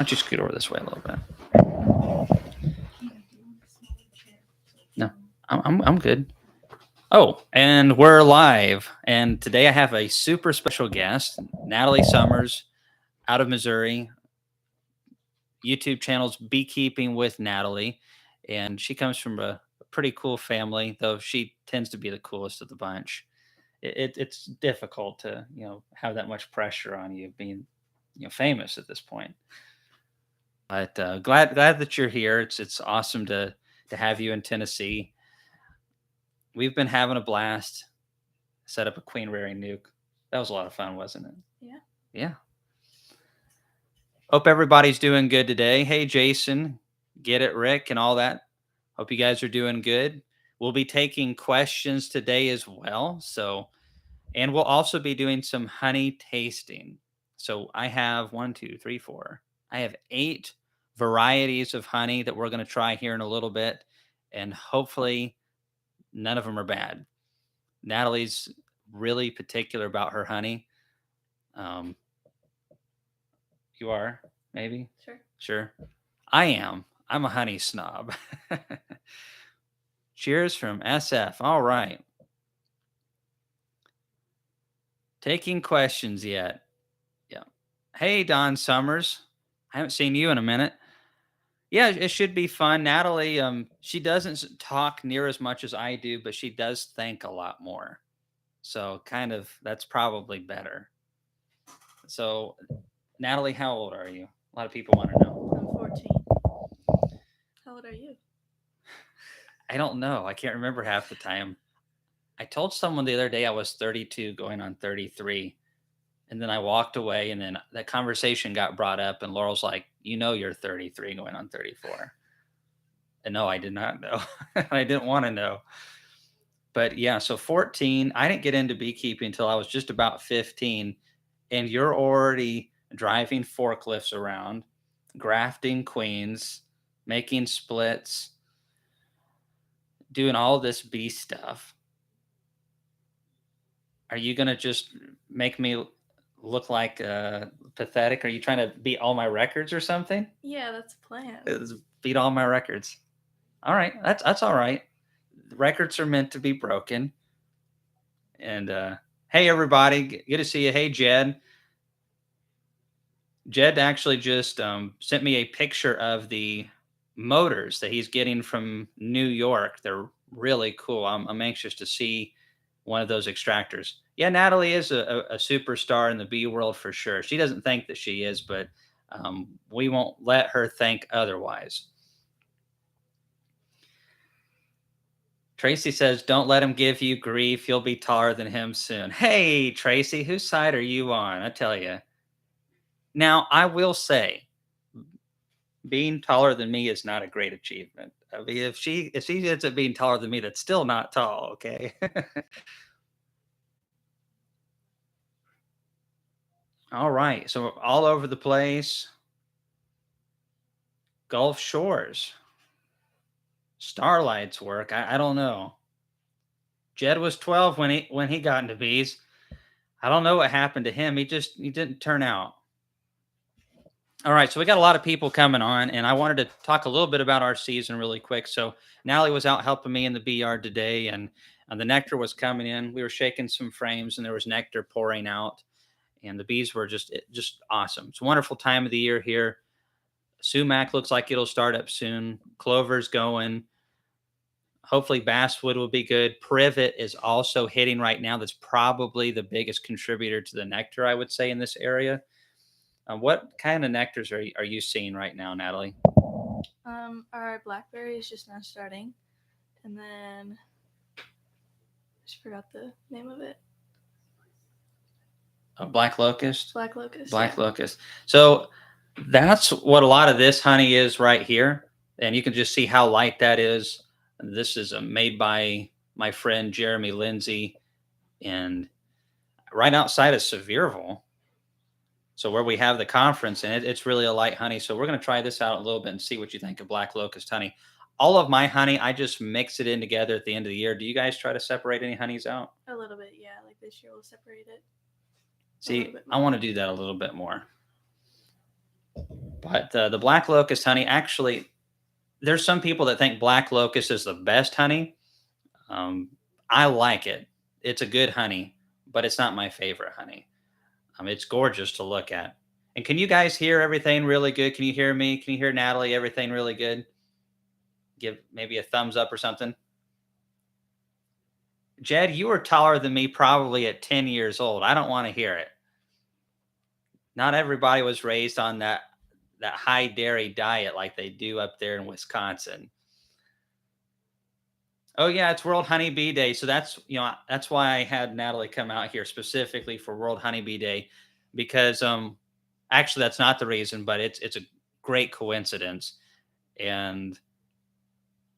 don't you scoot over this way a little bit? No, I'm good. Oh, and we're live. And today I have a super special guest, Natalie Summers, out of Missouri. YouTube channel's Beekeeping with Natalie, and she comes from a pretty cool family, though she tends to be the coolest of the bunch. It's difficult to have that much pressure on you being famous at this point. But glad that you're here. It's awesome to have you in Tennessee. We've been having a blast. Set up a queen rearing nuke. That was a lot of fun, wasn't it? Yeah. Yeah. Hope everybody's doing good today. Hey, Jason, get it, Rick, and all that. Hope you guys are doing good. We'll be taking questions today as well. And we'll also be doing some honey tasting. So I have 1, 2, 3, 4. I have 8 varieties of honey that we're going to try here in a little bit. And hopefully none of them are bad. Natalie's really particular about her honey. Um, you are, maybe? Sure. Sure. I am. I'm a honey snob. Cheers from SF. All right. Taking questions yet. Yeah. Hey, Don Summers. I haven't seen you in a minute. Yeah, it should be fun. Natalie, she doesn't talk near as much as I do, but she does think a lot more. So kind of that's probably better. So, Natalie, how old are you? A lot of people want to know. I'm 14. How old are you? I don't know. I can't remember half the time. I told someone the other day I was 32 going on 33. And then I walked away, and then that conversation got brought up, and Laurel's like, you're 33 going on 34. And no, I did not know. I didn't want to know. But yeah, so 14, I didn't get into beekeeping until I was just about 15. And you're already driving forklifts around, grafting queens, making splits, doing all this bee stuff. Are you going to just make me look like pathetic? Are you trying to beat all my records or something? Yeah, that's the plan. It's beat all my records. All right, that's all right. The records are meant to be broken. And hey, everybody, good to see you. Hey, Jed. Jed actually just sent me a picture of the motors that he's getting from New York. They're really cool. I'm anxious to see one of those extractors. Yeah, Natalie is a superstar in the bee world for sure. She doesn't think that she is, but we won't let her think otherwise. Tracy says, don't let him give you grief. You'll be taller than him soon. Hey, Tracy, whose side are you on? I tell you. Now, I will say, being taller than me is not a great achievement. I mean, if she ends up being taller than me, that's still not tall, okay? All right, so all over the place. Gulf Shores. Starlight's work. I don't know. Jed was 12 when he got into bees. I don't know what happened to him. He didn't turn out. All right, so we got a lot of people coming on, and I wanted to talk a little bit about our season really quick. So Natalie was out helping me in the bee yard today, and the nectar was coming in. We were shaking some frames, and there was nectar pouring out, and the bees were just awesome. It's a wonderful time of the year here. Sumac looks like it'll start up soon. Clover's going. Hopefully basswood will be good. Privet is also hitting right now. That's probably the biggest contributor to the nectar, I would say, in this area. What kind of nectars are you seeing right now, Natalie? Our blackberry is just now starting, and then I just forgot the name of it. Black locust. Black locust. Black locust. So that's what a lot of this honey is right here, and you can just see how light that is. This is made by my friend Jeremy Lindsay, and right outside of Sevierville. So where we have the conference, and it's really a light honey. So we're going to try this out a little bit and see what you think of black locust honey. All of my honey, I just mix it in together at the end of the year. Do you guys try to separate any honeys out? A little bit, yeah. Like this year we'll separate it. See, I want to do that a little bit more. But the black locust honey, actually, there's some people that think black locust is the best honey. Um, I like it. It's a good honey, but it's not my favorite honey. It's gorgeous to look at. And can you guys hear everything really good? Can you hear me? Can you hear Natalie? Everything really good? Give maybe a thumbs up or something. Jed, you were taller than me probably at 10 years old. I don't want to hear it. Not everybody was raised on that high dairy diet like they do up there in Wisconsin. Oh yeah, it's World Honeybee Day. So that's why I had Natalie come out here specifically for World Honeybee Day, because actually that's not the reason, but it's a great coincidence. And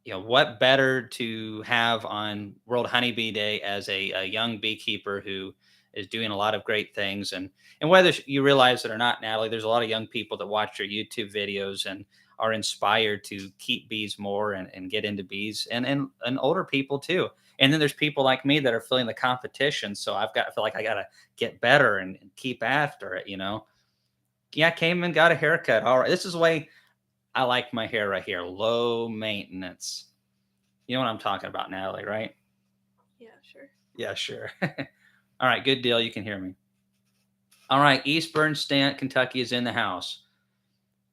what better to have on World Honeybee Day as a young beekeeper who is doing a lot of great things. And whether you realize it or not, Natalie, there's a lot of young people that watch your YouTube videos and are inspired to keep bees more and get into bees, and older people too. And then there's people like me that are feeling the competition. So I feel like I gotta get better and keep after it. Yeah, came and got a haircut. All right. This is the way I like my hair right here. Low maintenance. You know what I'm talking about, Natalie, right? Yeah, sure. Yeah, sure. All right, good deal. You can hear me. All right, East Bernstein, Kentucky is in the house.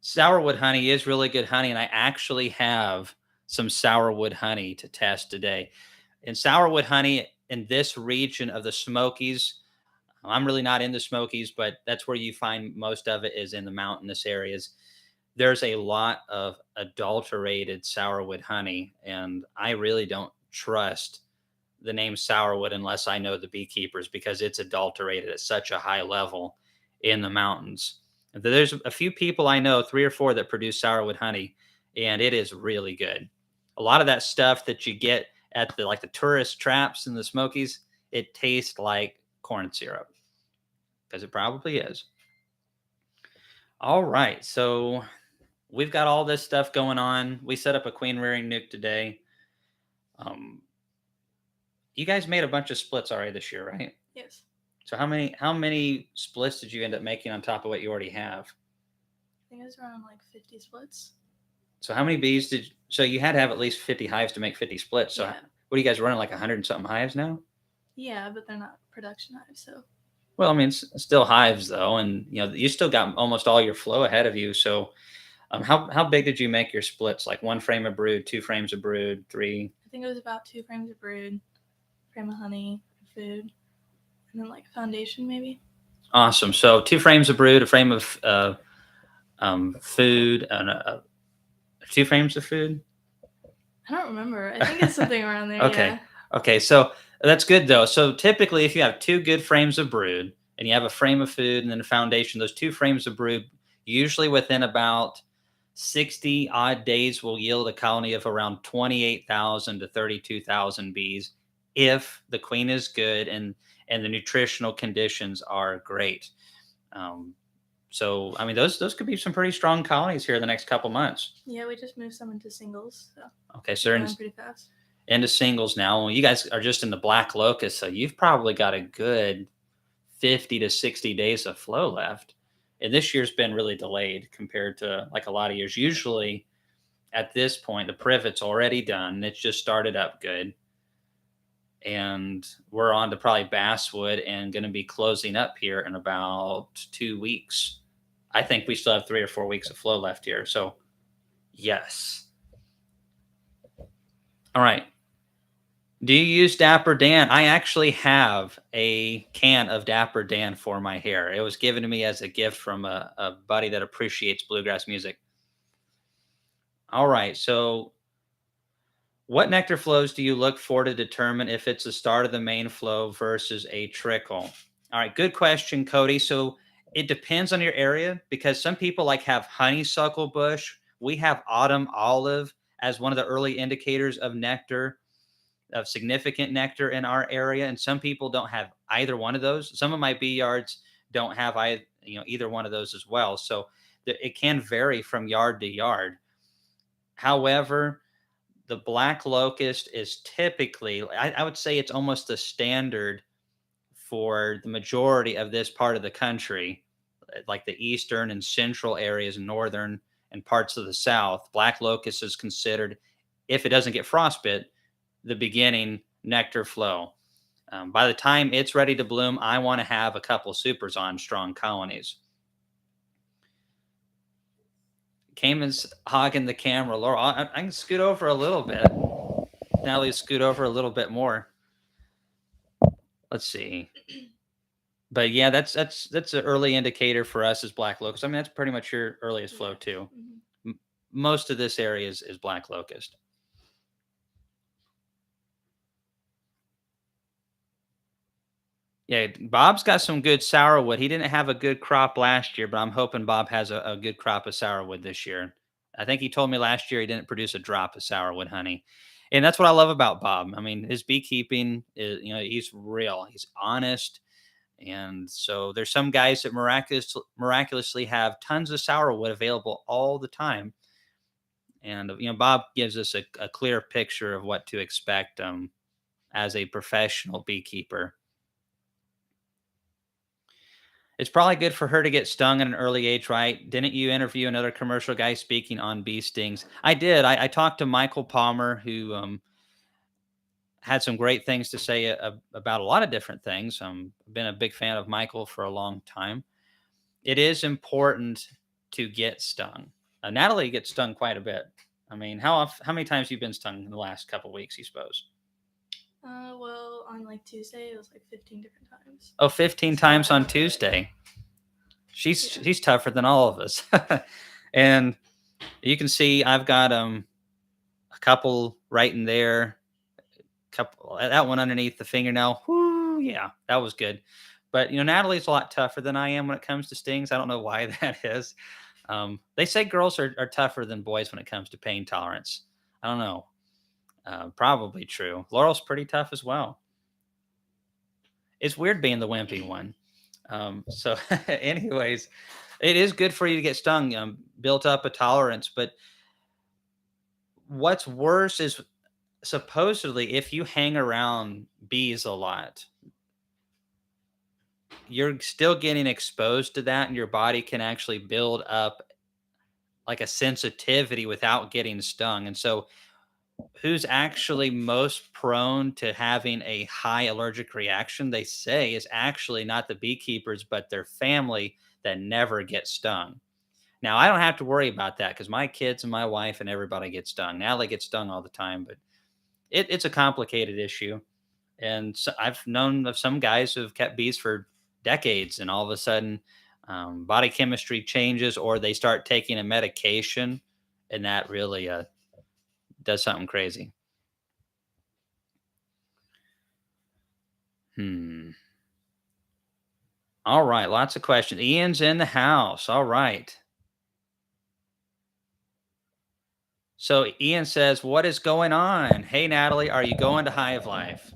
Sourwood honey is really good honey, and I actually have some sourwood honey to test today. And sourwood honey in this region of the Smokies, I'm really not in the Smokies, but that's where you find most of it is in the mountainous areas. There's a lot of adulterated sourwood honey, and I really don't trust the name sourwood unless I know the beekeepers, because it's adulterated at such a high level in the mountains. There's a few people I know, three or four, that produce sourwood honey, and it is really good. A lot of that stuff that you get at the tourist traps in the Smokies, it tastes like corn syrup, because it probably is. All right, so we've got all this stuff going on. We set up a queen rearing nuke today. Um, you guys made a bunch of splits already this year, right? Yes. So how many splits did you end up making on top of what you already have? I think it was around like 50 splits. So how many bees so you had to have at least 50 hives to make 50 splits. So Yeah. what are you guys running, like 100 and something hives now? Yeah, but they're not production hives, so. Well, I mean, it's still hives though, and you still got almost all your flow ahead of you. So how big did you make your splits? Like one frame of brood, two frames of brood, three? I think it was about 2 frames of brood, frame of honey, food, and then like a foundation maybe. Awesome. So 2 frames of brood, a frame of food, and 2 frames of food. I don't remember. I think it's something around there. Okay. Yeah. Okay. So that's good though. So typically, if you have 2 good frames of brood and you have a frame of food and then a foundation, those 2 frames of brood, usually within about 60 odd days, will yield a colony of around 28,000 to 32,000 bees if the queen is good and the nutritional conditions are great. Um, so I mean, those could be some pretty strong colonies here in the next couple months. Yeah, we just moved some into singles, so Okay, so they're going pretty fast. into singles now. Well, you guys are just in the black locust, so you've probably got a good 50 to 60 days of flow left. And this year's been really delayed compared to like a lot of years. Usually at this point, the privet's already done. It's just started up good. And we're on to probably basswood and going to be closing up here in about 2 weeks. I think we still have 3 or 4 weeks of flow left here. So yes. All right. Do you use Dapper Dan? I actually have a can of Dapper Dan for my hair. It was given to me as a gift from a buddy that appreciates bluegrass music. All right. So what nectar flows do you look for to determine if it's the start of the main flow versus a trickle? All right. Good question, Cody. So it depends on your area, because some people have honeysuckle bush. We have autumn olive as one of the early indicators of nectar, of significant nectar in our area, and some people don't have either one of those. Some of my bee yards don't have either one of those as well. So it can vary from yard to yard. However, the black locust is typically, I would say it's almost the standard for the majority of this part of the country. like the eastern and central areas, northern and parts of the south, black locust is considered, if it doesn't get frostbite, the beginning nectar flow. By the time it's ready to bloom, I want to have a couple supers on strong colonies. Kamon's hogging the camera. Laurel, I can scoot over a little bit. Natalie, scoot over a little bit more. Let's see. But yeah, that's an early indicator for us as black locust. I mean, that's pretty much your earliest flow too. Mm-hmm. Most of this area is black locust. Yeah, Bob's got some good sourwood. He didn't have a good crop last year, but I'm hoping Bob has a good crop of sourwood this year. I think he told me last year he didn't produce a drop of sourwood honey. And that's what I love about Bob. I mean, his beekeeping is, he's real. He's honest. And so there's some guys that miraculously have tons of sourwood available all the time. And, Bob gives us a clear picture of what to expect as a professional beekeeper. It's probably good for her to get stung at an early age, right? Didn't you interview another commercial guy speaking on bee stings? I did. I talked to Michael Palmer, who had some great things to say about a lot of different things. I've been a big fan of Michael for a long time. It is important to get stung. Natalie gets stung quite a bit. I mean, how many times have you been stung in the last couple of weeks, you suppose? Well, on like Tuesday, it was like 15 different times. Oh, 15 times on Tuesday. She's tougher than all of us. And you can see I've got a couple right in there. Couple that one underneath the fingernail. Whoo, yeah, that was good. But Natalie's a lot tougher than I am when it comes to stings. I don't know why that is. They say girls are tougher than boys when it comes to pain tolerance. I don't know. Probably true. Laurel's pretty tough as well. It's weird being the wimpy one. So, anyways, it is good for you to get stung. Built up a tolerance, but what's worse is supposedly if you hang around bees a lot, you're still getting exposed to that, and your body can actually build up like a sensitivity without getting stung. And so who's actually most prone to having a high allergic reaction, they say, is actually not the beekeepers, but their family that never get stung. Now, I don't have to worry about that because my kids and my wife and everybody gets stung. Natalie gets stung all the time, but it's a complicated issue. And so I've known of some guys who have kept bees for decades, and all of a sudden body chemistry changes, or they start taking a medication, and that really does something crazy. All right, lots of questions. Ian's in the house. All right. So Ian says, "What is going on? Hey, Natalie, are you going to Hive Life?"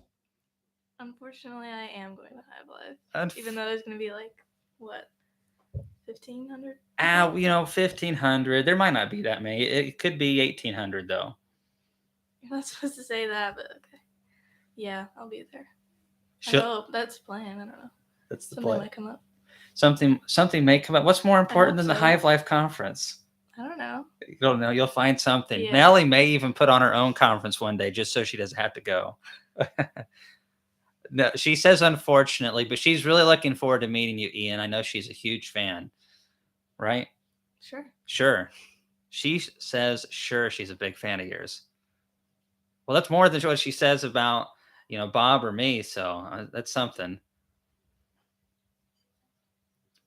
Unfortunately, I am going to Hive Life, even though there's going to be like what 1,500. 1,500. There might not be that many. It could be 1,800 though. You're not supposed to say that, but okay. Yeah, I'll be there. I hope that's the plan. I don't know. That's the Something plan. might come up. Something may come up. What's more important than the Hive Life conference? I don't know. You don't know. You'll find something. Yeah. Natalie may even put on her own conference one day just so she doesn't have to go. No, she says unfortunately, but she's really looking forward to meeting you, Ian. I know she's a huge fan, right? Sure. She says, sure, she's a big fan of yours. Well, that's more than what she says about, Bob or me. So that's something.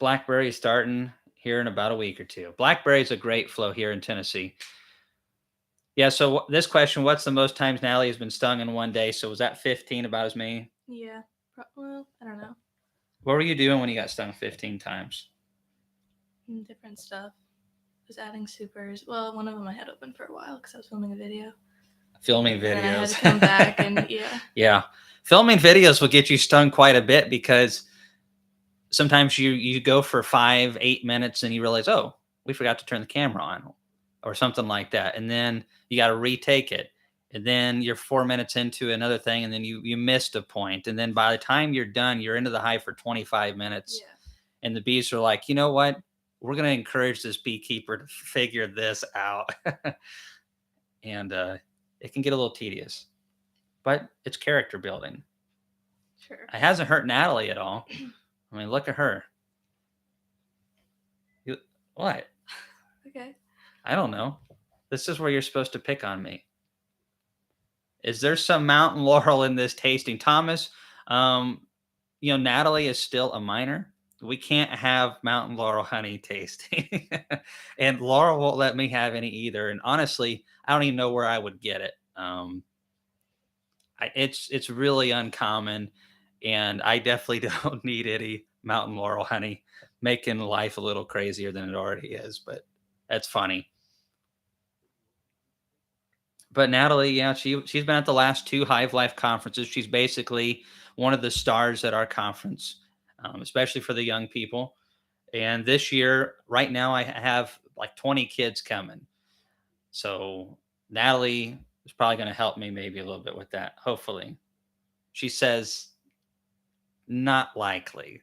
Blackberry is starting here in about a week or two. Blackberry is a great flow here in Tennessee. Yeah. So this question, what's the most times Natalie has been stung in one day? So was that 15, about as many? Yeah. Well, I don't know. What were you doing when you got stung 15 times? Different stuff. I was adding supers. Well, one of them I had open for a while because I was filming a video. Filming videos. And I had to come back and yeah. Yeah. Filming videos will get you stung quite a bit because sometimes you go for 5-8 minutes and you realize, oh, we forgot to turn the camera on or something like that. And then you got to retake it. And then you're 4 minutes into another thing and then you missed a point. And then by the time you're done, you're into the hive for 25 minutes. Yeah. And the bees are like, you know what? We're going to encourage this beekeeper to figure this out. And it can get a little tedious, but it's character building. Sure. It hasn't hurt NATALEE at all. I mean, look at her. What? Okay. I don't know. This is where you're supposed to pick on me. Is there some mountain laurel in this tasting? Thomas, NATALEE is still a minor. We can't have mountain laurel honey tasting. And Laurel won't let me have any either. And honestly, I don't even know where I would get it. It's really uncommon, and I definitely don't need any mountain laurel honey, making life a little crazier than it already is. But that's funny. But NATALEE, yeah, she's been at the last 2 Hive Life conferences. She's basically one of the stars at our conference, especially for the young people. And this year, right now, I have like 20 kids coming. So NATALEE is probably going to help me maybe a little bit with that. Hopefully, she says not likely.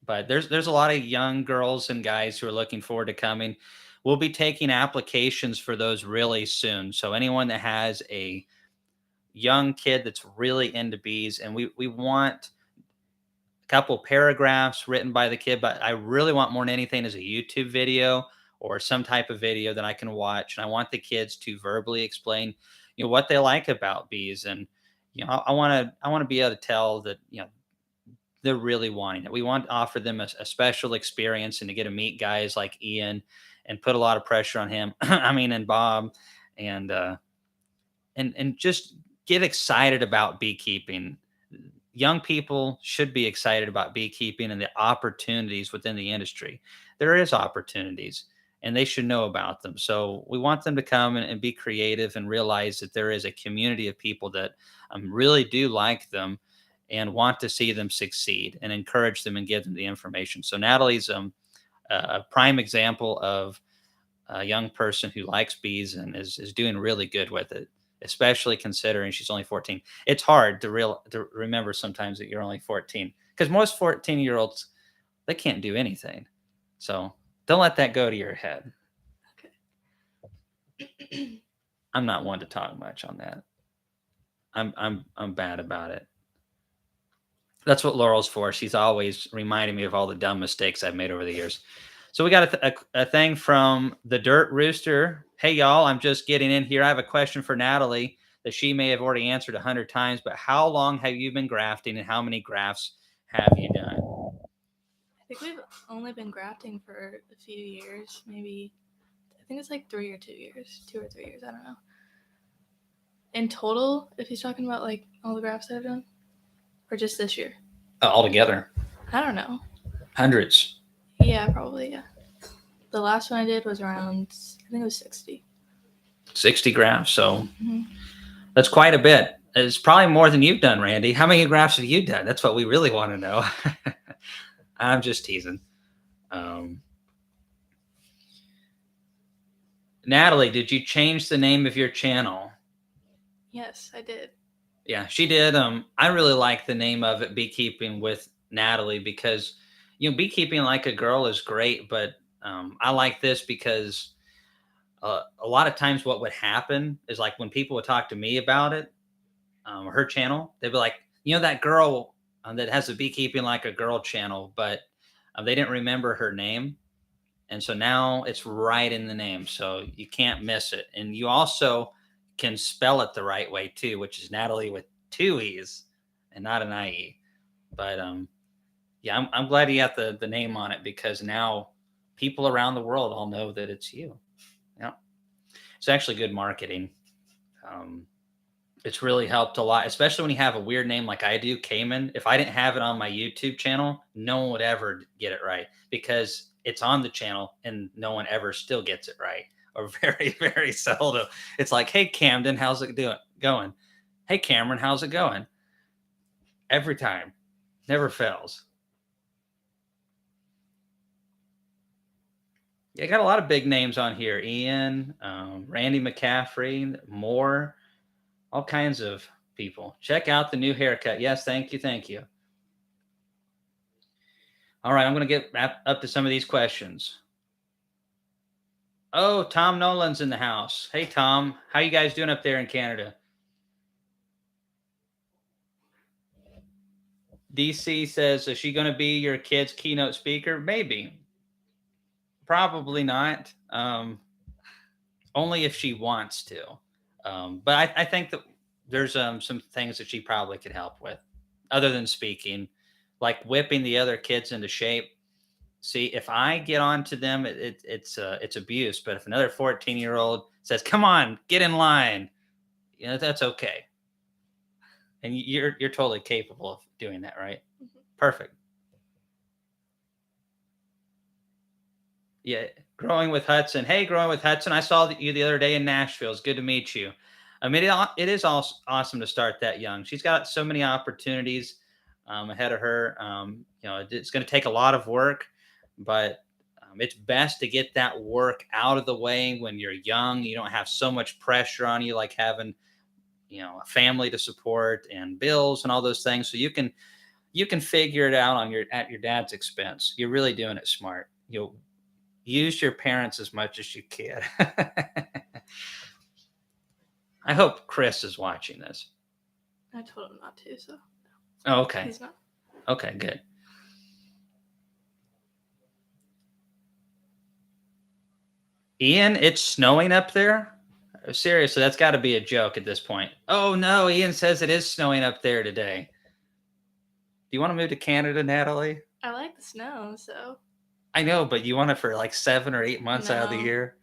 But there's a lot of young girls and guys who are looking forward to coming. We'll be taking applications for those really soon. So anyone that has a young kid that's really into bees, and we want a couple paragraphs written by the kid, but I really want more than anything is a YouTube video or some type of video that I can watch. And I want the kids to verbally explain, what they like about bees. And, I want to be able to tell that, they're really wanting it. We want to offer them a special experience and to get to meet guys like Ian and put a lot of pressure on him. And Bob, and just get excited about beekeeping. Young people should be excited about beekeeping and the opportunities within the industry. There is opportunities, and they should know about them. So we want them to come and be creative and realize that there is a community of people that really do like them and want to see them succeed, and encourage them and give them the information. So NATALEE's a prime example of a young person who likes bees and is doing really good with it, especially considering she's only 14. It's hard to remember sometimes that you're only 14, because most 14-year-olds, they can't do anything. So don't let that go to your head. Okay. I'm not one to talk much on that. I'm bad about it. That's what Laurel's for. She's always reminding me of all the dumb mistakes I've made over the years. So we got a thing from the Dirt Rooster. Hey, y'all, I'm just getting in here. I have a question for NATALEE that she may have already answered 100 times, but how long have you been grafting, and how many grafts have you done? I think we've only been grafting for a few years, maybe. I think it's like 3 or 2 years, 2 or 3 years. I don't know. In total, if he's talking about like all the grafts that I've done, or just this year? Altogether. I don't know. Hundreds. Yeah, probably, yeah. The last one I did was around, I think it was 60. 60 grafts, so that's quite a bit. It's probably more than you've done, Randy. How many grafts have you done? That's what we really want to know. I'm just teasing. NATALEE, did you change the name of your channel? Yes, I did. Yeah, she did. I really like the name of it, Beekeeping with NATALEE, because beekeeping like a girl is great, but I like this because a lot of times what would happen is, like, when people would talk to me about it, her channel, they'd be like, that girl that has a Beekeeping like a girl channel, but they didn't remember her name. And so now it's right in the name, so you can't miss it. And you also can spell it the right way too, which is NATALEE with 2 E's and not an IE. But yeah, I'm glad you got the name on it, because now people around the world all know that it's you. Yeah, it's actually good marketing. It's really helped a lot, especially when you have a weird name like I do, Kamon. If I didn't have it on my YouTube channel, no one would ever get it right, because it's on the channel and no one ever still gets it right, or very, very seldom. It's like, hey, Camden, how's it going? Hey, Cameron, how's it going? Every time. Never fails. Yeah, I got a lot of big names on here. Ian, Randy McCaffrey, Moore, all kinds of people. Check out the new haircut. Yes, thank you. All right, I'm going to get up to some of these questions. Oh, Tom Nolan's in the house. Hey, Tom. How you guys doing up there in Canada? DC says, is she going to be your kid's keynote speaker? Maybe. Probably not. Only if she wants to. But I think that there's some things that she probably could help with, other than speaking, like whipping the other kids into shape. See, if I get on to them, it's abuse. But if another 14-year-old says, "Come on, get in line," that's okay. And you're totally capable of doing that, right? Mm-hmm. Perfect. Yeah, growing with Hudson. Hey, growing with Hudson. I saw you the other day in Nashville. It's good to meet you. I mean, it is awesome to start that young. She's got so many opportunities ahead of her. It's going to take a lot of work, but it's best to get that work out of the way when you're young. You don't have so much pressure on you, like having a family to support and bills and all those things. So you can figure it out at your dad's expense. You're really doing it smart. You'll use your parents as much as you can. I hope Chris is watching this. I told him not to, so. Oh, okay. He's not. Okay, good. Ian, it's snowing up there? Seriously, that's got to be a joke at this point. Oh, no, Ian says it is snowing up there today. Do you want to move to Canada, Natalie? I like the snow, so. I know, but you want it for like 7 or 8 months out of the No. year?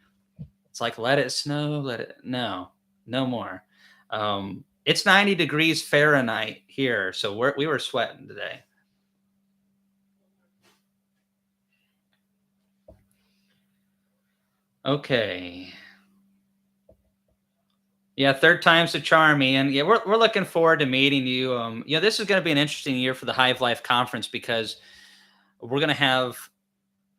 It's like, let it snow, no more. It's 90 degrees Fahrenheit here, so we were sweating today. Okay. Yeah, third time's the charm, Ian. Yeah, we're looking forward to meeting you. This is going to be an interesting year for the Hive Life Conference because we're going to have.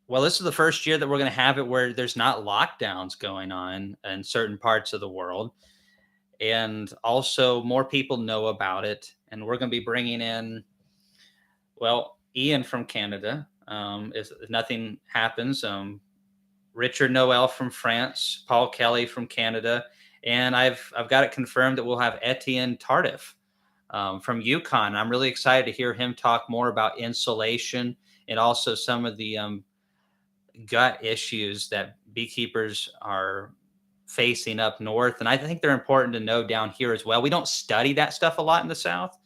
Well, this is the first year that we're going to have it where there's not lockdowns going on in certain parts of the world. And also more people know about it. And we're going to be bringing in, well, Ian from Canada. If nothing happens, Richard Noel from France, Paul Kelly from Canada. And I've got it confirmed that we'll have Etienne Tardif from Yukon. I'm really excited to hear him talk more about insulation and also some of the gut issues that beekeepers are facing up north. And I think they're important to know down here as well. We don't study that stuff a lot in the South,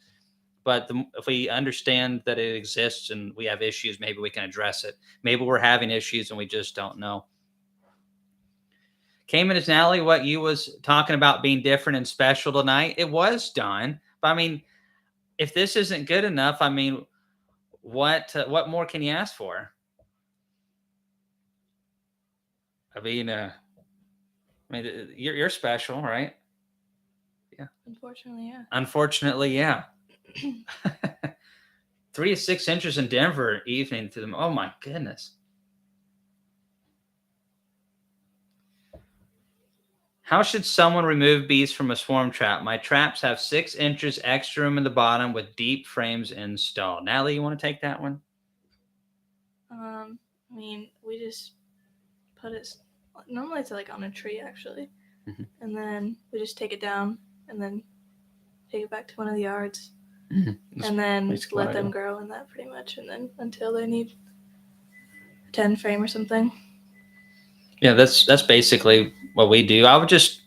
but if we understand that it exists and we have issues, maybe we can address it. Maybe we're having issues and we just don't know. Kamon, is Natalie what you was talking about being different and special tonight? It was done. But I mean, if this isn't good enough, I mean, what more can you ask for? I mean, you're special, right? Yeah. Unfortunately, yeah. Unfortunately, yeah. 3 to 6 inches in Denver evening to them. Oh my goodness. How should someone remove bees from a swarm trap? My traps have 6 inches extra room in the bottom with deep frames installed. Natalie, you want to take that one? I mean, we just put it. Normally, it's like on a tree actually, and then we just take it down and then take it back to one of the yards, and then let them grow in that pretty much, and then until they need a 10 frame or something. Yeah, that's basically what we do. I would just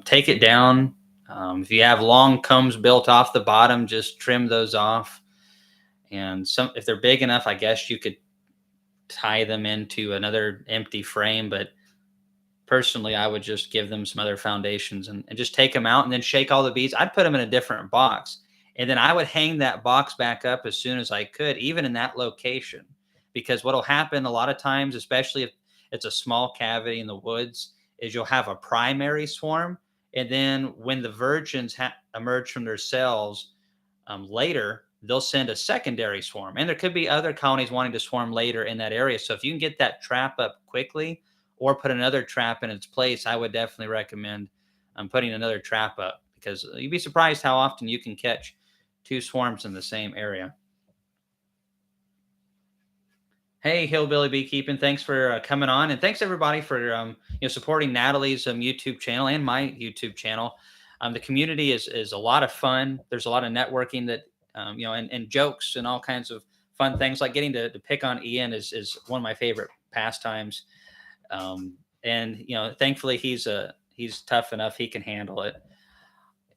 take it down. If you have long combs built off the bottom, just trim those off. And if they're big enough, I guess you could tie them into another empty frame. But personally, I would just give them some other foundations and just take them out and then shake all the bees. I'd put them in a different box. And then I would hang that box back up as soon as I could, even in that location. Because what'll happen a lot of times, especially if it's a small cavity in the woods, is you'll have a primary swarm. And then when the virgins emerge from their cells later, they'll send a secondary swarm. And there could be other colonies wanting to swarm later in that area. So if you can get that trap up quickly or put another trap in its place, I would definitely recommend putting another trap up, because you'd be surprised how often you can catch 2 swarms in the same area. Hey, Hillbilly Beekeeping. Thanks for coming on, and thanks everybody for supporting Natalie's YouTube channel and my YouTube channel. The community is a lot of fun. There's a lot of networking that and jokes and all kinds of fun things. Like getting to pick on Ian is one of my favorite pastimes. And thankfully he's tough enough, he can handle it.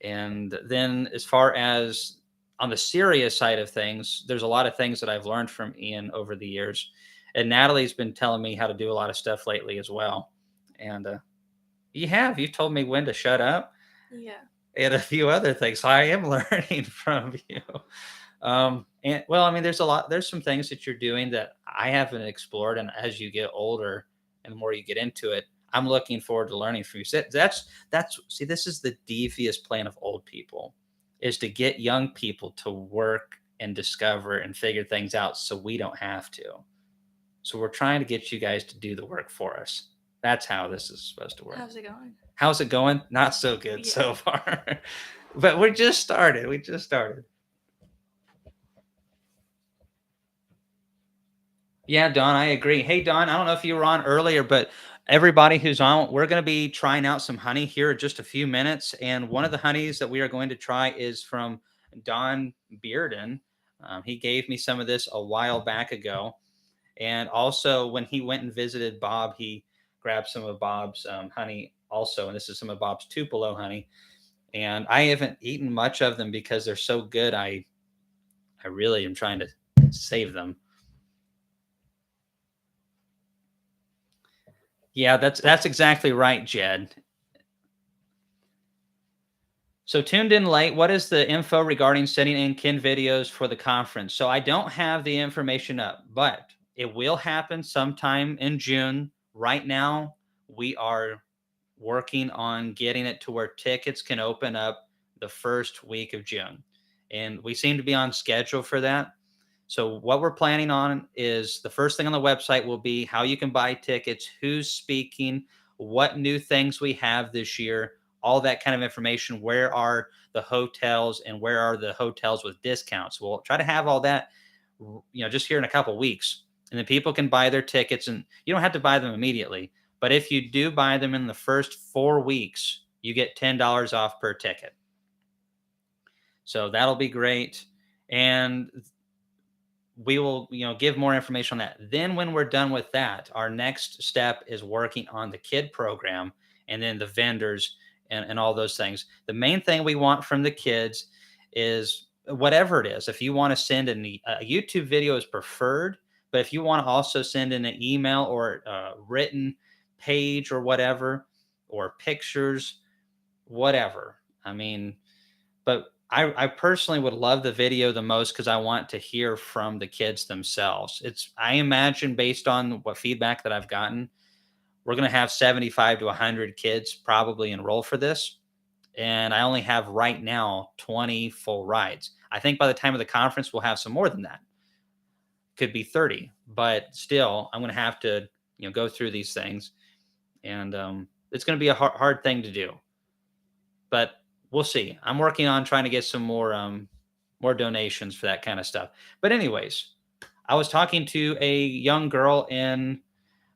And then as far as on the serious side of things, there's a lot of things that I've learned from Ian over the years. And Natalie's been telling me how to do a lot of stuff lately as well. And you told me when to shut up Yeah. and a few other things. So I am learning from you. And well, I mean, there's some things that you're doing that I haven't explored. And as you get older and the more you get into it, I'm looking forward to learning from you. So see, this is the devious plan of old people, is to get young people to work and discover and figure things out so we don't have to. So we're trying to get you guys to do the work for us. That's how this is supposed to work. How's it going? How's it going? Not so good Yeah. so far. But we just started. We just started. Yeah, Don, I agree. Hey, Don, I don't know if you were on earlier, but everybody who's on, we're going to be trying out some honey here in just a few minutes. And one of the honeys that we are going to try is from Don Bearden. He gave me some of this a while back ago. And also, when he went and visited Bob, he grabbed some of Bob's honey also. And this is some of Bob's Tupelo honey. And I haven't eaten much of them because they're so good. I really am trying to save them. Yeah, that's exactly right, Jed. So tuned in late. What is the info regarding sending in kin videos for the conference? So I don't have the information up, but it will happen sometime in June. Right now, we are working on getting it to where tickets can open up the first week of June. And we seem to be on schedule for that. So what we're planning on is the first thing on the website will be how you can buy tickets, who's speaking, what new things we have this year, all that kind of information. Where are the hotels and where are the hotels with discounts? We'll try to have all that, just here in a couple weeks. And then people can buy their tickets, and you don't have to buy them immediately. But if you do buy them in the first 4 weeks, you get $10 off per ticket. So that'll be great. And we will give more information on that. Then when we're done with that, our next step is working on the kid program and then the vendors and all those things. The main thing we want from the kids is whatever it is. If you want to send in a YouTube video is preferred, but if you want to also send in an email or a written page or whatever, or pictures, whatever. I mean, but I personally would love the video the most because I want to hear from the kids themselves. I imagine, based on what feedback that I've gotten, we're going to have 75 to 100 kids probably enroll for this. And I only have right now 20 full rides. I think by the time of the conference, we'll have some more than that. Could be 30, but still, I'm going to have to, go through these things. And it's going to be a hard thing to do. But we'll see. I'm working on trying to get some more donations for that kind of stuff. But anyways, I was talking to a young girl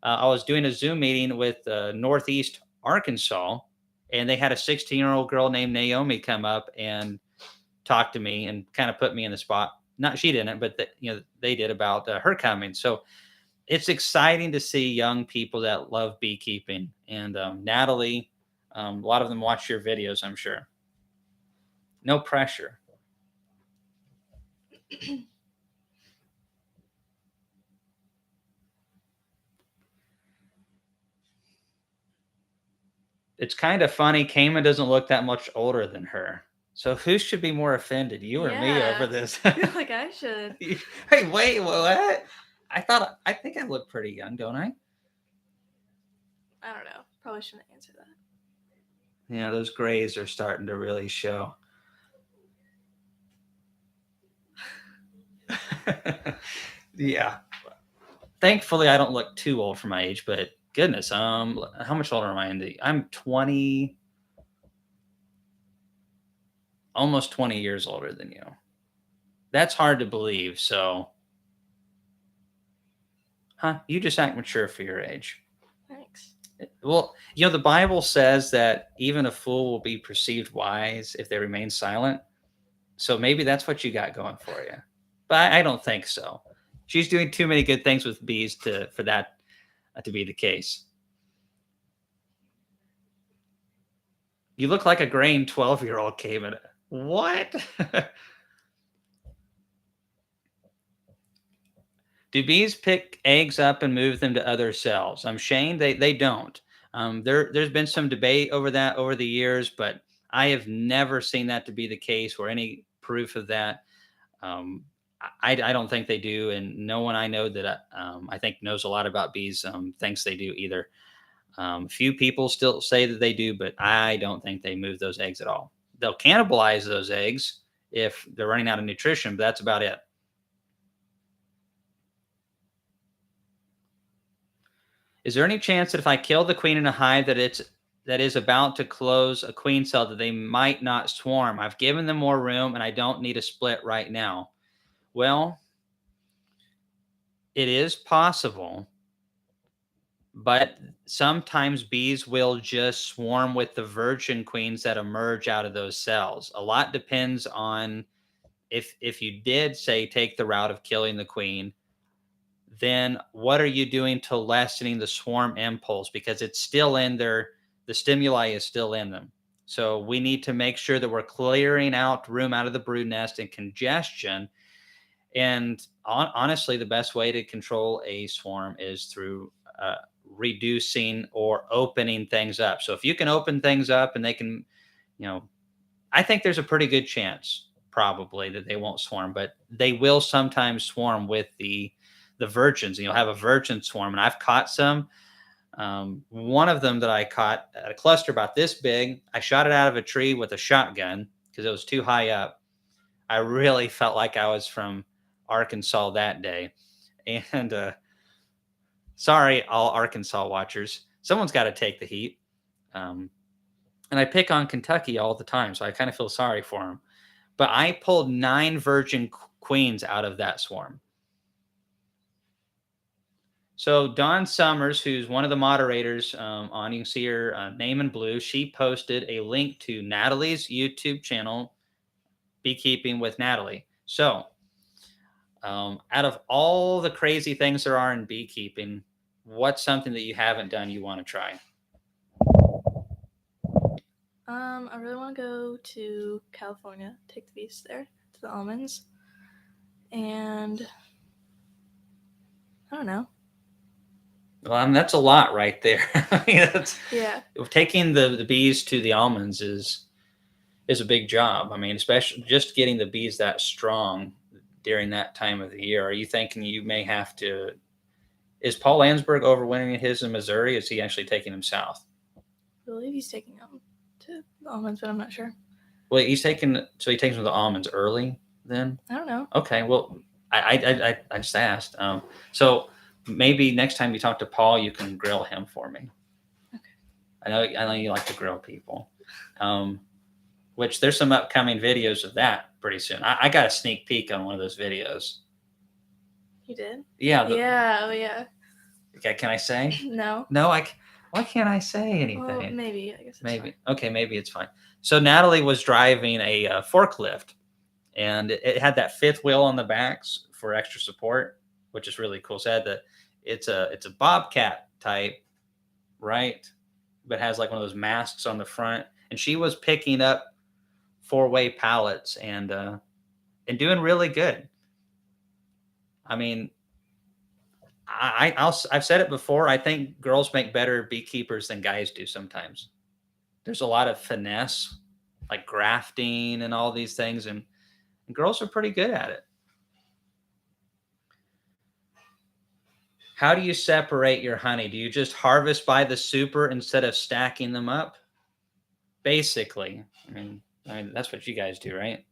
I was doing a Zoom meeting with Northeast Arkansas, and they had a 16-year-old girl named Naomi come up and talk to me and kind of put me in the spot. Not she didn't, but they did, about her coming. So it's exciting to see young people that love beekeeping. And Natalie, a lot of them watch your videos, I'm sure. No pressure. It's kind of funny. Kamon doesn't look that much older than her. So who should be more offended, you or me, over this? I feel like I should. Hey, wait, what? I think I look pretty young, don't I? I don't know. Probably shouldn't answer that. Yeah, those grays are starting to really show. Yeah. Thankfully, I don't look too old for my age, but goodness, how much older am I? I'm 20, almost 20 years older than you. That's hard to believe. So Huh? You just act mature for your age. Thanks. Well, the Bible says that even a fool will be perceived wise if they remain silent. So maybe that's what you got going for you. But I don't think so. She's doing too many good things with bees for that to be the case. You look like a grain 12-year-old came in. What? Do bees pick eggs up and move them to other cells? I'm Shane. They don't. There's been some debate over that over the years, but I have never seen that to be the case or any proof of that. Um, I don't think they do, and no one I know that I think knows a lot about bees thinks they do either. Few people still say that they do, but I don't think they move those eggs at all. They'll cannibalize those eggs if they're running out of nutrition, but that's about it. Is there any chance that if I kill the queen in a hive that is about to close a queen cell that they might not swarm? I've given them more room and I don't need a split right now. Well, it is possible, but sometimes bees will just swarm with the virgin queens that emerge out of those cells. A lot depends on if you did say take the route of killing the queen, then what are you doing to lessening the swarm impulse? Because it's still in there, the stimuli is still in them. So we need to make sure that we're clearing out room out of the brood nest and congestion. And honestly, the best way to control a swarm is through reducing or opening things up. So if you can open things up and they can, I think there's a pretty good chance probably that they won't swarm, but they will sometimes swarm with the virgins, and you'll have a virgin swarm. And I've caught some. One of them that I caught at a cluster about this big, I shot it out of a tree with a shotgun because it was too high up. I really felt like I was from Arkansas that day. And sorry, all Arkansas watchers. Someone's got to take the heat. And I pick on Kentucky all the time, so I kind of feel sorry for them. But I pulled 9 virgin queens out of that swarm. So Dawn Summers, who's one of the moderators on, you can see her name in blue, she posted a link to Natalee's YouTube channel, Beekeeping with Natalie. So out of all the crazy things there are in beekeeping, what's something that you haven't done you want to try? I really want to go to California, take the bees there to the almonds, and I don't know. Well, that's a lot right there. Yeah. Taking the bees to the almonds is a big job. I mean, especially just getting the bees that strong during that time of the year. Are you thinking you may have to? Is Paul Landsberg overwintering his in Missouri? Is he actually taking them south? I believe he's taking them to the almonds, but I'm not sure. Well, he takes them to the almonds early. Then I don't know. Okay. Well, I just asked. So maybe next time you talk to Paul, you can grill him for me. Okay. I know you like to grill people. Which there's some upcoming videos of that pretty soon. I got a sneak peek on one of those videos. You did? Yeah. Yeah. Oh, yeah. Okay. Can I say? No. No. Why can't I say anything? Well, maybe. I guess it's maybe. fine. Okay. Maybe it's fine. So Natalie was driving a forklift, and it had that 5th wheel on the backs for extra support, which is really cool. So it's a Bobcat type, right? But has like one of those masks on the front, and she was picking up 4-way pallets and doing really good. I mean, I've said it before. I think girls make better beekeepers than guys do sometimes. There's a lot of finesse, like grafting and all these things, and girls are pretty good at it. How do you separate your honey? Do you just harvest by the super instead of stacking them up? Basically, I mean that's what you guys do, right?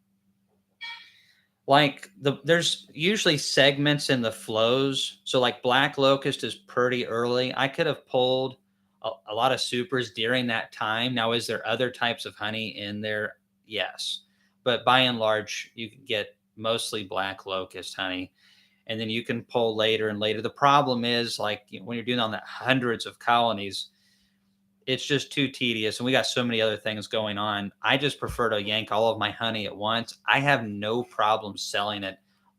Like there's usually segments in the flows. So like black locust is pretty early. I could have pulled a lot of supers during that time. Now, is there other types of honey in there? Yes. But by and large, you can get mostly black locust honey. and then you can pull later and later. The problem is, like, when you're doing on that hundreds of colonies, it's just too tedious, and we got so many other things going on. I just prefer to yank all of my honey at once. I have no problem selling it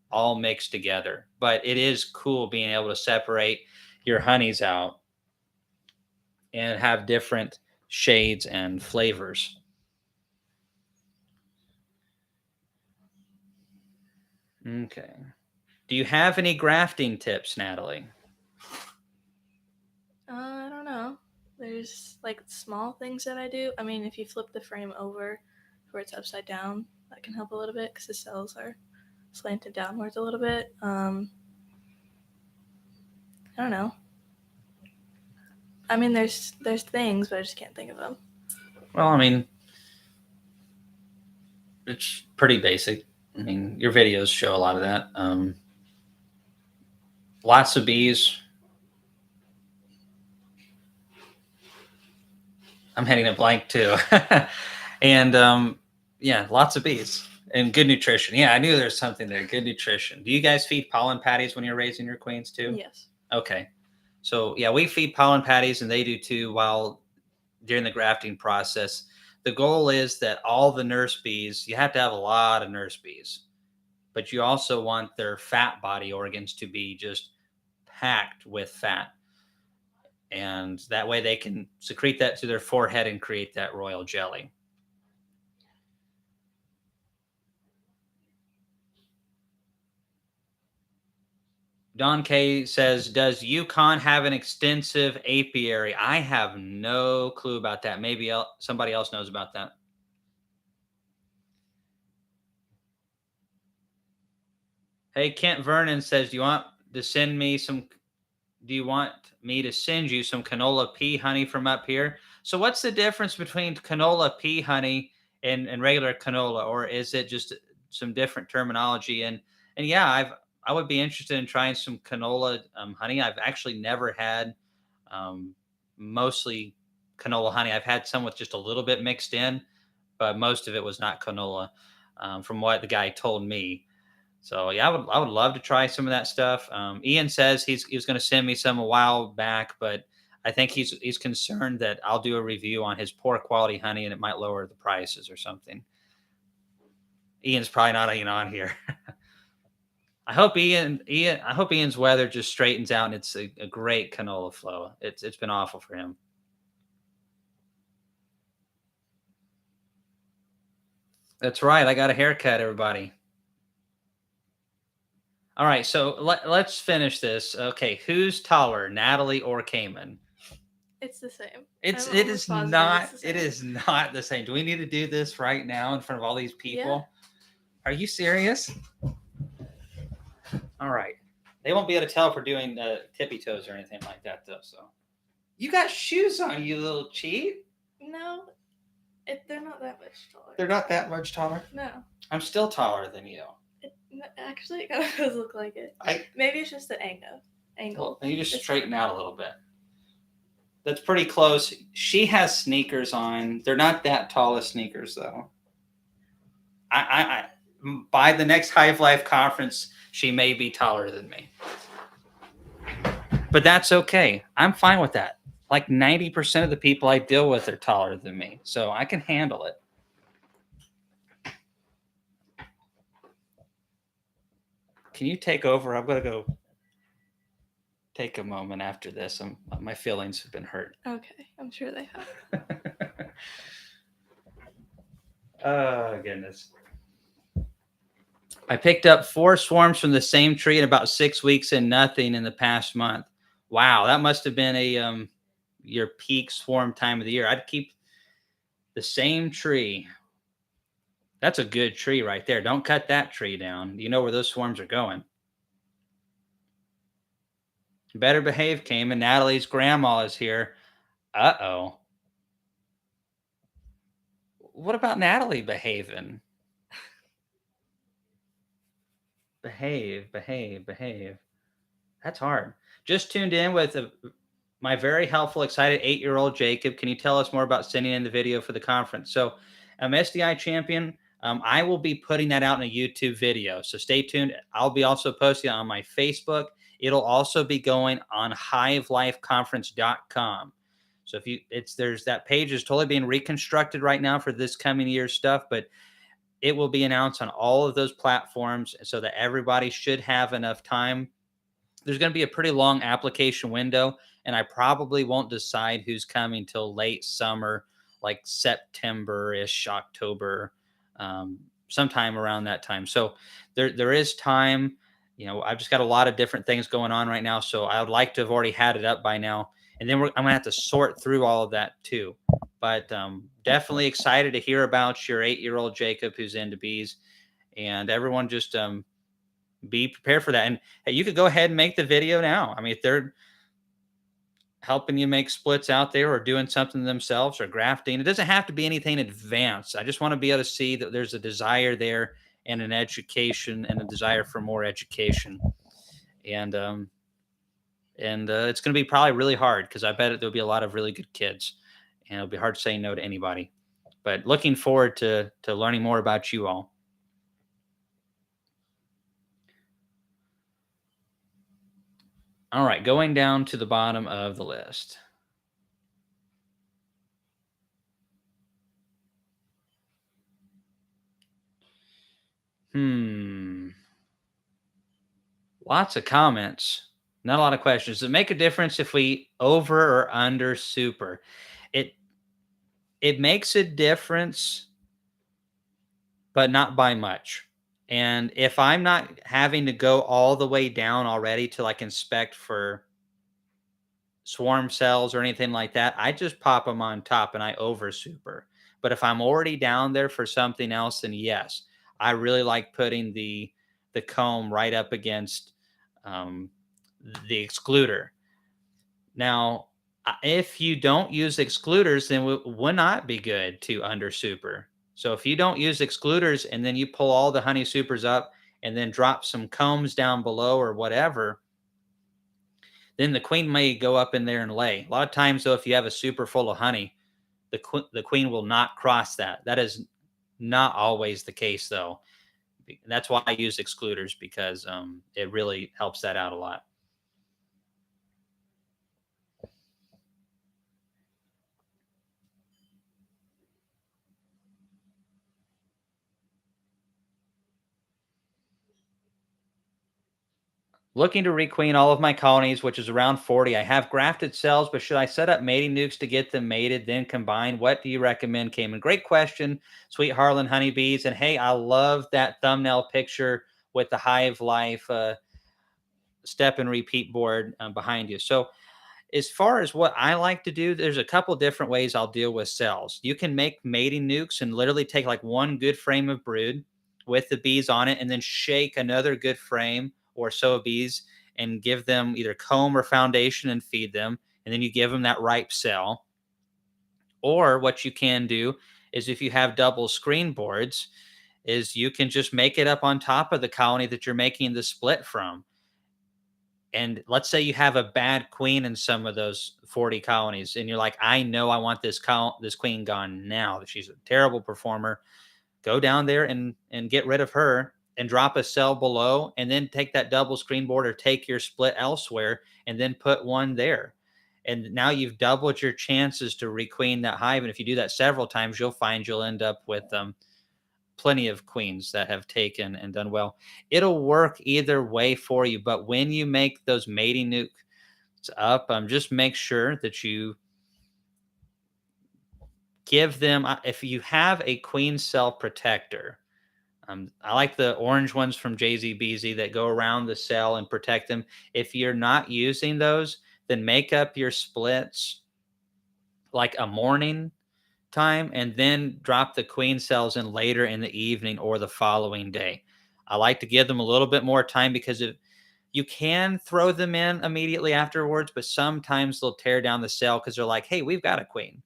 all mixed together, but it is cool being able to separate your honeys out and have different shades and flavors. Okay. Do you have any grafting tips, Natalie? I don't know. There's like small things that I do. I mean, if you flip the frame over where it's upside down, that can help a little bit because the cells are slanted downwards a little bit. I don't know. I mean, there's things, but I just can't think of them. Well, I mean, it's pretty basic. I mean, your videos show a lot of that. Lots of bees. I'm hitting a blank too. And yeah, lots of bees and good nutrition. Yeah, I knew there's something there. Good nutrition. Do you guys feed pollen patties when you're raising your queens too? Yes. Okay. So yeah, we feed pollen patties and they do too while during the grafting process. The goal is that all the nurse bees, you have to have a lot of nurse bees, but you also want their fat body organs to be just packed with fat. And that way they can secrete that to their forehead and create that royal jelly. Don K says, does Yukon have an extensive apiary? I have no clue about that. Maybe somebody else knows about that. Hey, Kent Vernon says, do you want to send me some? Do you want me to send you some canola pea honey from up here? So what's the difference between canola pea honey and regular canola, or is it just some different terminology? And yeah, I would be interested in trying some canola honey. I've actually never had mostly canola honey. I've had some with just a little bit mixed in, but most of it was not canola, from what the guy told me. So yeah, I would love to try some of that stuff. Ian says he was going to send me some a while back, but I think he's concerned that I'll do a review on his poor quality honey and it might lower the prices or something. Ian's probably not even on here. I hope Ian's weather just straightens out and it's a great canola flow. It's been awful for him. That's right. I got a haircut, everybody. All right, so let's finish this. Okay, who's taller, Natalie or Kamon? It's the same. It is not. It is not the same. Do we need to do this right now in front of all these people? Yeah. Are you serious? All right. They won't be able to tell if we're doing tippy toes or anything like that, though. So, you got shoes on, you little cheat. No, they're not that much taller. They're not that much taller. No. I'm still taller than you. Actually, it kind of does look like it. Maybe it's just the angle. Well, you just straighten out a little bit. That's pretty close. She has sneakers on. They're not that tallest sneakers, though. I by the next Hive Life conference, she may be taller than me. But that's okay. I'm fine with that. Like 90% of the people I deal with are taller than me, so I can handle it. Can you take over? I'm going to go take a moment after this. My feelings have been hurt. Okay, I'm sure they have. Oh, goodness. I picked up 4 swarms from the same tree in about 6 weeks and nothing in the past month. Wow, that must have been your peak swarm time of the year. I'd keep the same tree. That's a good tree right there. Don't cut that tree down. You know where those swarms are going. Better behave, Kamon. Natalie's grandma is here. Uh-oh. What about Natalie behaving? Behave. That's hard. Just tuned in with my very helpful, excited 8-year-old Jacob. Can you tell us more about sending in the video for the conference? So I'm SDI champion. I will be putting that out in a YouTube video. So stay tuned. I'll be also posting it on my Facebook. It'll also be going on hivelifeconference.com. So if you, there's that page is totally being reconstructed right now for this coming year's stuff, but it will be announced on all of those platforms so that everybody should have enough time. There's going to be a pretty long application window, and I probably won't decide who's coming till late summer, like September-ish, October, sometime around that time. So there is time. I've just got a lot of different things going on right now, so I would like to have already had it up by now. And then I'm gonna have to sort through all of that too. But definitely excited to hear about your 8-year-old Jacob who's into bees, and everyone just be prepared for that. And hey, you could go ahead and make the video now. I mean, if they're helping you make splits out there or doing something themselves or grafting, it doesn't have to be anything advanced. I just want to be able to see that there's a desire there and an education and a desire for more education. And it's going to be probably really hard because I bet there'll be a lot of really good kids, and it'll be hard to say no to anybody. But looking forward to learning more about you all. All right, going down to the bottom of the list. Lots of comments. Not a lot of questions. Does it make a difference if we over or under super? It makes a difference, but not by much. And if I'm not having to go all the way down already to like inspect for swarm cells or anything like that, I just pop them on top and I over super. But if I'm already down there for something else, then yes, I really like putting the comb right up against the excluder. Now, if you don't use excluders, then it would not be good to under super. So if you don't use excluders and then you pull all the honey supers up and then drop some combs down below or whatever, then the queen may go up in there and lay. A lot of times, though, if you have a super full of honey, the queen will not cross that. That is not always the case, though. That's why I use excluders, because it really helps that out a lot. Looking to requeen all of my colonies, which is around 40. I have grafted cells, but should I set up mating nukes to get them mated, then combine? What do you recommend, Kamon? Great question, Sweet Harlan honeybees. And hey, I love that thumbnail picture with the Hive Life step and repeat board behind you. So as far as what I like to do, there's a couple different ways I'll deal with cells. You can make mating nukes and literally take like one good frame of brood with the bees on it and then shake another good frame or so of bees and give them either comb or foundation and feed them. And then you give them that ripe cell. Or what you can do is, if you have double screen boards, is you can just make it up on top of the colony that you're making the split from. And let's say you have a bad queen in some of those 40 colonies, and you're like, I know I want this queen gone now. She's a terrible performer. Go down there and get rid of her and drop a cell below, and then take that double screen board or take your split elsewhere and then put one there. And now you've doubled your chances to requeen that hive. And if you do that several times, you'll find you'll end up with plenty of queens that have taken and done well. It'll work either way for you. But when you make those mating nukes up, just make sure that you give them, if you have a queen cell protector, I like the orange ones from JZBZ that go around the cell and protect them. If you're not using those, then make up your splits like a morning time and then drop the queen cells in later in the evening or the following day. I like to give them a little bit more time, because you can throw them in immediately afterwards, but sometimes they'll tear down the cell because they're like, hey, we've got a queen.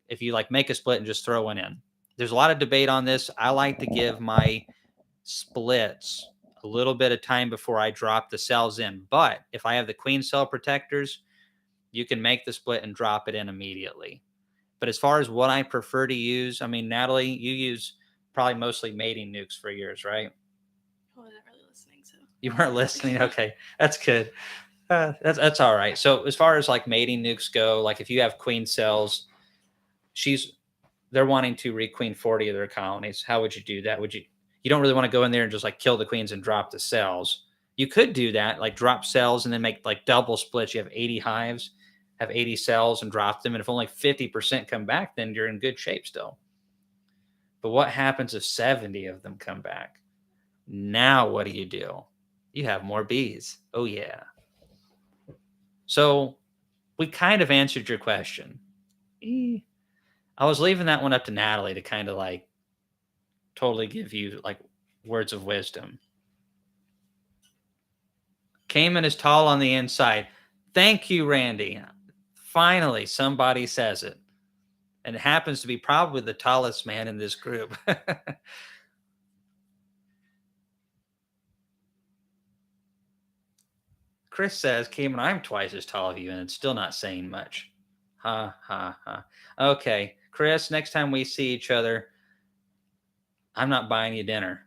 If you like make a split and just throw one in. There's a lot of debate on this. I like to give my splits a little bit of time before I drop the cells in. But if I have the queen cell protectors, you can make the split and drop it in immediately. But as far as what I prefer to use, I mean, Natalie, you use probably mostly mating nukes for yours, right? I wasn't really listening, so. You weren't listening. Okay, that's good. That's all right. So as far as like mating nukes go, like if you have queen cells, they're wanting to requeen 40 of their colonies. How would you do that? You don't really want to go in there and just like kill the queens and drop the cells. You could do that, like drop cells and then make like double splits. You have 80 hives, have 80 cells and drop them. And if only 50% come back, then you're in good shape still. But what happens if 70 of them come back? Now what do? You have more bees. Oh yeah. So we kind of answered your question. I was leaving that one up to Natalie to kind of like totally give you like words of wisdom. Kamon is tall on the inside. Thank you, Randy. Finally, somebody says it. And it happens to be probably the tallest man in this group. Chris says, Kamon, I'm twice as tall as you, and it's still not saying much. Ha, ha, ha. Okay, Chris, next time we see each other, I'm not buying you dinner.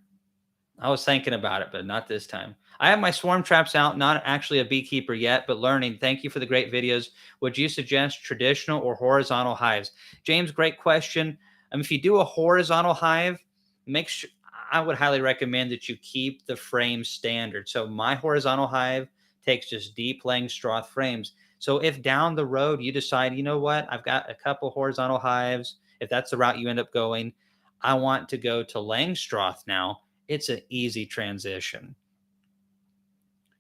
I was thinking about it, but not this time. I have my swarm traps out, not actually a beekeeper yet, but learning. Thank you for the great videos. Would you suggest traditional or horizontal hives? James, great question. If you do a horizontal hive, make sure I would highly recommend that you keep the frame standard. So my horizontal hive takes just deep Langstroth frames. So if down the road you decide, you know what, I've got a couple horizontal hives, if that's the route you end up going, I want to go to Langstroth now, it's an easy transition.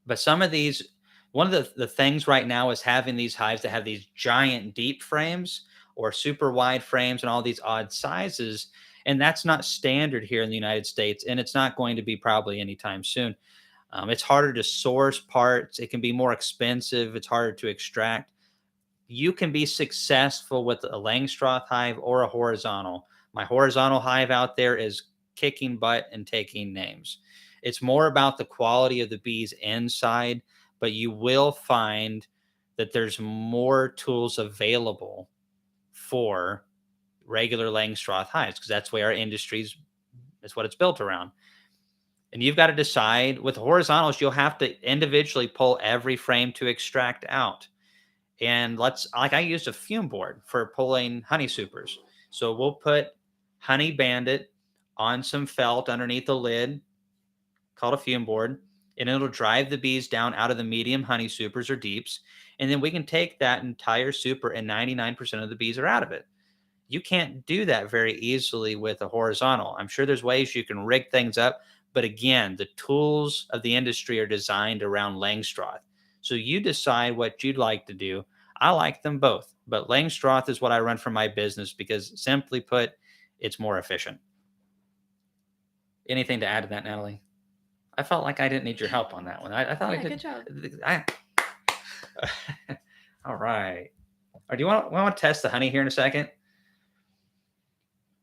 But some of these, one of the things right now is having these hives that have these giant deep frames or super wide frames and all these odd sizes. And that's not standard here in the United States. And it's not going to be probably anytime soon. It's harder to source parts. It can be more expensive. It's harder to extract. You can be successful with a Langstroth hive or a horizontal. My horizontal hive out there is kicking butt and taking names. It's more about the quality of the bees inside, but you will find that there's more tools available for regular Langstroth hives because that's where our industry's, that's what it's built around. And you've got to decide with horizontals, you'll have to individually pull every frame to extract out. And I used a fume board for pulling honey supers. So we'll put Honey Bandit on some felt underneath the lid called a fume board, and it'll drive the bees down out of the medium honey supers or deeps. And then we can take that entire super and 99% of the bees are out of it. You can't do that very easily with a horizontal. I'm sure there's ways you can rig things up. But again, the tools of the industry are designed around Langstroth. So you decide what you'd like to do. I like them both, but Langstroth is what I run for my business because simply put, it's more efficient. Anything to add to that, Natalie? I felt like I didn't need your help on that one. I thought I did. Good job. All right. Or do you want to test the honey here in a second?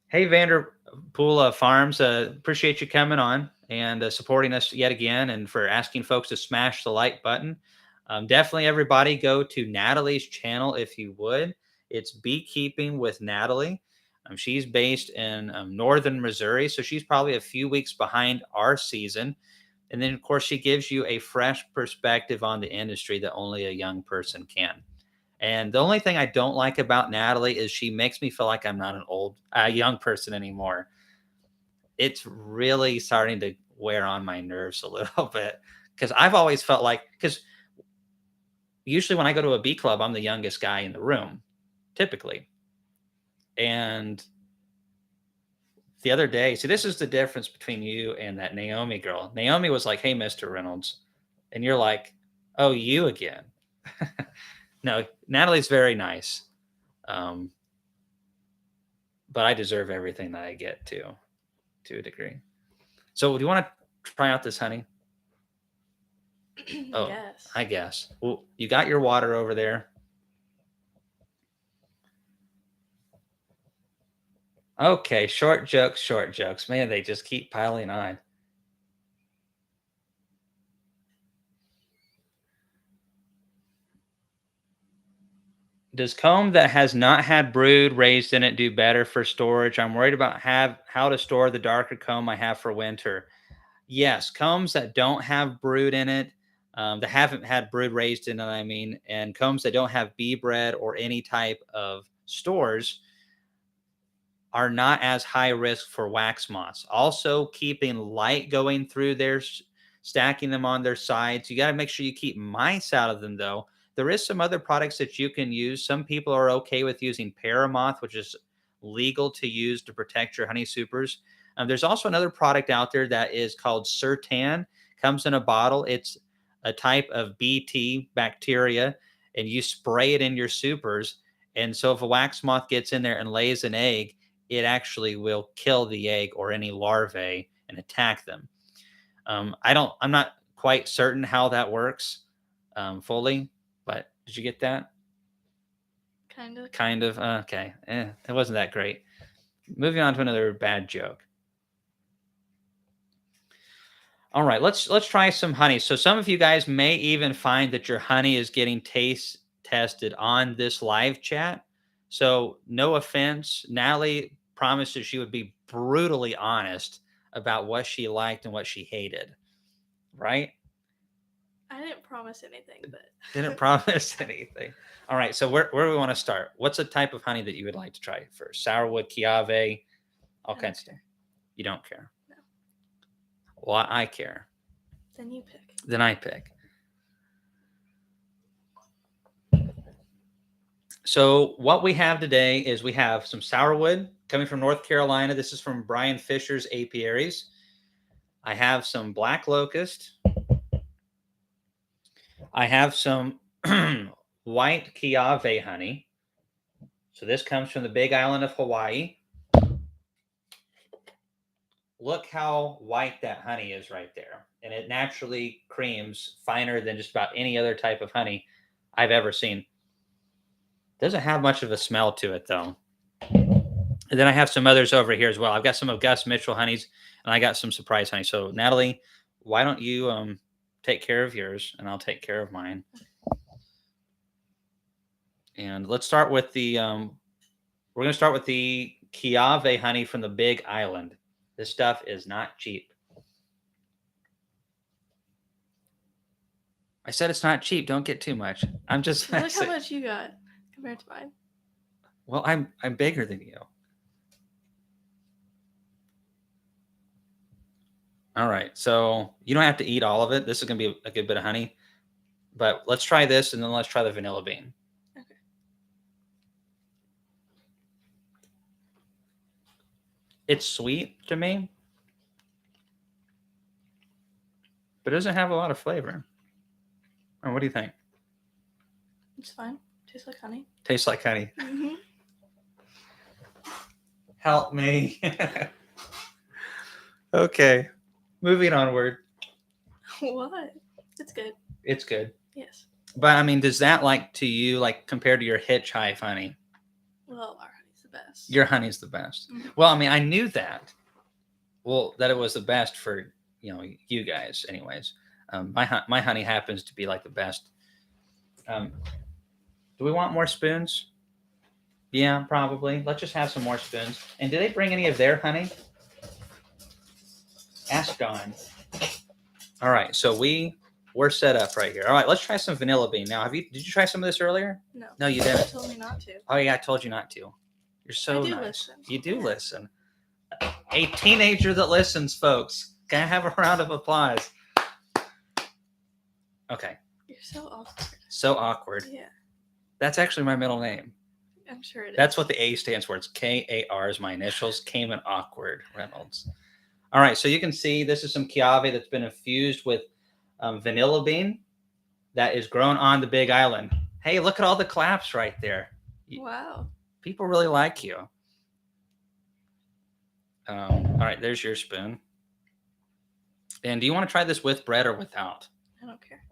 Hey, Vanderpool Farms, appreciate you coming on and supporting us yet again and for asking folks to smash the like button. Definitely, everybody, go to Natalee's channel if you would. It's Beekeeping with Natalie. She's based in northern Missouri, so she's probably a few weeks behind our season. And then, of course, she gives you a fresh perspective on the industry that only a young person can. And the only thing I don't like about Natalie is she makes me feel like I'm not an young person anymore. It's really starting to wear on my nerves a little bit because I've always felt like, because usually when I go to a bee club, I'm the youngest guy in the room, typically. And the other day, see, this is the difference between you and that Naomi girl. Naomi was like, hey, Mr. Reynolds. And you're like, oh, you again. No, Natalie's very nice. But I deserve everything that I get to a degree. So do you want to try out this honey? Oh, yes. I guess. Well, you got your water over there. Okay, short jokes. Man, they just keep piling on. Does comb that has not had brood raised in it do better for storage? I'm worried about how to store the darker comb I have for winter. Yes, combs that don't have brood in it, that haven't had brood raised in it, I mean, and combs that don't have bee bread or any type of stores are not as high risk for wax moths. Also, keeping light going through their stacking them on their sides. You got to make sure you keep mice out of them, though. There is some other products that you can use. Some people are okay with using paramoth, which is legal to use to protect your honey supers. There's also another product out there that is called Surtan. Comes in a bottle. It's a type of BT bacteria, and you spray it in your supers. And so if a wax moth gets in there and lays an egg, it actually will kill the egg or any larvae and attack them. I'm not quite certain how that works fully, but did you get that? Kind of. Kind of. Okay. It wasn't that great. Moving on to another bad joke. All right, let's try some honey. So some of you guys may even find that your honey is getting taste tested on this live chat. So no offense, Natalie promised that she would be brutally honest about what she liked and what she hated. Right? I didn't promise anything, but Didn't promise anything. All right, so where do we want to start? What's a type of honey that you would like to try first? Sourwood, Chiave, all kinds of stuff. You don't care. No. Well, I care. Then you pick. Then I pick. So what we have today is we have some sourwood coming from North Carolina. This is from Brian Fisher's apiaries. I have some black locust. I have some white Chiave honey. So this comes from the Big Island of Hawaii. Look how white that honey is right there. And it naturally creams finer than just about any other type of honey I've ever seen. Doesn't have much of a smell to it, though. And then I have some others over here as well. I've got some of Gus Mitchell honeys, and I got some surprise honey. So, Natalie, why don't you take care of yours, and I'll take care of mine. And let's start with the we're going to start with the Chiave honey from the Big Island. This stuff is not cheap. I said it's not cheap. Don't get too much. I'm just look how much you got compared to mine. Well, I'm bigger than you. All right, so you don't have to eat all of it. This is going to be a good bit of honey. But let's try this, and then let's try the vanilla bean. Okay. It's sweet to me, but it doesn't have a lot of flavor. Or what do you think? It's fine. Tastes like honey. Tastes like honey. Mm-hmm. Help me. Okay. Moving onward. What? It's good. It's good. Yes. But I mean, does that to you, compared to your Hitch Hive honey? Well, our honey's the best. Your honey's the best. Mm-hmm. Well, I mean, I knew that. Well, that it was the best for, you guys anyways. My honey happens to be the best. Do we want more spoons? Yeah, probably. Let's just have some more spoons. And did they bring any of their honey? Ask Dawn. All right, so we're set up right here. All right, let's try some vanilla bean. Now, did you try some of this earlier? No. No, you didn't. You told me not to. Oh yeah, I told you not to. You're so I do nice. listen. You do listen. A teenager that listens, folks. Can I have a round of applause? Okay. You're so awkward. So awkward. Yeah. That's actually my middle name. I'm sure it is. That's what the A stands for. It's KAR is my initials. Kamon Awkward Reynolds. All right, so you can see this is some Chiave that's been infused with vanilla bean that is grown on the Big Island. Hey, look at all the claps right there. Wow. People really like you. All right, there's your spoon. And do you want to try this with bread or without? I don't care.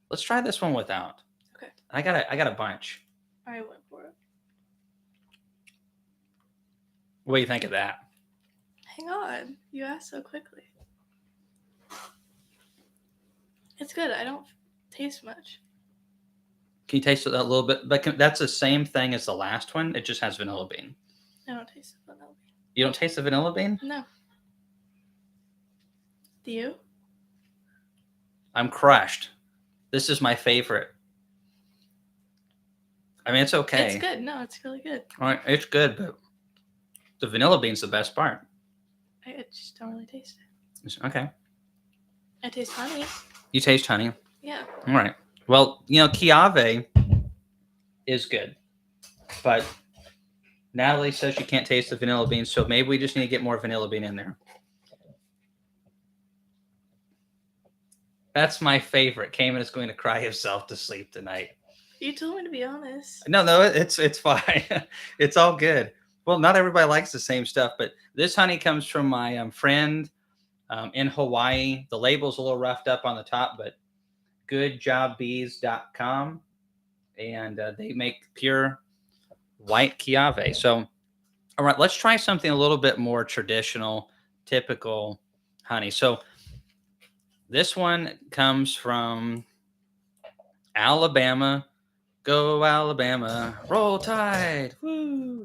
Let's try this one without. Okay. I got a bunch. I went for it. What do you think of that? Hang on. You asked so quickly. It's good. I don't taste much. Can you taste it a little bit? But that's the same thing as the last one. It just has vanilla bean. I don't taste the vanilla bean. You don't taste the vanilla bean? No. Do you? I'm crushed. This is my favorite. I mean, it's okay. It's good. No, it's really good. All right, it's good, but the vanilla bean's the best part. I just don't really taste it. Okay. I taste honey. You taste honey? Yeah. All right. Well, Chiave is good, but Natalie says she can't taste the vanilla bean, so maybe we just need to get more vanilla bean in there. That's my favorite. Kamon is going to cry himself to sleep tonight. You told me to be honest. No, it's fine. It's all good. Well, not everybody likes the same stuff, but this honey comes from my friend in Hawaii. The label's a little roughed up on the top, but goodjobbees.com, and they make pure white Chiave. So, all right, let's try something a little bit more traditional, typical honey. So this one comes from Alabama. Go Alabama, roll Tide. Woo!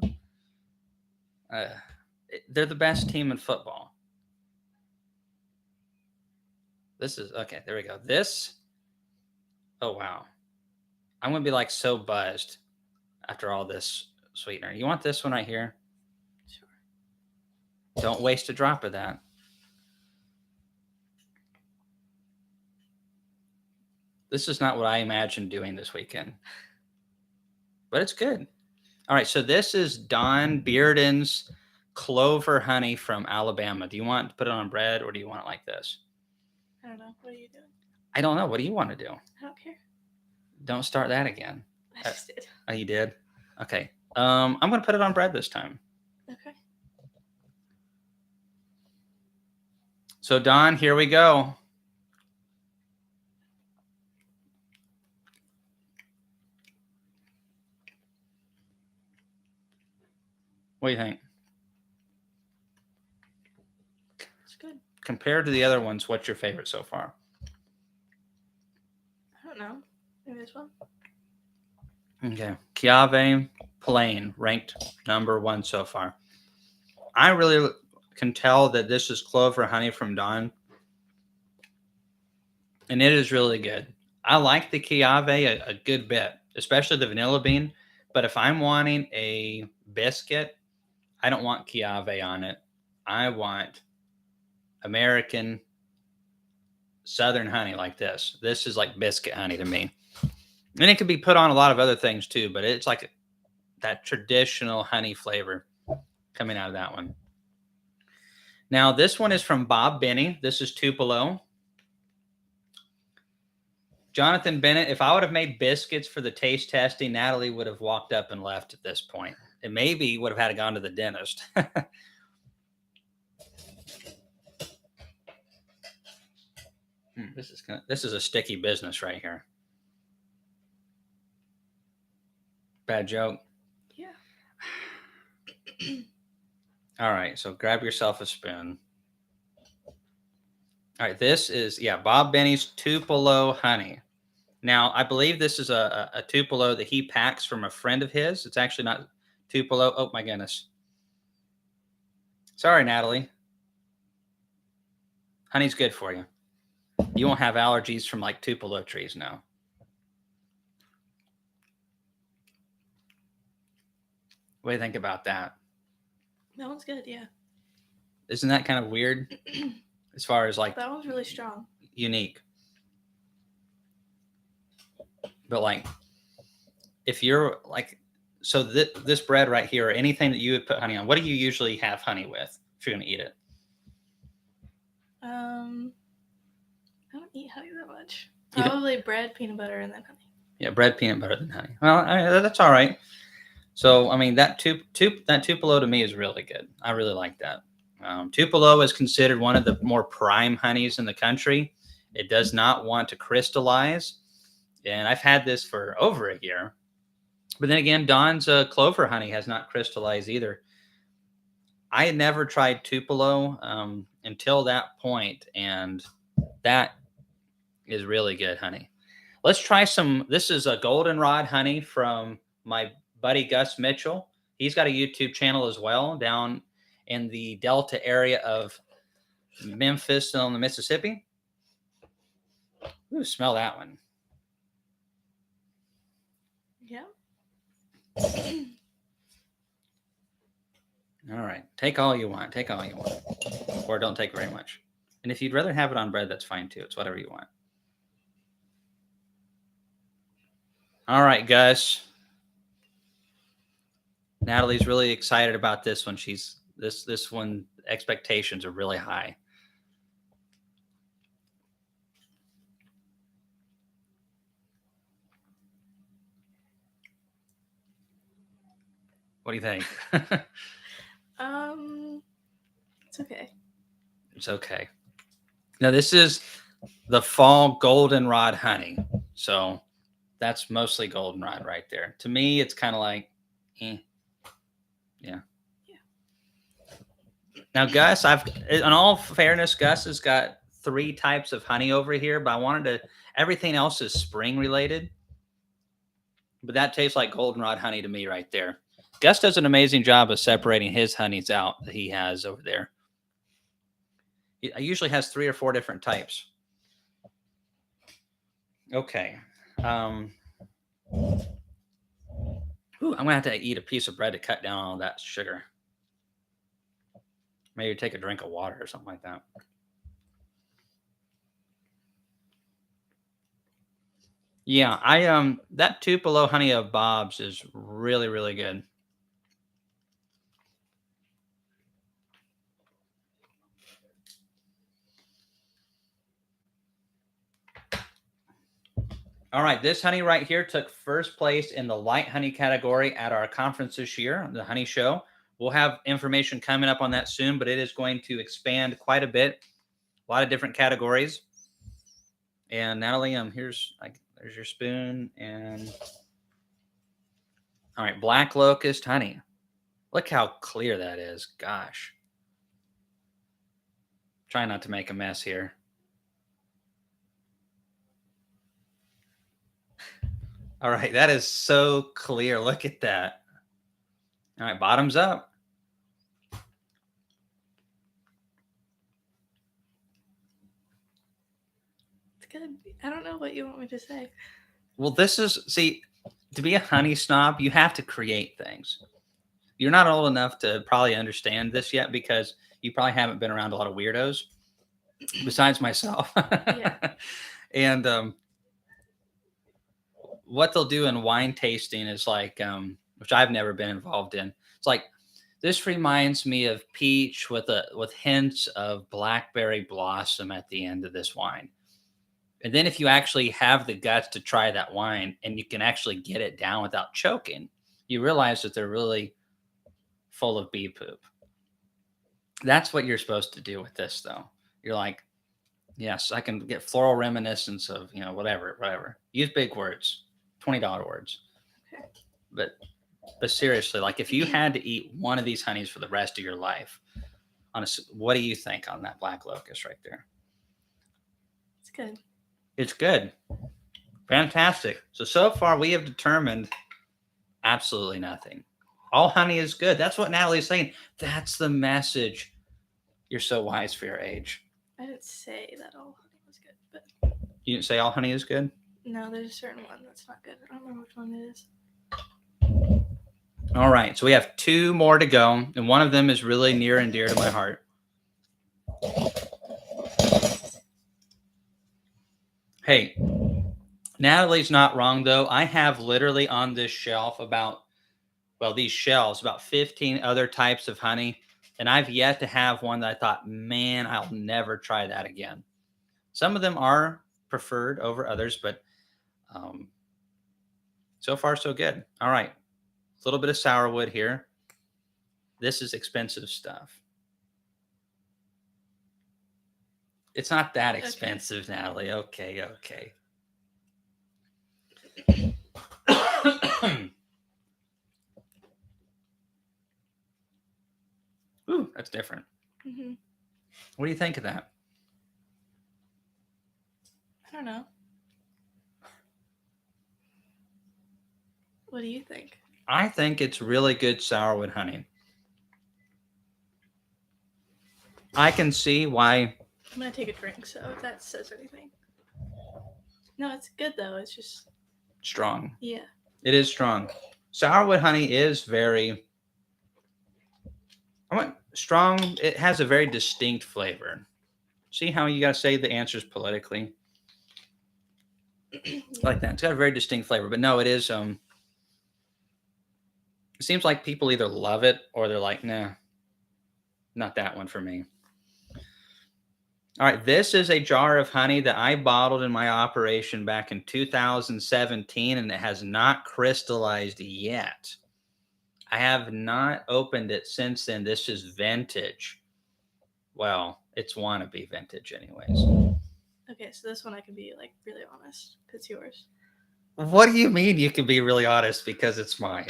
They're the best team in football. This is okay. There we go. Oh wow, I'm gonna be like so buzzed after all this sweetener. You want this one right here? Sure. Don't waste a drop of that. This is not what I imagined doing this weekend, but it's good. All right, so this is Don Bearden's clover honey from Alabama. Do you want to put it on bread or do you want it like this? I don't know. What are you doing? I don't know. What do you want to do? I don't care. Don't start that again. I just did. Oh, you did? Okay. I'm going to put it on bread this time. Okay. So, Don, here we go. What do you think? It's good. Compared to the other ones, what's your favorite so far? I don't know. Maybe this one. Okay. Chiave plain ranked number 1 so far. I really can tell that this is clover honey from Don, and it is really good. I like the Chiave a good bit, especially the vanilla bean. But if I'm wanting a biscuit, I don't want Chiave on it. I want American Southern honey like this. This is like biscuit honey to me. And it could be put on a lot of other things too, but it's like that traditional honey flavor coming out of that one. Now, this one is from Bob Benny. This is Tupelo. Jonathan Bennett, if I would have made biscuits for the taste testing, Natalie would have walked up and left at this point. And maybe would have had to gone to the dentist. This is a sticky business right here. Bad joke. Yeah. All right, so grab yourself a spoon. All right, this is Bob Benny's Tupelo honey. Now, I believe this is a Tupelo that he packs from a friend of his. It's actually not Tupelo. Oh my goodness. Sorry, Natalie. Honey's good for you. You won't have allergies from like Tupelo trees now. What do you think about that? That one's good, yeah. Isn't that kind of weird? As far as like that one's really strong. Unique. But like, if you're like, so this bread right here, or anything that you would put honey on, what do you usually have honey with if you're going to eat it? I don't eat honey that much. Probably bread, peanut butter, and then honey. Yeah, bread, peanut butter, then honey. Well, that's all right. So, I mean, that Tupelo to me is really good. I really like that. Tupelo is considered one of the more prime honeys in the country. It does not want to crystallize. And I've had this for over a year. But then again, Don's clover honey has not crystallized either. I had never tried Tupelo until that point, and that is really good honey. Let's try some. This is a goldenrod honey from my buddy Gus Mitchell. He's got a YouTube channel as well down in the Delta area of Memphis on the Mississippi. Ooh, smell that one. Yeah. All right. Take all you want. Take all you want. Or don't take very much. And if you'd rather have it on bread, that's fine too. It's whatever you want. All right, Gus. Natalie's really excited about this one. She's this one, expectations are really high. What do you think? It's okay. It's okay. Now this is the fall goldenrod honey. So that's mostly goldenrod right there. To me, it's kind of like, yeah. Now, Gus, in all fairness, Gus has got 3 types of honey over here, but I wanted to, everything else is spring related. But that tastes like goldenrod honey to me right there. Gus does an amazing job of separating his honeys out that he has over there. He usually has 3 or 4 different types. Okay. Ooh, I'm going to have to eat a piece of bread to cut down all that sugar. Maybe take a drink of water or something like that. Yeah, that Tupelo honey of Bob's is really, really good. All right, this honey right here took first place in the light honey category at our conference this year, the honey show. We'll have information coming up on that soon, but it is going to expand quite a bit. A lot of different categories. And Natalie, there's your spoon. And all right, black locust honey. Look how clear that is. Gosh. Try not to make a mess here. All right, that is so clear. Look at that. All right, bottoms up. It's good. I don't know what you want me to say. Well, see, to be a honey snob, you have to create things. You're not old enough to probably understand this yet because you probably haven't been around a lot of weirdos besides myself. Yeah. And what they'll do in wine tasting is like, which I've never been involved in. It's like, this reminds me of peach with hints of blackberry blossom at the end of this wine. And then if you actually have the guts to try that wine and you can actually get it down without choking, you realize that they're really full of bee poop. That's what you're supposed to do with this, though. You're like, yes, I can get floral reminiscence of, whatever. Use big words, $20 words. Okay. But seriously, like if you had to eat one of these honeys for the rest of your life, what do you think on that black locust right there? It's good. It's good. Fantastic. So far we have determined absolutely nothing. All honey is good. That's what Natalie's saying. That's the message. You're so wise for your age. I didn't say that all honey was good, but You didn't say all honey is good? no, there's a certain one that's not good. I don't remember which one it is. All right. So we have 2 more to go, and one of them is really near and dear to my heart. Hey, Natalie's not wrong, though. I have literally on this shelf these shelves, about 15 other types of honey. And I've yet to have one that I thought, man, I'll never try that again. Some of them are preferred over others, but so far, so good. All right. A little bit of sourwood here. This is expensive stuff. It's not that expensive, okay. Natalie. Okay. Ooh, that's different. Mm-hmm. What do you think of that? I don't know. What do you think? I think it's really good sourwood honey. I can see why. I'm gonna take a drink, so if that says anything. No, it's good though. It's just Strong. yeah. It is strong. Sourwood honey is very strong. It has a very distinct flavor. See how you got to say the answers politically? Yeah. Like that. It's got a very distinct flavor. But no, it is it seems like people either love it or they're like, nah, not that one for me. All right, this is a jar of honey that I bottled in my operation back in 2017, and it has not crystallized yet. I have not opened it since then. This is vintage. Well, it's wannabe vintage anyways. Okay, so this one I can be like really honest. It's yours. What do you mean you can be really honest because it's mine?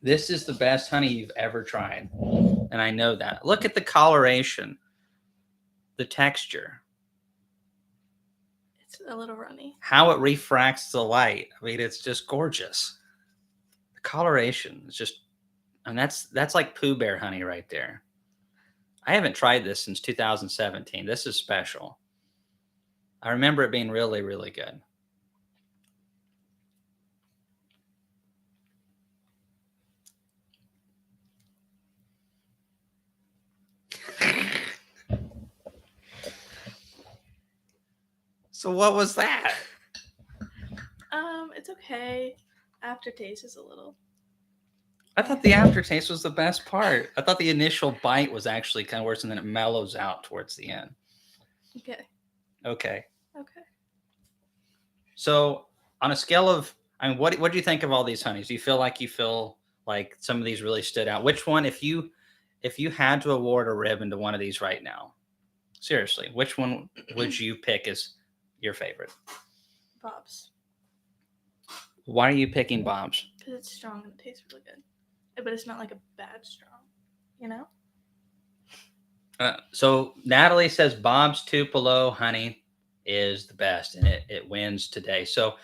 This is the best honey you've ever tried, and I know that. Look at the coloration. The texture, It's a little runny. how it refracts the light. I mean, it's just gorgeous. The coloration is just, and that's like Pooh Bear honey right there. I haven't tried this since 2017. This is special. I remember it being really, really good. So what was that? It's okay. Aftertaste is a little. I thought the aftertaste was the best part. I thought the initial bite was actually kind of worse, and then it mellows out towards the end. Okay. Okay. Okay. So on a scale of, I mean, what do you think of all these honeys? Do you feel like some of these really stood out? Which one, if you had to award a ribbon to one of these right now, seriously, which one would you pick as your favorite? Bob's. Why are you picking Bob's? Because it's strong and it tastes really good. But it's not like a bad strong, you know? So Natalie says Bob's Tupelo honey is the best, and it wins today. So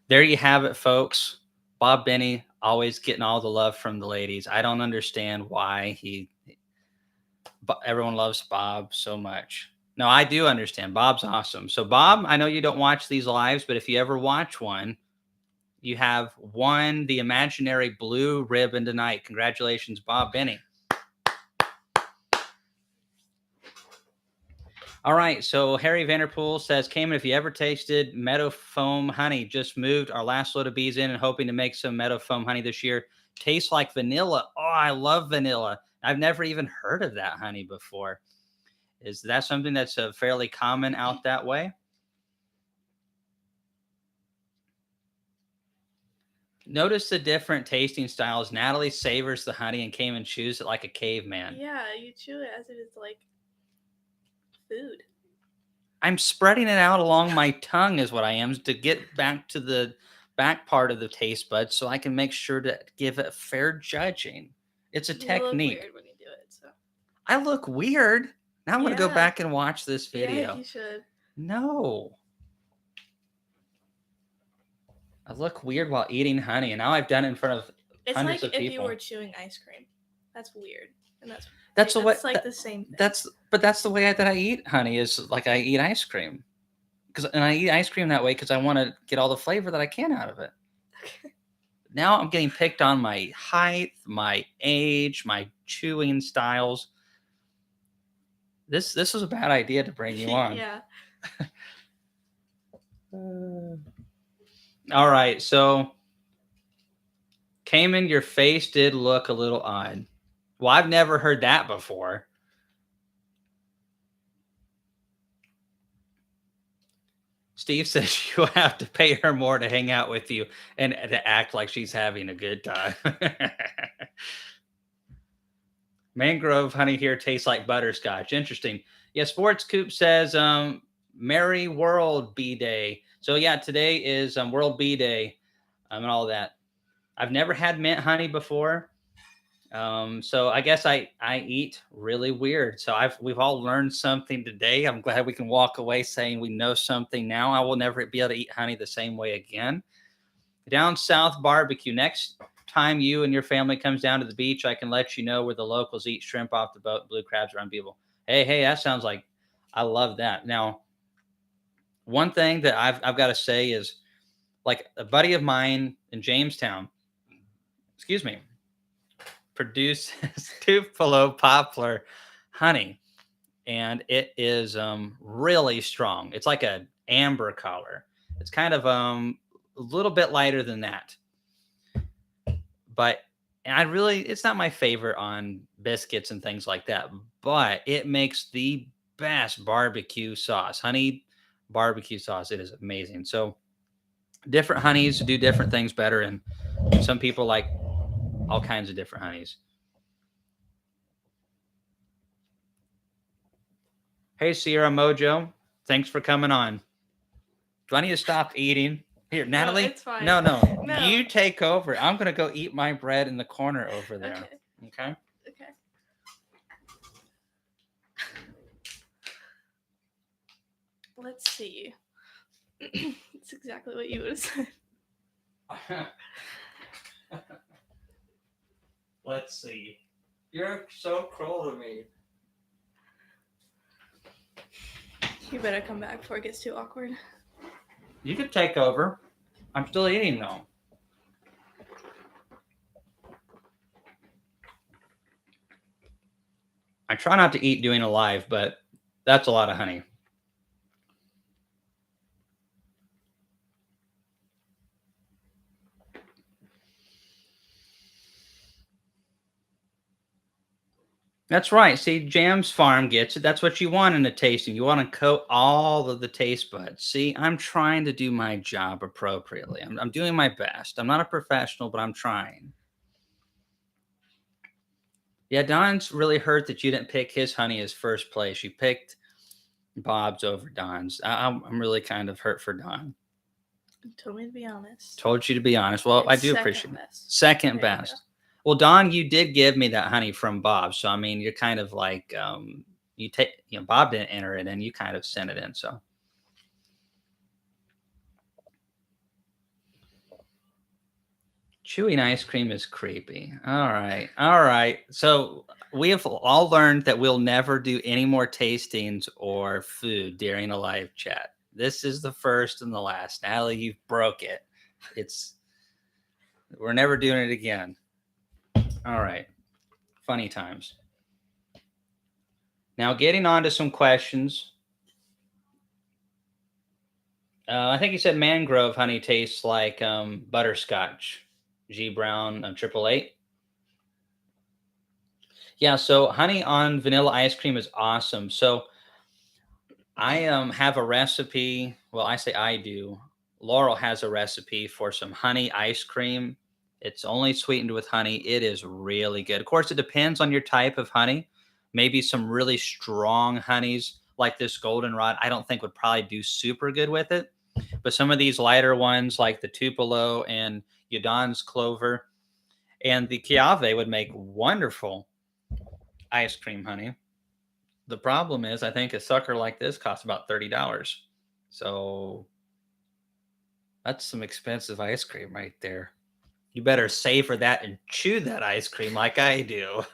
there you have it, folks. Bob Benny always getting all the love from the ladies. I don't understand why everyone loves Bob so much. No, I do understand. Bob's awesome. So Bob, I know you don't watch these lives, but if you ever watch one, you have won the imaginary blue ribbon tonight. Congratulations, Bob Benny. All right, so Harry Vanderpool says, Kamon, if you ever tasted meadow foam honey, just moved our last load of bees in and hoping to make some meadow foam honey this year. Tastes like vanilla. Oh, I love vanilla. I've never even heard of that honey before. Is that something that's fairly common out that way? Notice the different tasting styles. Natalie savors the honey and Kamon chews it like a caveman. Yeah, you chew it as if it's like food. I'm spreading it out along my tongue is what I am to get back to the back part of the taste buds so I can make sure to give it fair judging. It's a technique. You look weird when you do it, so. I look weird. Now I'm going to go back and watch this video. Yeah, you should. No. I look weird while eating honey, and now I've done it in front of hundreds of people. It's like if you were chewing ice cream. That's weird. And that's the same thing. That's the way that I eat honey is like I eat ice cream. And I eat ice cream that way because I want to get all the flavor that I can out of it. Okay. Now I'm getting picked on my height, my age, my chewing styles. This was a bad idea to bring you on. Yeah. All right, so Kamon, your face did look a little odd. Well, I've never heard that before. Steve says you have to pay her more to hang out with you and to act like she's having a good time. Mangrove honey here tastes like butterscotch. Interesting. Yeah, Sports Coop says, Merry World Bee Day. So yeah, today is World Bee Day and all that. I've never had mint honey before. So I guess I eat really weird. So we've all learned something today. I'm glad we can walk away saying we know something now. I will never be able to eat honey the same way again. Down south barbecue. Next time you and your family comes down to the beach, I can let you know where the locals eat shrimp off the boat. Blue crabs are unbeatable. Hey, that sounds like I love that. Now, one thing that I've got to say is like a buddy of mine in Jamestown, excuse me, produces Tupelo poplar honey, and it is really strong. It's like a amber color. It's kind of a little bit lighter than that, but it's not my favorite on biscuits and things like that. But it makes the best barbecue sauce, honey barbecue sauce. It is amazing. So different honeys do different things better, and some people like all kinds of different honeys. Hey, Sierra Mojo, thanks for coming on. Do I need to stop eating? Here, Natalie. No, it's fine. No. No. You take over. I'm gonna go eat my bread in the corner over there. Okay. Okay. Let's see. It's exactly what you would have said. Let's see. You're so cruel to me. You better come back before it gets too awkward. You could take over. I'm still eating though. I try not to eat doing a live, but that's a lot of honey. That's right. See, Jam's Farm gets it. That's what you want in a tasting. You want to coat all of the taste buds. See, I'm trying to do my job appropriately. I'm doing my best. I'm not a professional, but I'm trying. Yeah, Don's really hurt that you didn't pick his honey as first place. You picked Bob's over Don's. I'm really kind of hurt for Don. You told me to be honest. Told you to be honest. Well, I It's do second appreciate it. best. Second There you best. go. Well, Don, you did give me that honey from Bob. So I mean, you're kind of like Bob didn't enter it in, you kind of sent it in. So chewing ice cream is creepy. All right. So we have all learned that we'll never do any more tastings or food during a live chat. This is the first and the last. Natalie, you broke it. We're never doing it again. All right. Funny times. Now, getting on to some questions. I think you said mangrove honey tastes like butterscotch. G Brown 888. Yeah, so honey on vanilla ice cream is awesome. So I have a recipe. Well, I say I do. Laurel has a recipe for some honey ice cream. It's only sweetened with honey. It is really good. Of course, it depends on your type of honey. Maybe some really strong honeys like this goldenrod, I don't think would probably do super good with it. But some of these lighter ones like the Tupelo and Yadon's clover and the Chiave would make wonderful ice cream honey. The problem is, I think a sucker like this costs about $30. So that's some expensive ice cream right there. You better savor that and chew that ice cream like I do.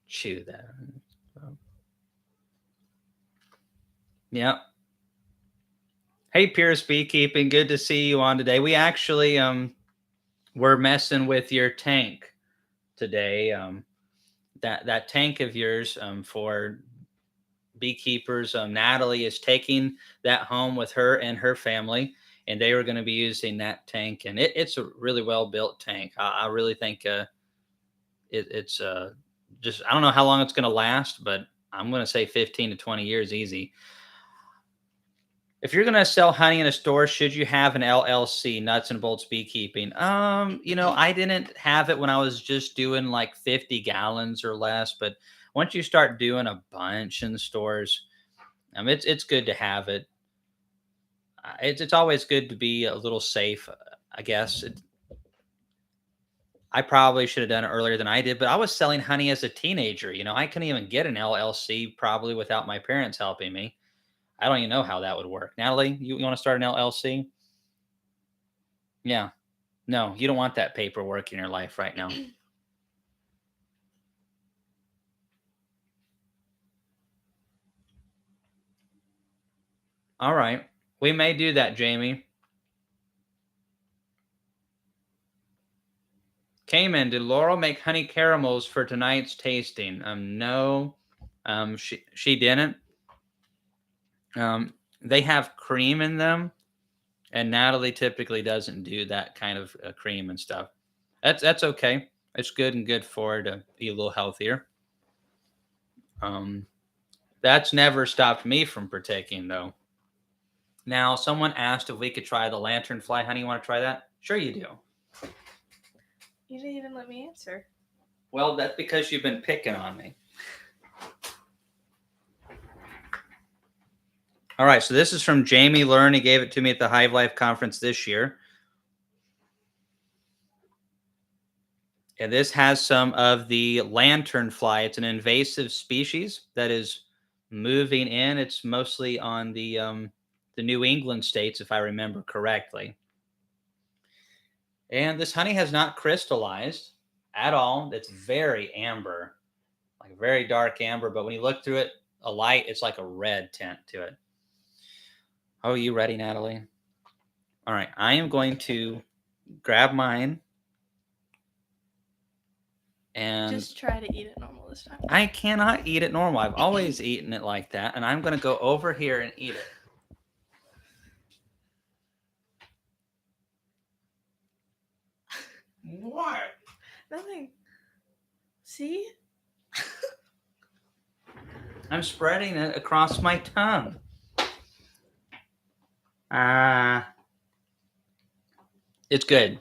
Chew that. Yeah. Hey, Pierce Beekeeping. Good to see you on today. We actually we're messing with your tank today. That tank of yours for beekeepers. Natalie is taking that home with her and her family, and they were going to be using that tank. And it's a really well built tank. I really think it's just, I don't know how long it's going to last, but I'm going to say 15 to 20 years easy. If you're going to sell honey in a store, should you have an LLC, Nuts and Bolts Beekeeping? I didn't have it when I was just doing like 50 gallons or less, but once you start doing a bunch in the stores, it's good to have it. It's always good to be a little safe, I guess. I probably should have done it earlier than I did, but I was selling honey as a teenager. I couldn't even get an LLC probably without my parents helping me. I don't even know how that would work. Natalie, you want to start an LLC? Yeah. No, you don't want that paperwork in your life right now. All right. We may do that, Jamie. Kamon, did Laurel make honey caramels for tonight's tasting? No. She didn't. They have cream in them, and NATALEE typically doesn't do that kind of cream and stuff. That's okay. It's good and good for her to be a little healthier. That's never stopped me from partaking, though. Now, someone asked if we could try the lanternfly honey. You want to try that? Sure, you do. You didn't even let me answer. Well, that's because you've been picking on me. All right, so this is from Jamie Learn. He gave it to me at the Hive Life conference this year. And this has some of the lanternfly. It's an invasive species that is moving in. It's mostly on the New England states, if I remember correctly. And this honey has not crystallized at all. It's very amber, like very dark amber. But when you look through it, a light, it's like a red tint to it. Oh, are you ready, NATALEE? All right, I am going to grab mine. And just try to eat it normal this time. I cannot eat it normal. I've always eaten it like that. And I'm going to go over here and eat it. What? Nothing. See? I'm spreading it across my tongue. It's good.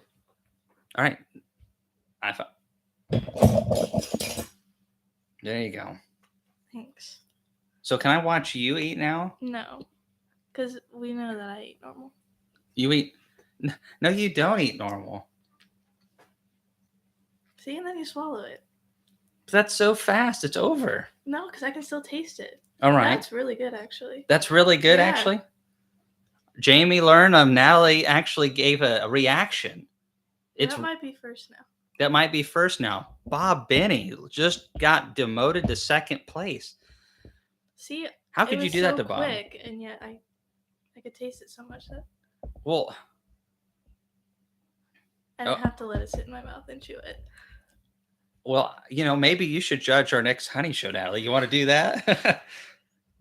All right. There you go. Thanks. So can I watch you eat now? No. Because we know that I eat normal. You eat? No, you don't eat normal. See, and then you swallow it. But that's so fast. It's over. No, because I can still taste it. All right. That's really good, actually. That's really good, Yeah. actually. Jamie Learn, NATALEE actually gave a reaction. That might be first now. That might be first now. Bob Benny just got demoted to second place. See, how could you do that to Bob? Quick, and yet I could taste it so much that. Well, I don't have to let it sit in my mouth and chew it. Well, maybe you should judge our next honey show, NATALEE. You want to do that?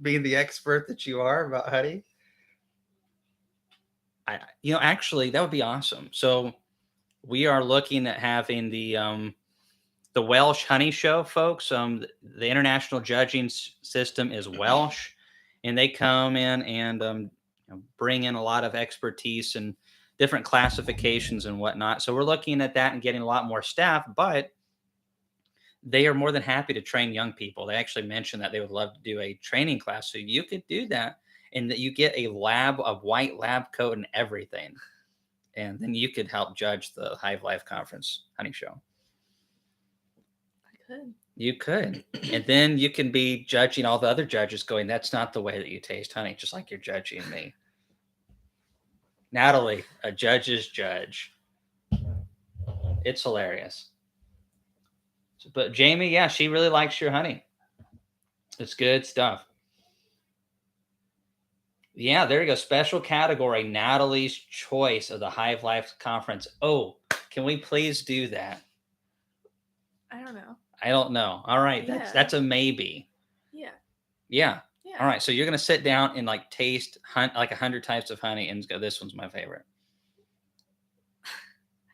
Being the expert that you are about honey. Actually, that would be awesome. So we are looking at having the Welsh honey show, folks. The international judging system is Welsh, and they come in and bring in a lot of expertise and different classifications and whatnot. So we're looking at that and getting a lot more staff, but they are more than happy to train young people. They actually mentioned that they would love to do a training class. So you could do that, and that you get a white lab coat and everything. And then you could help judge the Hive Life Conference honey show. I could. You could. And then you can be judging all the other judges going, that's not the way that you taste honey, just like you're judging me. NATALEE, a judge's judge. It's hilarious. But Jamie, yeah, she really likes your honey. It's good stuff. Yeah, there you go. Special category, NATALEE's choice of the Hive Life Conference. Oh, can we please do that? I don't know. I don't know. All right, that's a maybe. Yeah. All right, so you're gonna sit down and taste like 100 types of honey and go, this one's my favorite.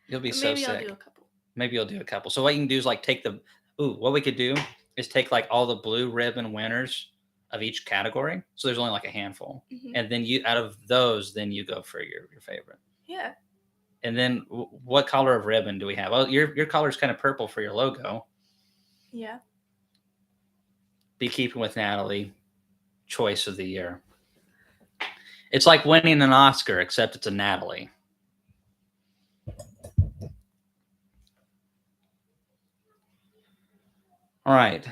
You'll be so sick. Maybe I'll do a couple. Maybe you'll do a couple. So what you can do is take what we could do is take all the blue ribbon winners of each category. So there's only a handful. Mm-hmm. And then out of those, then you go for your favorite. Yeah. And then what color of ribbon do we have? Oh, your color is kind of purple for your logo. Yeah. Beekeeping with NATALEE, choice of the year. It's like winning an Oscar, except it's a NATALEE. All right.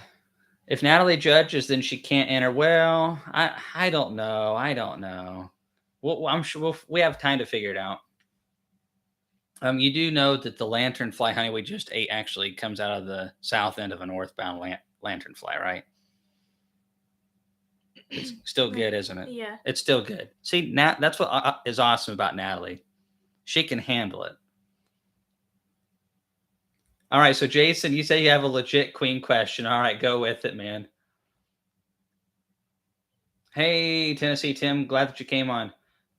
If NATALEE judges, then she can't enter. Well, I don't know. Well, I'm sure we have time to figure it out. You do know that the lanternfly honey we just ate actually comes out of the south end of a northbound lanternfly, right? It's still good, isn't it? Yeah. It's still good. See, that's what is awesome about Natalie. She can handle it. All right, so Jason, you say you have a legit queen question. All right, go with it, man. Hey, Tennessee Tim, glad that you came on.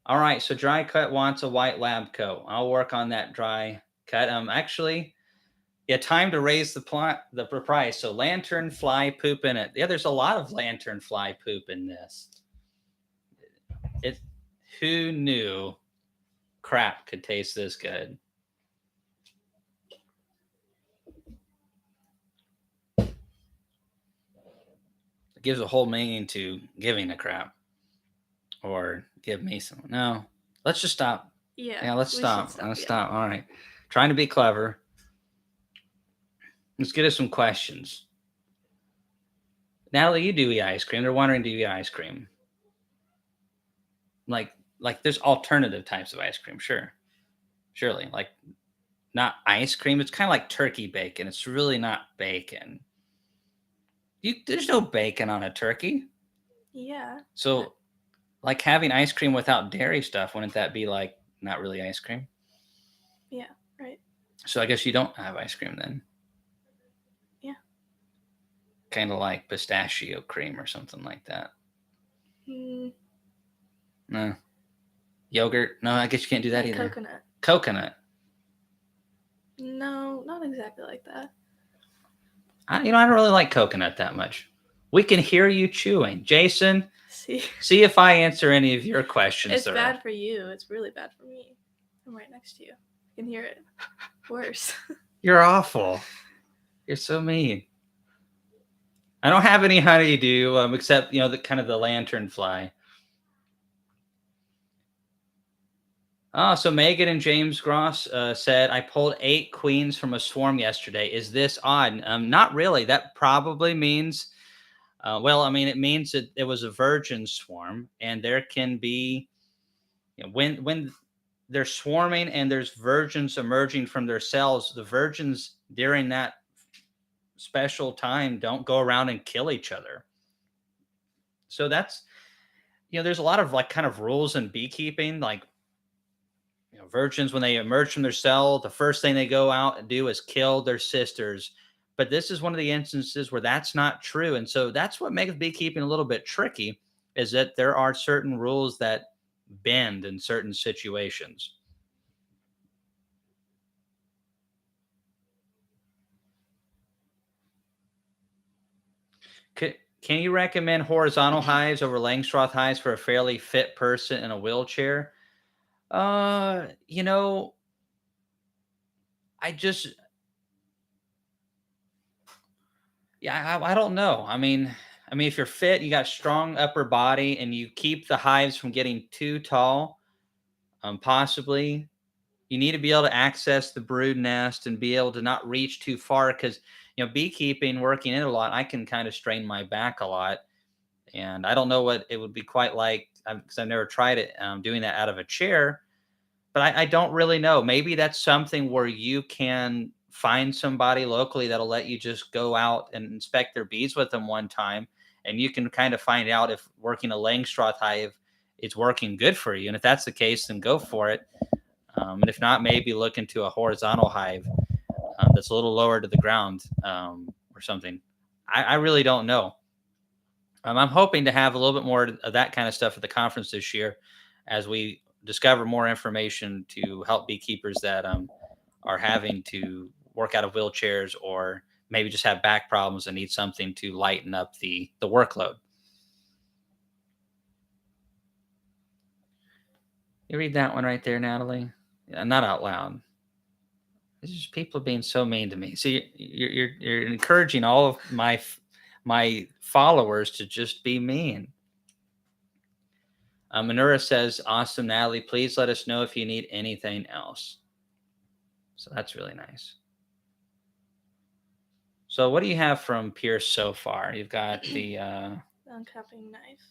All right, so dry cut wants a white lab coat. I'll work on that dry cut. Actually, yeah, time to raise the price. So lantern fly poop in it. Yeah, there's a lot of lantern fly poop in this. It who knew crap could taste this good? It gives a whole meaning to giving a crap. Or give me some. No, let's just stop. Yeah. Yeah, let's we stop. should stop, Let's yeah. stop. All right. Trying to be clever. Let's get us some questions. Natalie, you do eat ice cream. They're wondering, do you eat ice cream? Like there's alternative types of ice cream, sure. Surely. Like not ice cream. It's kind of like turkey bacon. It's really not bacon. There's no bacon on a turkey. Yeah. So like having ice cream without dairy stuff, wouldn't that be like not really ice cream? Yeah, right. So I guess you don't have ice cream then. Yeah. Kind of like pistachio cream or something like that. No. Yogurt? No, I guess you can't do that either. Coconut. Coconut. No, not exactly like that. I don't really like coconut that much. We can hear you chewing. Jason, see if I answer any of your questions. It's bad for you. It's really bad for me. I'm right next to you. I can hear it. Worse. You're awful. You're so mean. I don't have any honeydew except, the kind of the lantern fly. Oh, so Megan and James Gross said, I pulled 8 queens from a swarm yesterday. Is this odd? Not really. That probably means, it means that it was a virgin swarm, and there can be, when they're swarming and there's virgins emerging from their cells, the virgins during that special time don't go around and kill each other. So that's, there's a lot of like kind of rules in beekeeping, like, virgins, when they emerge from their cell, the first thing they go out and do is kill their sisters. But this is one of the instances where that's not true. And so that's what makes beekeeping a little bit tricky, is that there are certain rules that bend in certain situations. Can you recommend horizontal hives over Langstroth hives for a fairly fit person in a wheelchair? I just, yeah, I don't know. I mean, if you're fit, you got strong upper body, and you keep the hives from getting too tall, possibly you need to be able to access the brood nest and be able to not reach too far, because beekeeping, working in a lot, I can kind of strain my back a lot, and I don't know what it would be quite like, because I've never tried it, doing that out of a chair. But I don't really know. Maybe that's something where you can find somebody locally that'll let you just go out and inspect their bees with them one time, and you can kind of find out if working a Langstroth hive is working good for you. And if that's the case, then go for it. And if not, maybe look into a horizontal hive that's a little lower to the ground, or something. I really don't know. I'm hoping to have a little bit more of that kind of stuff at the conference this year, as we discover more information to help beekeepers that are having to work out of wheelchairs, or maybe just have back problems and need something to lighten up the workload. You read that one right there, Natalie? Yeah, not out loud. It's just people being so mean to me. See, you're encouraging all of my followers to just be mean. Manura says, awesome, Natalie, please let us know if you need anything else. So that's really nice. So what do you have from Pierce so far? You've got the uncapping knife.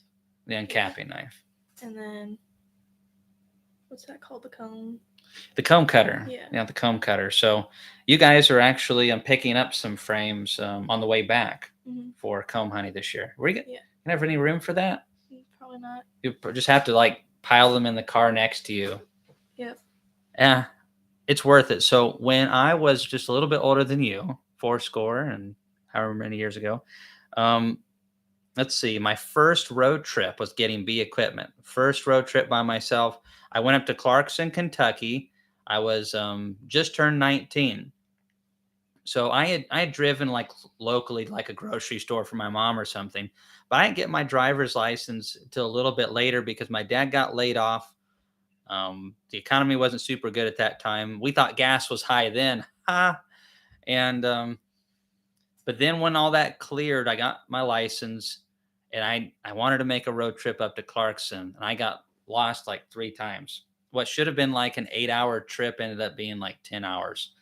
The uncapping knife. And then, what's that called? The cone? The comb cutter. Yeah. Yeah, the comb cutter. So you guys are actually picking up some frames on the way back for comb honey this year. Were you gonna have any room for that? Probably not. You just have to like pile them in the car next to you. Yep. Yeah, it's worth it. So when I was just a little bit older than you, 4 and however many years ago, let's see, my first road trip was getting bee equipment. First road trip by myself. I went up to Clarkson, Kentucky. I was just turned 19. So I had driven like locally, like a grocery store for my mom or something, but I didn't get my driver's license until a little bit later because my dad got laid off. The economy wasn't super good at that time. We thought gas was high then, and but then when all that cleared, I got my license, and I wanted to make a road trip up to Clarkson, and I got lost like 3 times. What should have been like an 8-hour trip ended up being like 10 hours.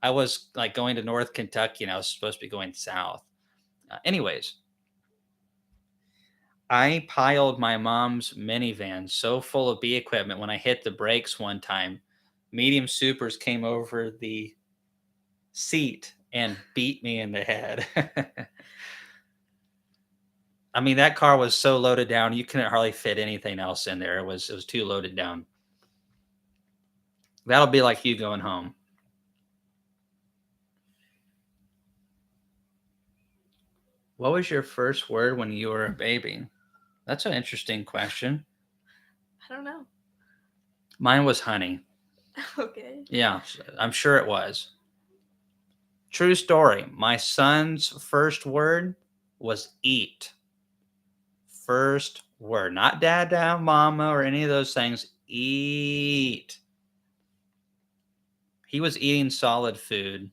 I was like going to North Kentucky and I was supposed to be going south. Anyways, I piled my mom's minivan so full of bee equipment when I hit the brakes one time. Medium supers came over the seat and beat me in the head. I mean, that car was so loaded down, you couldn't hardly fit anything else in there. It was too loaded down. That'll be like you going home. What was your first word when you were a baby? That's an interesting question. I don't know. Mine was honey. Okay. Yeah, I'm sure it was. True story. My son's first word was eat. First word. Not dada, mama, or any of those things. Eat. He was eating solid food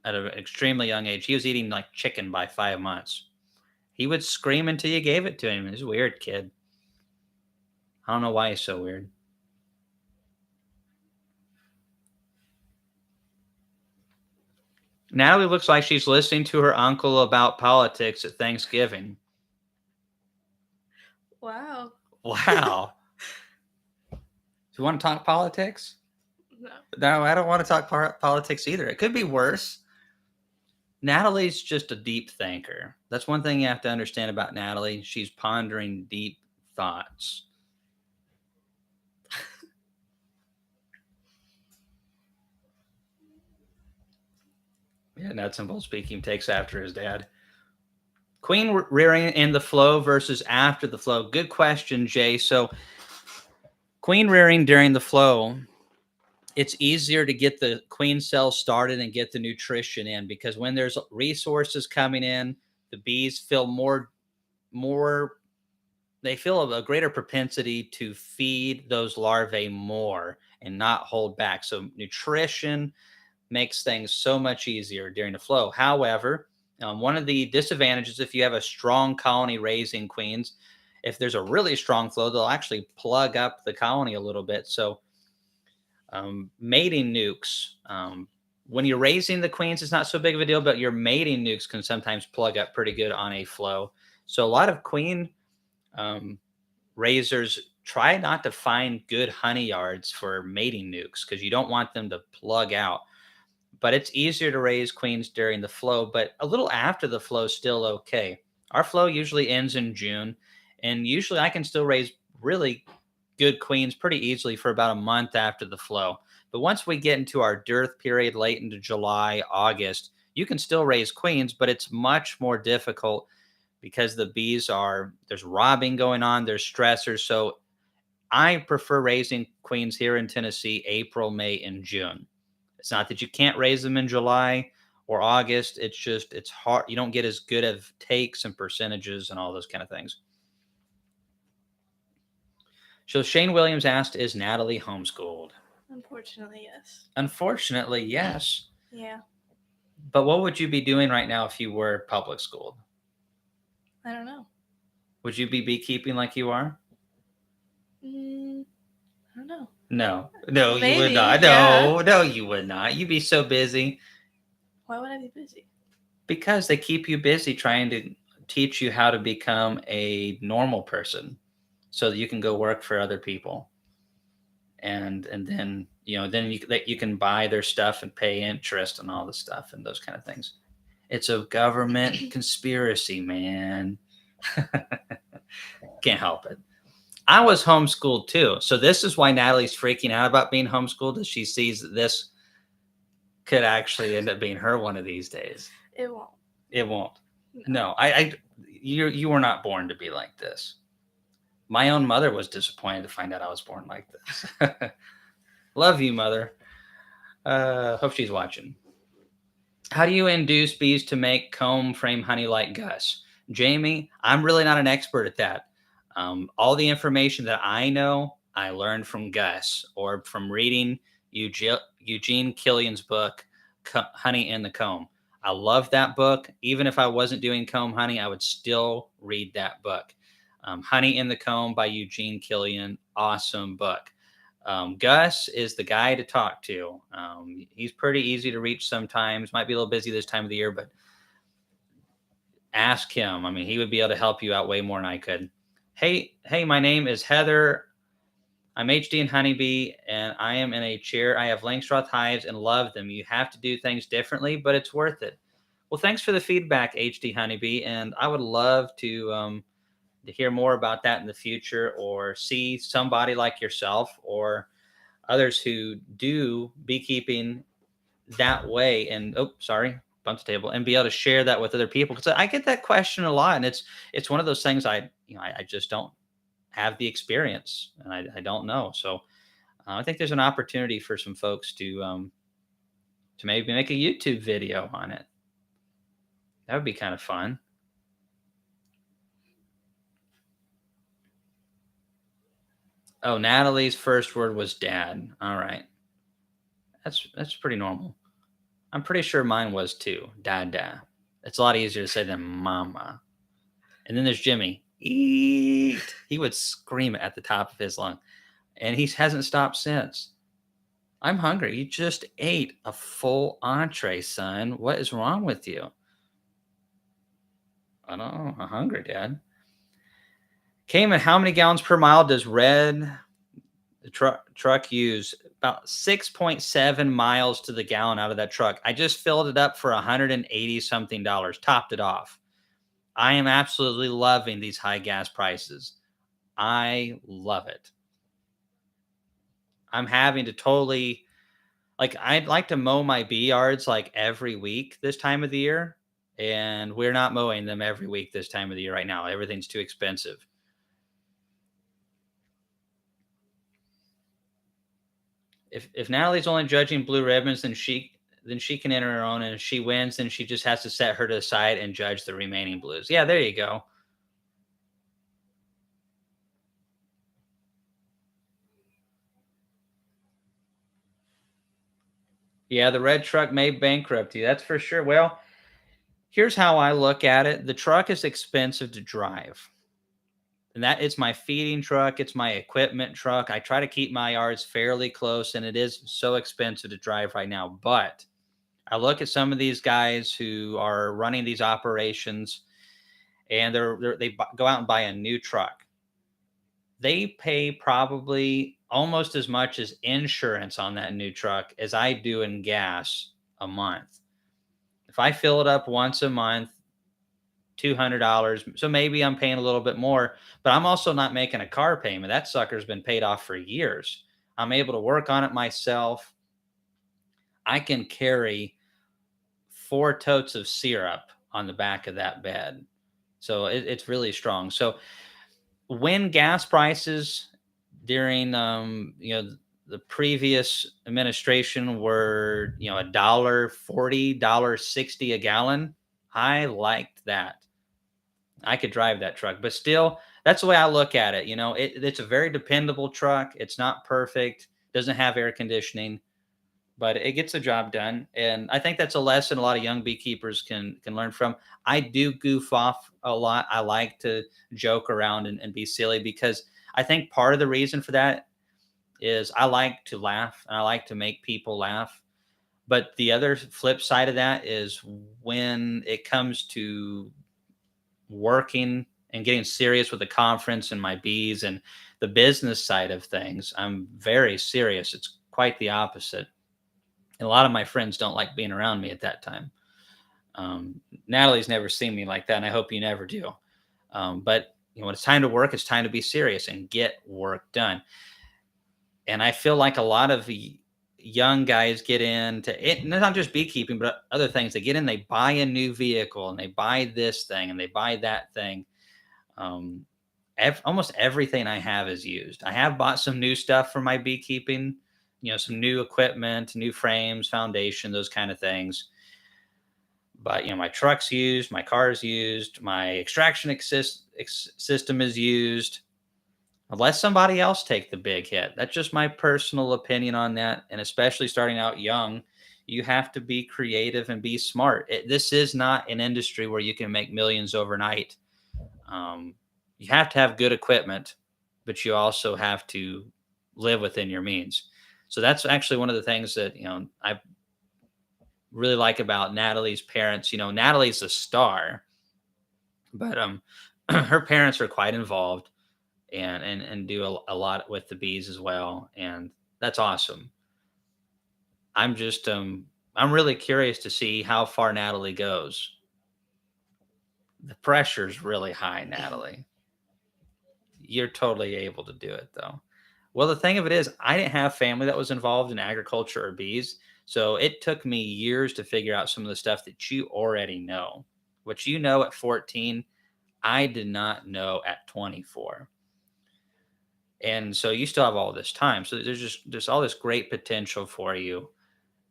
at an extremely young age. He was eating like chicken by 5 months. He would scream until you gave it to him. He's a weird kid. I don't know why he's so weird. Natalie looks like she's listening to her uncle about politics at Thanksgiving. Wow. Wow. Do you want to talk politics? No, I don't want to talk politics either. It could be worse. Natalie's just a deep thinker. That's one thing you have to understand about Natalie. She's pondering deep thoughts. Yeah, Nuts and Bolts Beekeeping takes after his dad. Queen rearing in the flow versus after the flow. Good question, Jay. So, queen rearing during the flow, it's easier to get the queen cells started and get the nutrition in because when there's resources coming in, the bees feel they feel a greater propensity to feed those larvae more and not hold back. So nutrition makes things so much easier during the flow. However, one of the disadvantages if you have a strong colony raising queens, if there's a really strong flow, they'll actually plug up the colony a little bit. So mating nukes, when you're raising the queens, it's not so big of a deal, but your mating nukes can sometimes plug up pretty good on a flow. So a lot of queen raisers try not to find good honey yards for mating nukes because you don't want them to plug out. But it's easier to raise queens during the flow, but a little after the flow is still okay. Our flow usually ends in June, and usually I can still raise really good queens pretty easily for about a month after the flow. But once we get into our dearth period late into July, August, you can still raise queens, but it's much more difficult because the bees there's robbing going on, there's stressors. So I prefer raising queens here in Tennessee, April, May, and June. It's not that you can't raise them in July or August. It's just, it's hard. You don't get as good of takes and percentages and all those kind of things. So Shane Williams asked, is Natalie homeschooled? Unfortunately, yes. Unfortunately, yes. Yeah. But what would you be doing right now if you were public schooled? I don't know. Would you be beekeeping like you are? I don't know. No, Maybe, you would not. yeah. No, you would not. You'd be so busy. Why would I be busy? Because they keep you busy trying to teach you how to become a normal person so that you can go work for other people. and then then you can buy their stuff and pay interest and all the stuff and those kind of things. It's a government conspiracy, man. Can't help it. I was homeschooled too, so this is why Natalie's freaking out about being homeschooled, as she sees that this could actually end up being her one of these days. It won't. It won't. No, you were not born to be like this. My own mother was disappointed to find out I was born like this. Love you, mother. Hope she's watching. How do you induce bees to make comb frame honey like Gus? Jamie, I'm really not an expert at that. All the information that I know, I learned from Gus or from reading Eugene Killian's book, Honey in the Comb. I love that book. Even if I wasn't doing comb honey, I would still read that book. Honey in the Comb by Eugene Killian. Awesome book. Gus is the guy to talk to. He's pretty easy to reach sometimes. Might be a little busy this time of the year, but ask him. I mean, he would be able to help you out way more than I could. Hey, my name is Heather. I'm HD and Honeybee, and I am in a chair. I have Langstroth hives and love them. You have to do things differently, but it's worth it. Well, thanks for the feedback, HD Honeybee, and I would love to hear more about that in the future, or see somebody like yourself or others who do beekeeping that way. And bumped the table, and be able to share that with other people, because I get that question a lot, and it's one of those things I just don't have the experience, and I don't know. So I think there's an opportunity for some folks to maybe make a YouTube video on it. That would be kind of fun. Oh, Natalie's first word was dad. All right. That's pretty normal. I'm pretty sure mine was too. Dada. It's a lot easier to say than mama. And then there's Jimmy. Eat. He would scream it at the top of his lung. And he hasn't stopped since. I'm hungry. You just ate a full entree, son. What is wrong with you? I don't know. I'm hungry, Dad. Kamon, how many gallons per mile does Red truck use? About 6.7 miles to the gallon out of that truck. I just filled it up for $180 something, topped it off. I am absolutely loving these high gas prices. I love it. I'm having to totally, I'd like to mow my bee yards like every week this time of the year, and we're not mowing them every week this time of the year right now. Everything's too expensive. If Natalie's only judging blue ribbons, then she can enter her own, and if she wins, then she just has to set her to the side and judge the remaining blues. Yeah, there you go. Yeah, the red truck may bankrupt you. That's for sure. Well, here's how I look at it. The truck is expensive to drive. And that it's my feeding truck. It's my equipment truck. I try to keep my yards fairly close, and it is so expensive to drive right now. But I look at some of these guys who are running these operations, and they go out and buy a new truck. They pay probably almost as much as insurance on that new truck as I do in gas a month. If I fill it up once a month, $200. So maybe I'm paying a little bit more, but I'm also not making a car payment. That sucker's been paid off for years. I'm able to work on it myself. I can carry 4 totes of syrup on the back of that bed. So it's really strong. So when gas prices during the previous administration were $1.40, $1.60 a gallon, I liked that. I could drive that truck, but still, that's the way I look at it. It's a very dependable truck. It's not perfect, doesn't have air conditioning, but it gets the job done. And I think that's a lesson a lot of young beekeepers can learn from. I do goof off a lot. I like to joke around and be silly, because I think part of the reason for that is I like to laugh, and I like to make people laugh. But the other flip side of that is when it comes to working and getting serious with the conference and my bees and the business side of things, I'm very serious. It's quite the opposite. And a lot of my friends don't like being around me at that time. Natalie's never seen me like that, and I hope you never do. But when it's time to work, it's time to be serious and get work done. And I feel like a lot of the young guys get into it, and it's not just beekeeping, but other things. They get in, they buy a new vehicle, and they buy this thing, and they buy that thing. Um, Almost everything I have is used. I have bought some new stuff for my beekeeping, some new equipment, new frames, foundation, those kind of things. But my truck's used, my car's used, my extraction system is used. Unless somebody else take the big hit. That's just my personal opinion on that. And especially starting out young, you have to be creative and be smart. This is not an industry where you can make millions overnight. You have to have good equipment, but you also have to live within your means. So that's actually one of the things that I really like about Natalee's parents. Natalie's a star, but her parents are quite involved and do a lot with the bees as well, and that's awesome. I'm really curious to see how far Natalee goes. The pressure's really high, Natalee. You're totally able to do it though. Well, the thing of it is, I didn't have family that was involved in agriculture or bees, so it took me years to figure out some of the stuff that you already know. What you know at 14, I did not know at 24. And so you still have all this time. So there's all this great potential for you.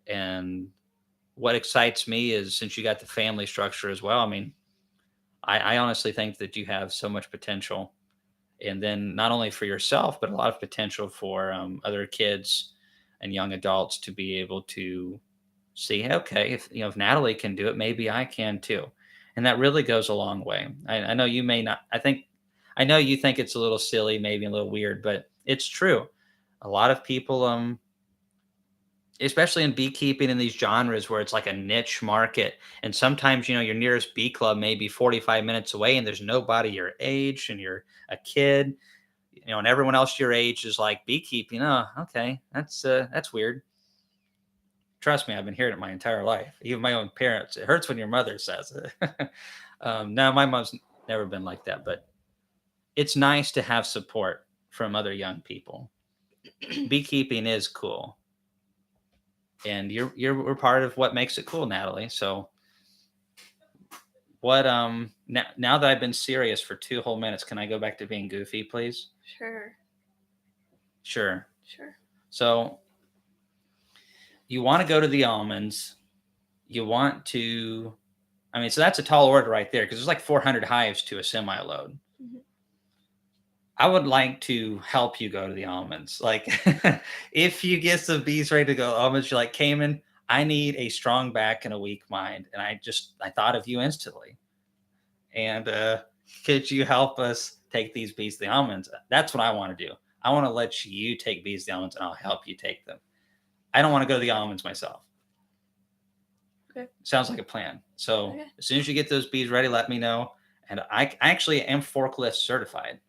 And what excites me is, since you got the family structure as well, I mean, I honestly think that you have so much potential. And then not only for yourself, but a lot of potential for other kids and young adults to be able to see, okay, if Natalee can do it, maybe I can too. And that really goes a long way. I know you may not, I know you think it's a little silly, maybe a little weird, but it's true. A lot of people, especially in beekeeping in these genres where it's like a niche market, and sometimes your nearest bee club may be 45 minutes away, and there's nobody your age, and you're a kid, and everyone else your age is like beekeeping. Oh, okay, that's weird. Trust me, I've been hearing it my entire life. Even my own parents. It hurts when your mother says it. No, my mom's never been like that, but it's nice to have support from other young people. Beekeeping is cool, and we're part of what makes it cool, Natalee. So what now that I've been serious for 2 whole minutes, can I go back to being goofy, please? Sure. Sure. Sure. So you want to go to the almonds. You want to, I mean, so that's a tall order right there, because there's like 400 hives to a semi load. Mhm. I would like to help you go to the almonds. Like, if you get some bees ready to go almonds, you're like, Kamon, I need a strong back and a weak mind. And I thought of you instantly. And could you help us take these bees to the almonds? That's what I want to do. I want to let you take bees to the almonds, and I'll help you take them. I don't want to go to the almonds myself. Okay. Sounds like a plan. So Okay. as soon as you get those bees ready, let me know. And I actually am forklift certified.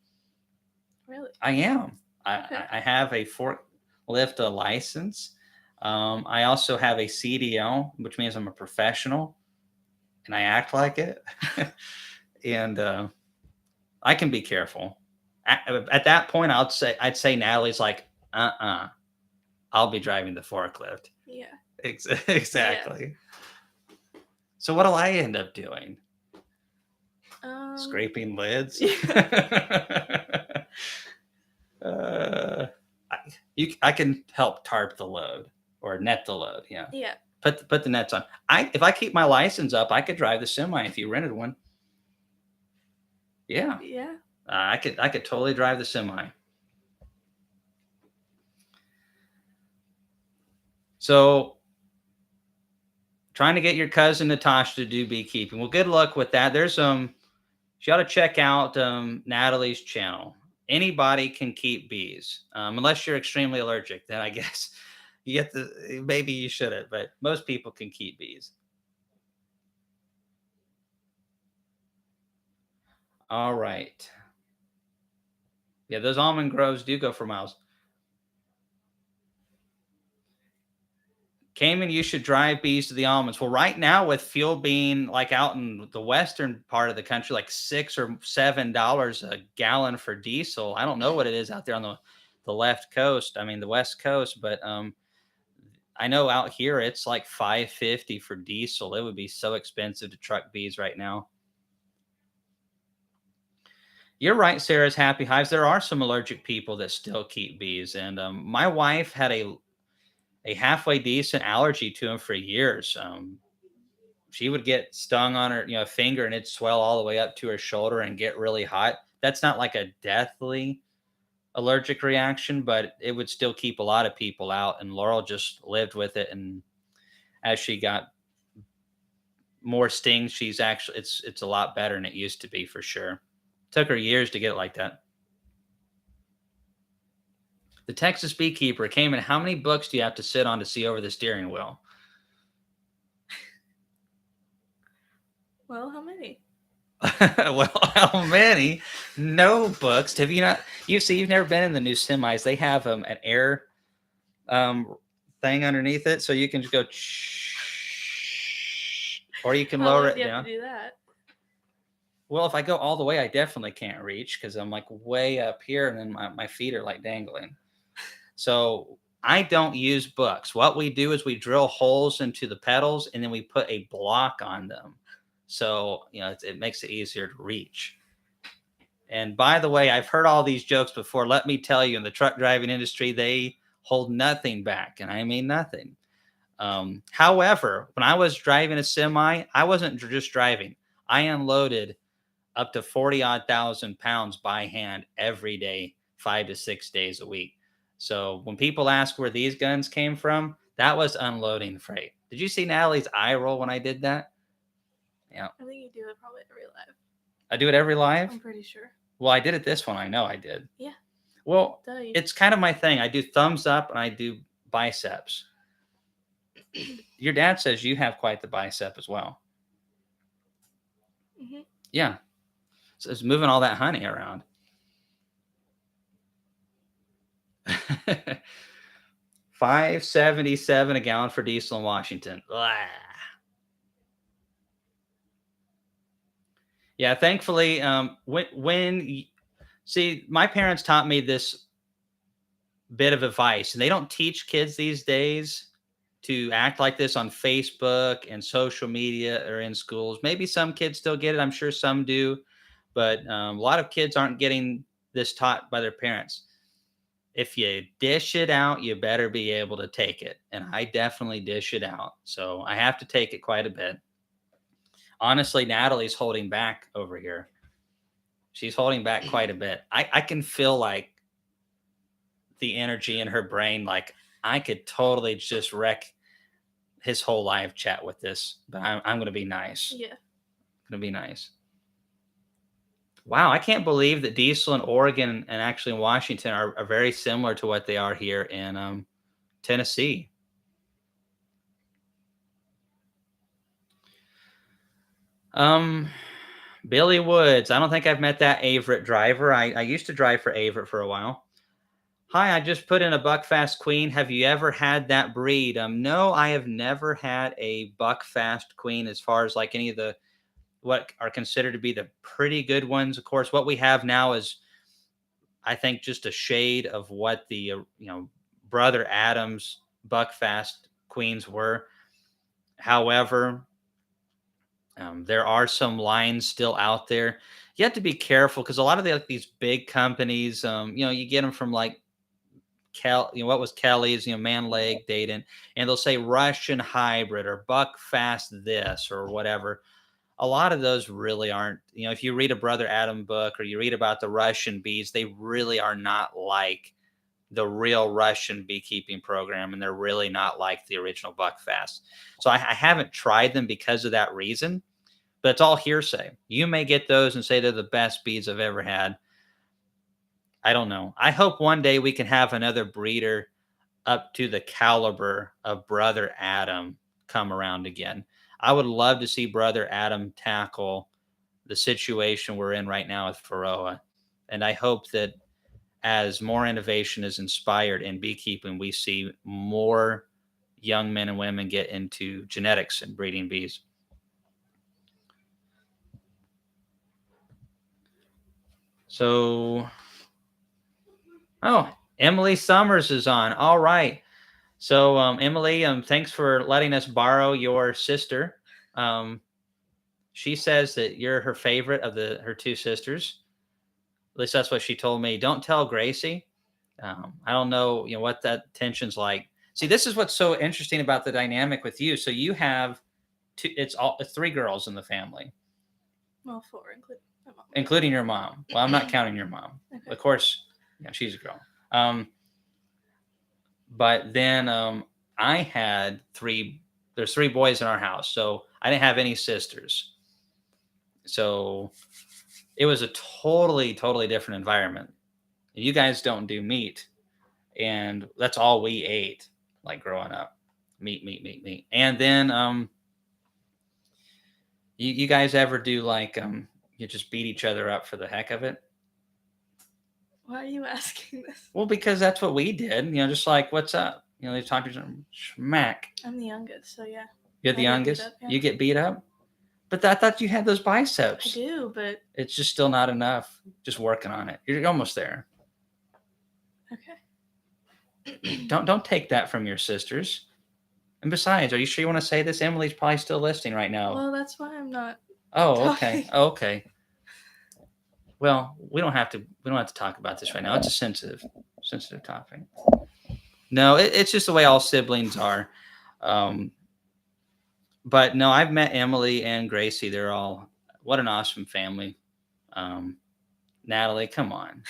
Really? I am. Okay. I have a forklift license. I also have a CDL, which means I'm a professional, and I act like it. And I can be careful. At that point, I'd say Natalee's like, I'll be driving the forklift. Yeah. Exactly. Yeah. So what'll I end up doing? Scraping lids. Yeah. I can help tarp the load or net the load. Yeah. Yeah. Put the nets on. If I keep my license up, I could drive the semi if you rented one. Yeah. Yeah. I could totally drive the semi. So trying to get your cousin Natasha to do beekeeping. Well, good luck with that. There's you ought to check out Natalee's channel. Anybody can keep bees, unless you're extremely allergic. Then I guess maybe you shouldn't, but most people can keep bees. All right. Yeah, those almond groves do go for miles. Cayman, you should drive bees to the almonds. Well, right now with fuel being like out in the western part of the country, like $6 or $7 a gallon for diesel. I don't know what it is out there on the left coast. I mean the west coast, but I know out here it's like 5.50 for diesel. It would be so expensive to truck bees right now. You're right, Sarah's Happy Hives. There are some allergic people that still keep bees, and my wife had a halfway decent allergy to them for years. She would get stung on her, finger, and it'd swell all the way up to her shoulder and get really hot. That's not like a deathly allergic reaction, but it would still keep a lot of people out. And Laurel just lived with it, and as she got more stings, she's actually it's a lot better than it used to be for sure. Took her years to get it like that. The Texas Beekeeper came in. How many books do you have to sit on to see over the steering wheel? Well, how many? Well, how many? No books. Have you not? You see, you've never been in the new semis. They have an air um, thing underneath it, so you can just go, or you can How lower low it do you have down. to do that? Well, if I go all the way, I definitely can't reach because I'm like way up here, and then my feet are like dangling. So I don't use books. What we do is we drill holes into the petals, and then we put a block on them. So it makes it easier to reach. And by the way, I've heard all these jokes before. Let me tell you, in the truck driving industry, they hold nothing back, and I mean nothing. However, when I was driving a semi, I wasn't just driving. I unloaded up to 40 odd thousand pounds by hand every day, 5 to 6 days a week. So when people ask where these guns came from, that was unloading freight. Did you see Natalie's eye roll when I did that? Yeah. I think you do it probably every live. I do it every live? I'm pretty sure. Well, I did it this one. I know I did. Yeah. Well, Duh, it's kind of my thing. I do thumbs up and I do biceps. Your dad says you have quite the bicep as well. Mm-hmm. Yeah. So it's moving all that honey around. $5.77 a gallon for diesel in Washington. Blah. Yeah, thankfully, see, my parents taught me this bit of advice, and they don't teach kids these days to act like this on Facebook and social media or in schools. Maybe some kids still get it. I'm sure some do, but a lot of kids aren't getting this taught by their parents. If you dish it out, you better be able to take it. And I definitely dish it out. So I have to take it quite a bit. Honestly, Natalie's holding back over here. She's holding back quite a bit. I can feel like the energy in her brain. Like I could totally just wreck his whole live chat with this, but I'm going to be nice. Yeah. Going to be nice. Wow, I can't believe that diesel in Oregon and actually in Washington are very similar to what they are here in Tennessee. Billy Woods. I don't think I've met that Averett driver. I used to drive for Averett for a while. Hi, I just put in a Buckfast Queen. Have you ever had that breed? No, I have never had a Buckfast Queen as far as like any of the what are considered to be the pretty good ones. Of course, what we have now is, I think, just a shade of what the Brother Adams Buckfast Queens were. However, there are some lines still out there. You have to be careful because a lot of these big companies, you get them from like what was Kelly's, Man Lake, Dayton, and they'll say Russian hybrid or Buckfast this or whatever. A lot of those really aren't, if you read a Brother Adam book or you read about the Russian bees, they really are not like the real Russian beekeeping program, and they're really not like the original Buckfast. So I haven't tried them because of that reason, but it's all hearsay. You may get those and say they're the best bees I've ever had. I don't know. I hope one day we can have another breeder up to the caliber of Brother Adam come around again. I would love to see Brother Adam tackle the situation we're in right now with Varroa. And I hope that as more innovation is inspired in beekeeping, we see more young men and women get into genetics and breeding bees. So, oh, Emily Summers is on. All right. So, Emily, thanks for letting us borrow your sister. She says that you're her favorite of her two sisters. At least that's what she told me. Don't tell Gracie. I don't know, what that tension's like. See, this is what's so interesting about the dynamic with you. So you have two. It's 3 girls in the family. Well, 4, including my mom. Including your mom. Well, I'm not counting your mom. Okay. Of course, yeah, she's a girl. But then I had 3. There's 3 boys in our house, so I didn't have any sisters. So it was a totally different environment. You guys don't do meat, and that's all we ate, like growing up. Meat. And then you guys ever do like you just beat each other up for the heck of it? Why are you asking this? Well, because that's what we did. Just like, what's up? They talk to each other, smack. I'm the youngest, so yeah. You're the youngest? Up, yeah. You get beat up? But I thought you had those biceps. I do, but it's just still not enough. Just working on it. You're almost there. Okay. Don't take that from your sisters. And besides, are you sure you want to say this? Emily's probably still listening right now. Well, that's why I'm not. Oh, okay. Okay. Well, we don't have to talk about this right now. It's a sensitive topic. No, it's just the way all siblings are. But no, I've met Emily and Gracie. They're all, what an awesome family. Natalie, come on.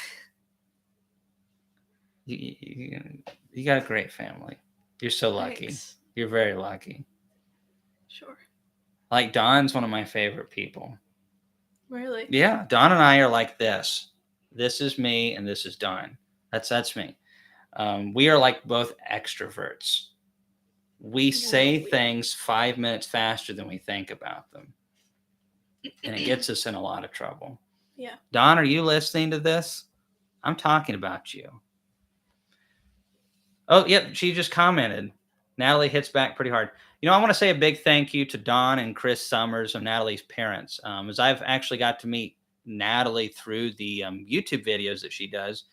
You got a great family. You're so lucky. Thanks. You're very lucky. Sure. Like Don's one of my favorite people. Really? Yeah, Don and I are like this. This is me, and this is Don. That's me. We are like both extroverts. We say things 5 minutes faster than we think about them, and it gets us in a lot of trouble. Yeah. Don, are you listening to this? I'm talking about you. Oh, yep. She just commented. Natalie hits back pretty hard. I want to say a big thank you to Don and Chris Summers of Natalie's parents. As I've actually got to meet Natalie through the YouTube videos that she does.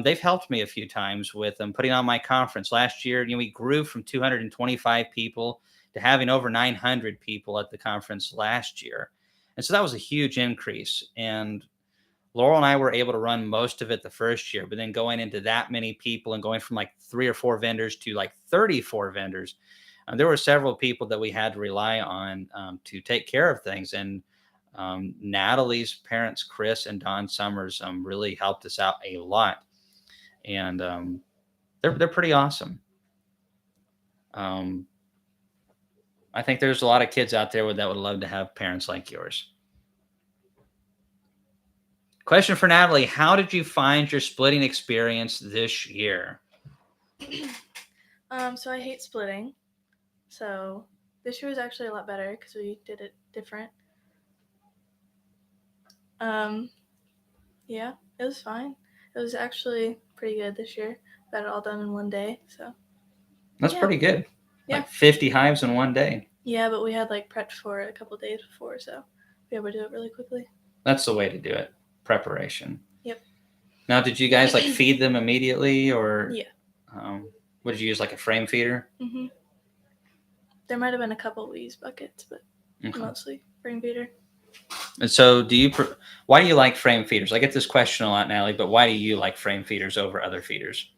They've helped me a few times with putting on my conference. Last year, we grew from 225 people to having over 900 people at the conference last year. And so that was a huge increase. And Laurel and I were able to run most of it the first year, but then going into that many people and going from like 3 or 4 vendors to like 34 vendors, there were several people that we had to rely on to take care of things. And Natalie's parents, Chris and Don Summers, really helped us out a lot. And they're pretty awesome. I think there's a lot of kids out there that would love to have parents like yours. Question for Natalie: how did you find your splitting experience this year? So I hate splitting. So this year was actually a lot better because we did it different. Yeah, it was fine. It was actually pretty good this year. Got it all done in one day. So that's pretty good. Yeah. Like 50 hives in one day. Yeah, but we had like prepped for it a couple days before, so we were able to do it really quickly. That's the way to do it. Preparation. Yep. Now, did you guys like feed them immediately, or yeah? What did you use, like a frame feeder? Mm-hmm. There might have been a couple we used buckets, but mostly frame feeder. And so, why do you like frame feeders? I get this question a lot, Natalie, but why do you like frame feeders over other feeders?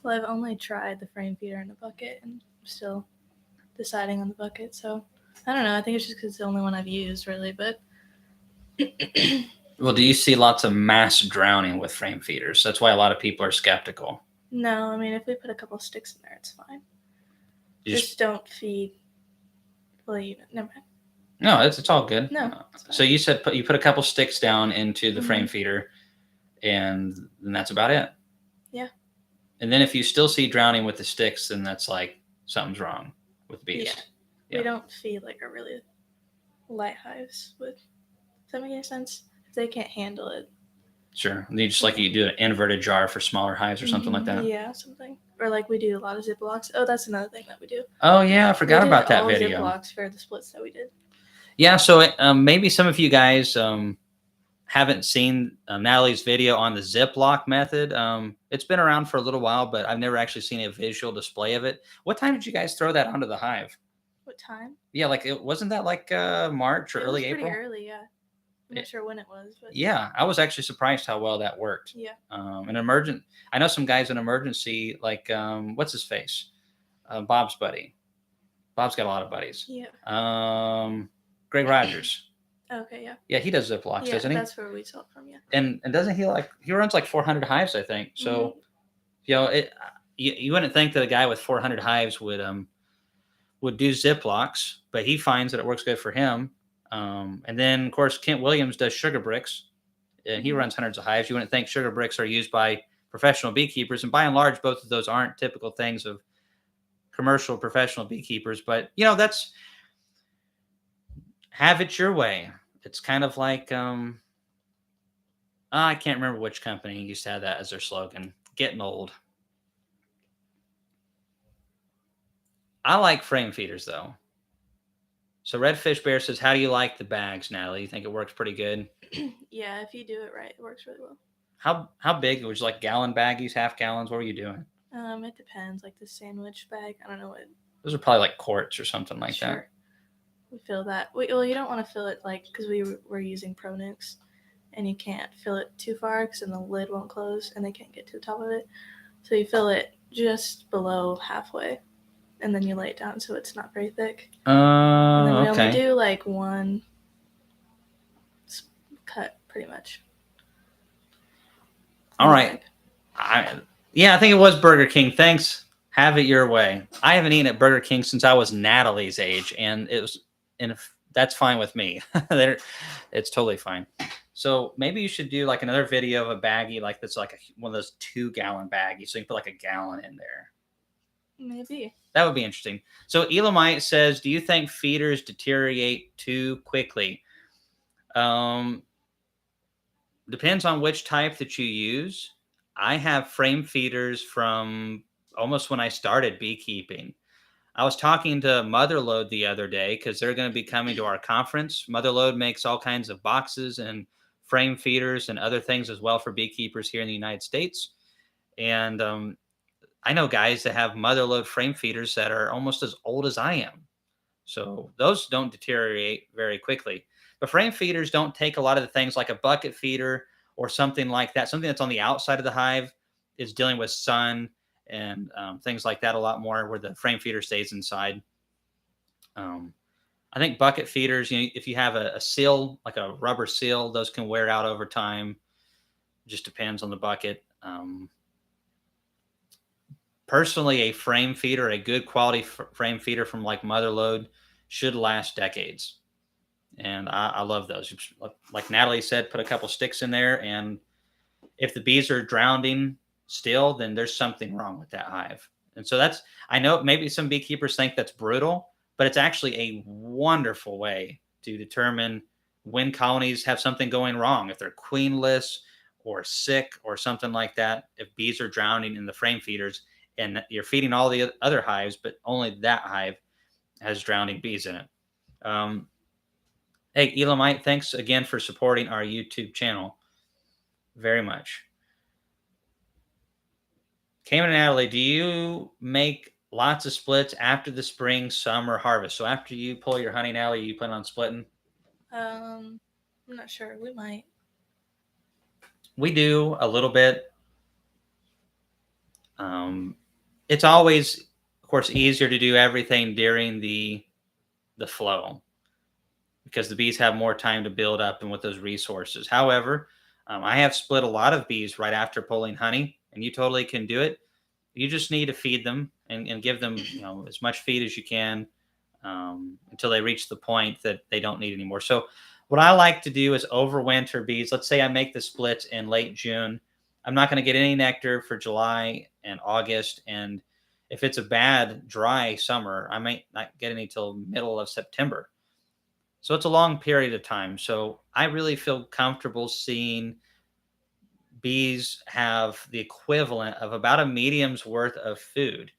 Well, I've only tried the frame feeder in a bucket, and I'm still deciding on the bucket. So I don't know. I think it's just because it's the only one I've used, really. But well, do you see lots of mass drowning with frame feeders? That's why a lot of people are skeptical. No, I mean, if we put a couple sticks in there, it's fine. Just don't feed. Well, never mind. No, it's all good. No. So you said you put a couple sticks down into the frame feeder, and then that's about it. Yeah. And then if you still see drowning with the sticks, then that's like something's wrong with bees. Yeah. We don't feed like our really light hives with Does that make any sense? If they can't handle it. Sure. You just like you do an inverted jar for smaller hives or something like that. Yeah, something. Or like we do a lot of Ziplocs. Oh, that's another thing that we do. Oh yeah, I forgot about that all video. Ziplocs for the splits that we did. Yeah, so maybe some of you guys haven't seen Natalie's video on the Ziploc method. It's been around for a little while, but I've never actually seen a visual display of it. What time did you guys throw that onto the hive? What time? Yeah, like wasn't that like March or early April? Pretty early, yeah. I'm not sure when it was, but yeah, I was actually surprised how well that worked. Yeah. I know some guys in emergency, like what's his face, Bob's buddy. Bob's got a lot of buddies. Yeah. Greg Rogers. Okay, yeah. Yeah, he does Ziplocs, doesn't he? That's where we saw it from, yeah. And doesn't he runs like 400 hives, I think. So, you know, you wouldn't think that a guy with 400 hives would do Ziplocs, but he finds that it works good for him. And then of course Kent Williams does sugar bricks, and he runs hundreds of hives. You wouldn't think sugar bricks are used by professional beekeepers, and by and large, both of those aren't typical things of commercial professional beekeepers. But you know, that's have it your way. It's kind of like I can't remember which company used to have that as their slogan. Getting old. I like frame feeders though. So Redfish Bear says, "How do you like the bags, Natalie? You think it works pretty good?" Yeah, if you do it right, it works really well. How big? Was it like gallon baggies, half gallons? What were you doing? It depends. Like the sandwich bag, I don't know what. Those are probably like quarts or something like that. We fill that. Well, you don't want to fill it like because we were using Pro Nukes, and you can't fill it too far because then the lid won't close and they can't get to the top of it. So you fill it just below halfway, and then you lay it down so it's not very thick. And then we only do like one cut, pretty much. All right. I think it was Burger King. Thanks. Have it your way. I haven't eaten at Burger King since I was Natalie's age, and that's fine with me. It's totally fine. So maybe you should do like another video of a baggie like that's like one of those 2-gallon baggies, so you can put like a gallon in there. Maybe. That would be interesting. So Elamite says, "Do you think feeders deteriorate too quickly?" Depends on which type that you use. I have frame feeders from almost when I started beekeeping. I was talking to Motherlode the other day because they're going to be coming to our conference. Motherlode makes all kinds of boxes and frame feeders and other things as well for beekeepers here in the United States. And I know guys that have Motherlode frame feeders that are almost as old as I am. So those don't deteriorate very quickly. But frame feeders don't take a lot of the things like a bucket feeder or something like that. Something that's on the outside of the hive is dealing with sun and things like that a lot more, where the frame feeder stays inside. I think bucket feeders, if you have a seal, like a rubber seal, those can wear out over time. It just depends on the bucket. Personally, a frame feeder, a good quality frame feeder from like Motherlode, should last decades. And I love those. Like Natalie said, put a couple sticks in there, and if the bees are drowning still, then there's something wrong with that hive. And so I know maybe some beekeepers think that's brutal, but it's actually a wonderful way to determine when colonies have something going wrong, if they're queenless or sick or something like that. If bees are drowning in the frame feeders and you're feeding all the other hives, but only that hive has drowning bees in it. Hey, Elamite, thanks again for supporting our YouTube channel very much. Kamon and Natalie, do you make lots of splits after the spring, summer harvest? So after you pull your honey, Natalie, you plan on splitting? I'm not sure. We might. We do a little bit. It's always, of course, easier to do everything during the flow because the bees have more time to build up and with those resources. However, I have split a lot of bees right after pulling honey, and you totally can do it. You just need to feed them and give them as much feed as you can until they reach the point that they don't need anymore. So what I like to do is overwinter bees. Let's say I make the splits in late June. I'm not going to get any nectar for July and August. And if it's a bad, dry summer, I might not get any till middle of September. So it's a long period of time. So I really feel comfortable seeing bees have the equivalent of about a medium's worth of food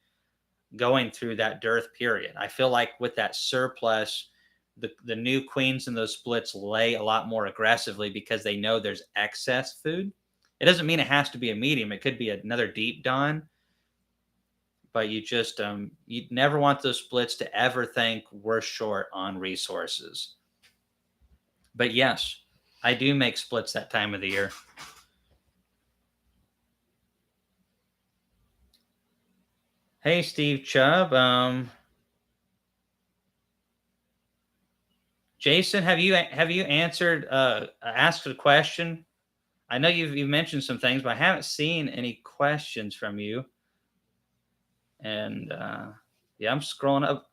going through that dearth period. I feel like with that surplus, the new queens in those splits lay a lot more aggressively because they know there's excess food. It doesn't mean it has to be a medium. It could be another deep dawn, but you never want those splits to ever think we're short on resources. But yes, I do make splits that time of the year. Hey, Steve Chubb. Jason, have you answered asked a question? I know you've mentioned some things, but I haven't seen any questions from you. And yeah, I'm scrolling up.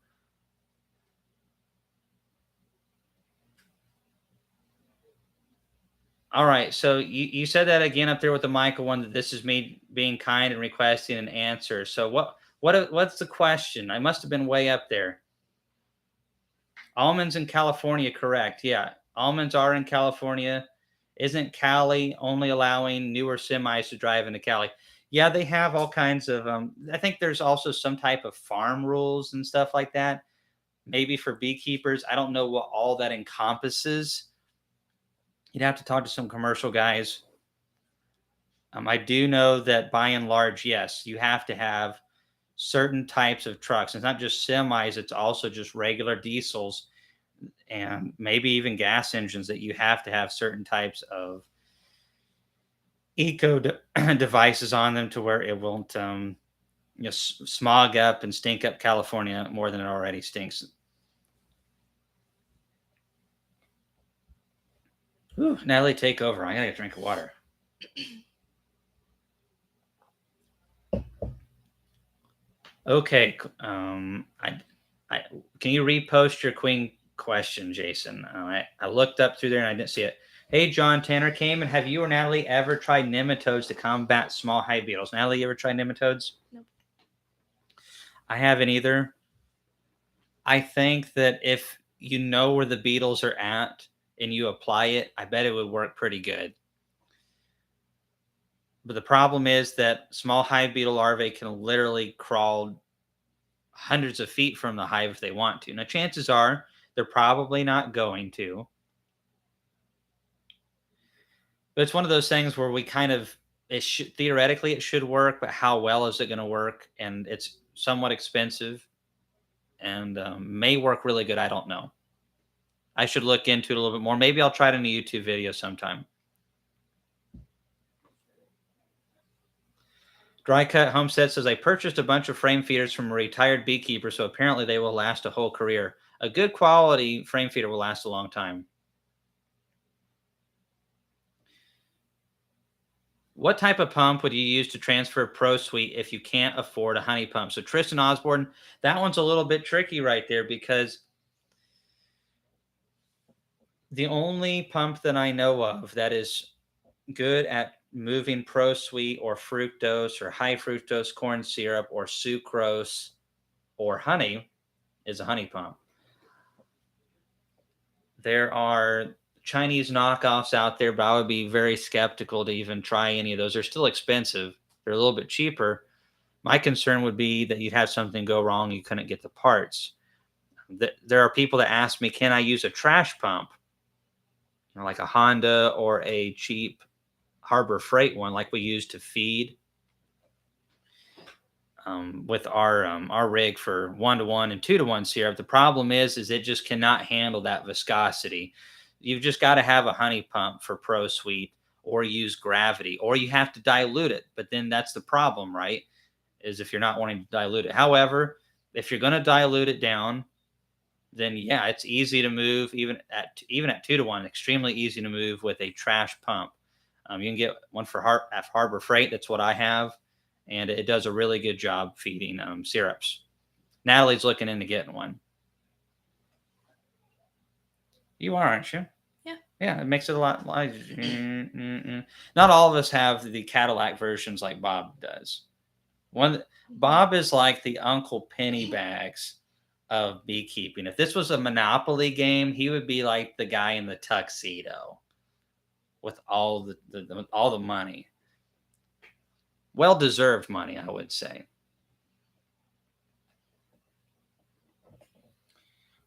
All right, so you said that again up there with the Michael one, that this is me being kind and requesting an answer. So what's the question? I must have been way up there. Almonds in California, correct? Yeah, almonds are in California. Isn't Cali only allowing newer semis to drive into Cali? Yeah, they have all kinds of. I think there's also some type of farm rules and stuff like that. Maybe for beekeepers, I don't know what all that encompasses. You'd have to talk to some commercial guys. I do know that by and large, yes, you have to have certain types of trucks. It's not just semis; it's also just regular diesels and maybe even gas engines that you have to have certain types of devices on them to where it won't smog up and stink up California more than it already stinks. Ooh, Natalie, take over. I gotta get a drink of water. Okay. I can you repost your queen question, Jason? I looked up through there and I didn't see it. Hey, John Tanner came, and have you or Natalie ever tried nematodes to combat small hive beetles? Natalie, you ever tried nematodes? Nope. I haven't either. I think that if you know where the beetles are at and you apply it, I bet it would work pretty good. But the problem is that small hive beetle larvae can literally crawl hundreds of feet from the hive if they want to. Now, chances are they're probably not going to. But it's one of those things where we kind of theoretically it should work, but how well is it going to work? And it's somewhat expensive and may work really good. I don't know. I should look into it a little bit more. Maybe I'll try it in a YouTube video sometime. Dry Cut Homestead says, I purchased a bunch of frame feeders from a retired beekeeper, so apparently they will last a whole career. A good quality frame feeder will last a long time. What type of pump would you use to transfer Pro Suite if you can't afford a honey pump? So Tristan Osborne, that one's a little bit tricky right there because the only pump that I know of that is good at moving Pro Sweet or fructose or high fructose corn syrup or sucrose or honey is a honey pump. There are Chinese knockoffs out there, but I would be very skeptical to even try any of those. They're still expensive. They're a little bit cheaper. My concern would be that you'd have something go wrong. You couldn't get the parts. There are people that ask me, can I use a trash pump? Like a Honda or a cheap Harbor Freight one like we use to feed with our rig for 1-to-1 and 2-to-1 syrup. The problem is it just cannot handle that viscosity. You've just got to have a honey pump for Pro Sweet or use gravity, or you have to dilute it. But then that's the problem, right? Is if you're not wanting to dilute it. However, if you're going to dilute it down, then yeah, it's easy to move even at 2-to-1. Extremely easy to move with a trash pump. You can get one for Harbor Freight. That's what I have, and it does a really good job feeding syrups. Natalie's looking into getting one. You are, aren't you? Yeah. Yeah, it makes it a lot. Not all of us have the Cadillac versions like Bob does. Bob is like the Uncle Penny bags of beekeeping. If this was a Monopoly game, he would be like the guy in the tuxedo with all the money. Well deserved money, I would say.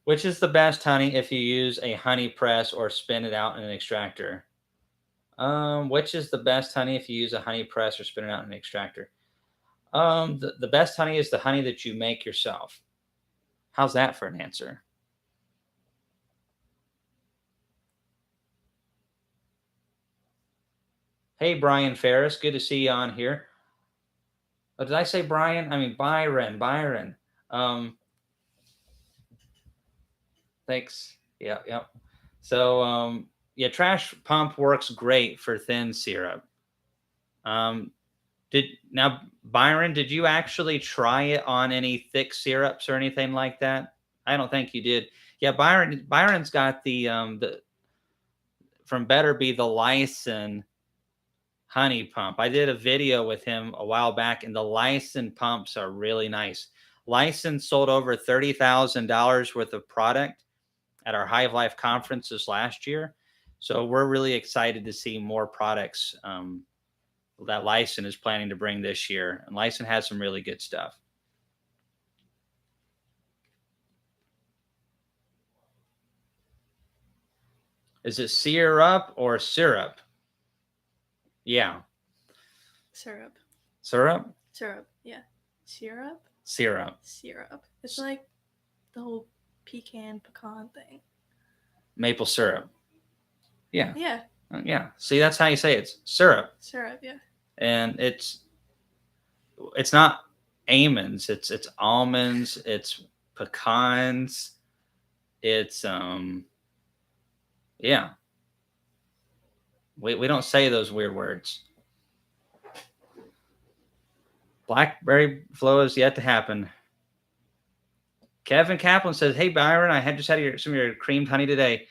Which is the best honey if you use a honey press or spin it out in an extractor? Which is the best honey if you use a honey press or spin it out in an extractor? The best honey is the honey that you make yourself. How's that for an answer? Hey, Brian Ferris. Good to see you on here. Oh, did I say Brian? I mean, Byron. Thanks. Yeah. So, yeah, trash pump works great for thin syrup. Byron, did you actually try it on any thick syrups or anything like that? I don't think you did. Yeah, Byron's got the from Better Be the Lyson honey pump. I did a video with him a while back, and the Lyson pumps are really nice. Lyson sold over $30,000 worth of product at our Hive Life conferences last year. So we're really excited to see more products that Lyson is planning to bring this year. And Lyson has some really good stuff. Is it syrup or syrup? Yeah. Syrup. Syrup? Syrup. Yeah. Syrup? Syrup. Syrup. It's like the whole pecan thing. Maple syrup. Yeah. Yeah. Yeah. See, that's how you say it. It's syrup. Syrup, yeah. And it's not almonds, it's almonds, it's pecans, it's yeah. We don't say those weird words. Blackberry flow is yet to happen. Kevin Kaplan says, "Hey Byron, I had just had some of your creamed honey today.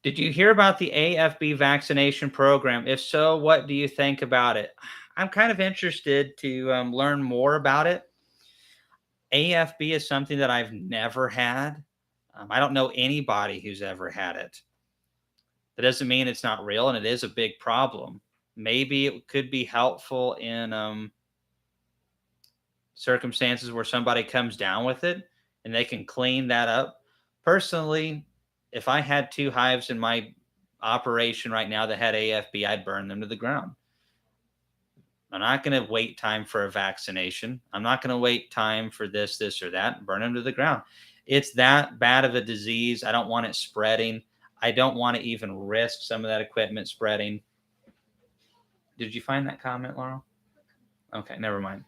Did you hear about the AFB vaccination program? If so, what do you think about it?" I'm kind of interested to learn more about it. AFB is something that I've never had. I don't know anybody who's ever had it. That doesn't mean it's not real, and it is a big problem. Maybe it could be helpful in circumstances where somebody comes down with it and they can clean that up. Personally, if I had 2 hives in my operation right now that had AFB, I'd burn them to the ground. I'm not going to wait time for a vaccination. I'm not going to wait time for this or that. Burn them to the ground. It's that bad of a disease. I don't want it spreading. I don't want to even risk some of that equipment spreading. Did you find that comment, Laurel? Okay, never mind.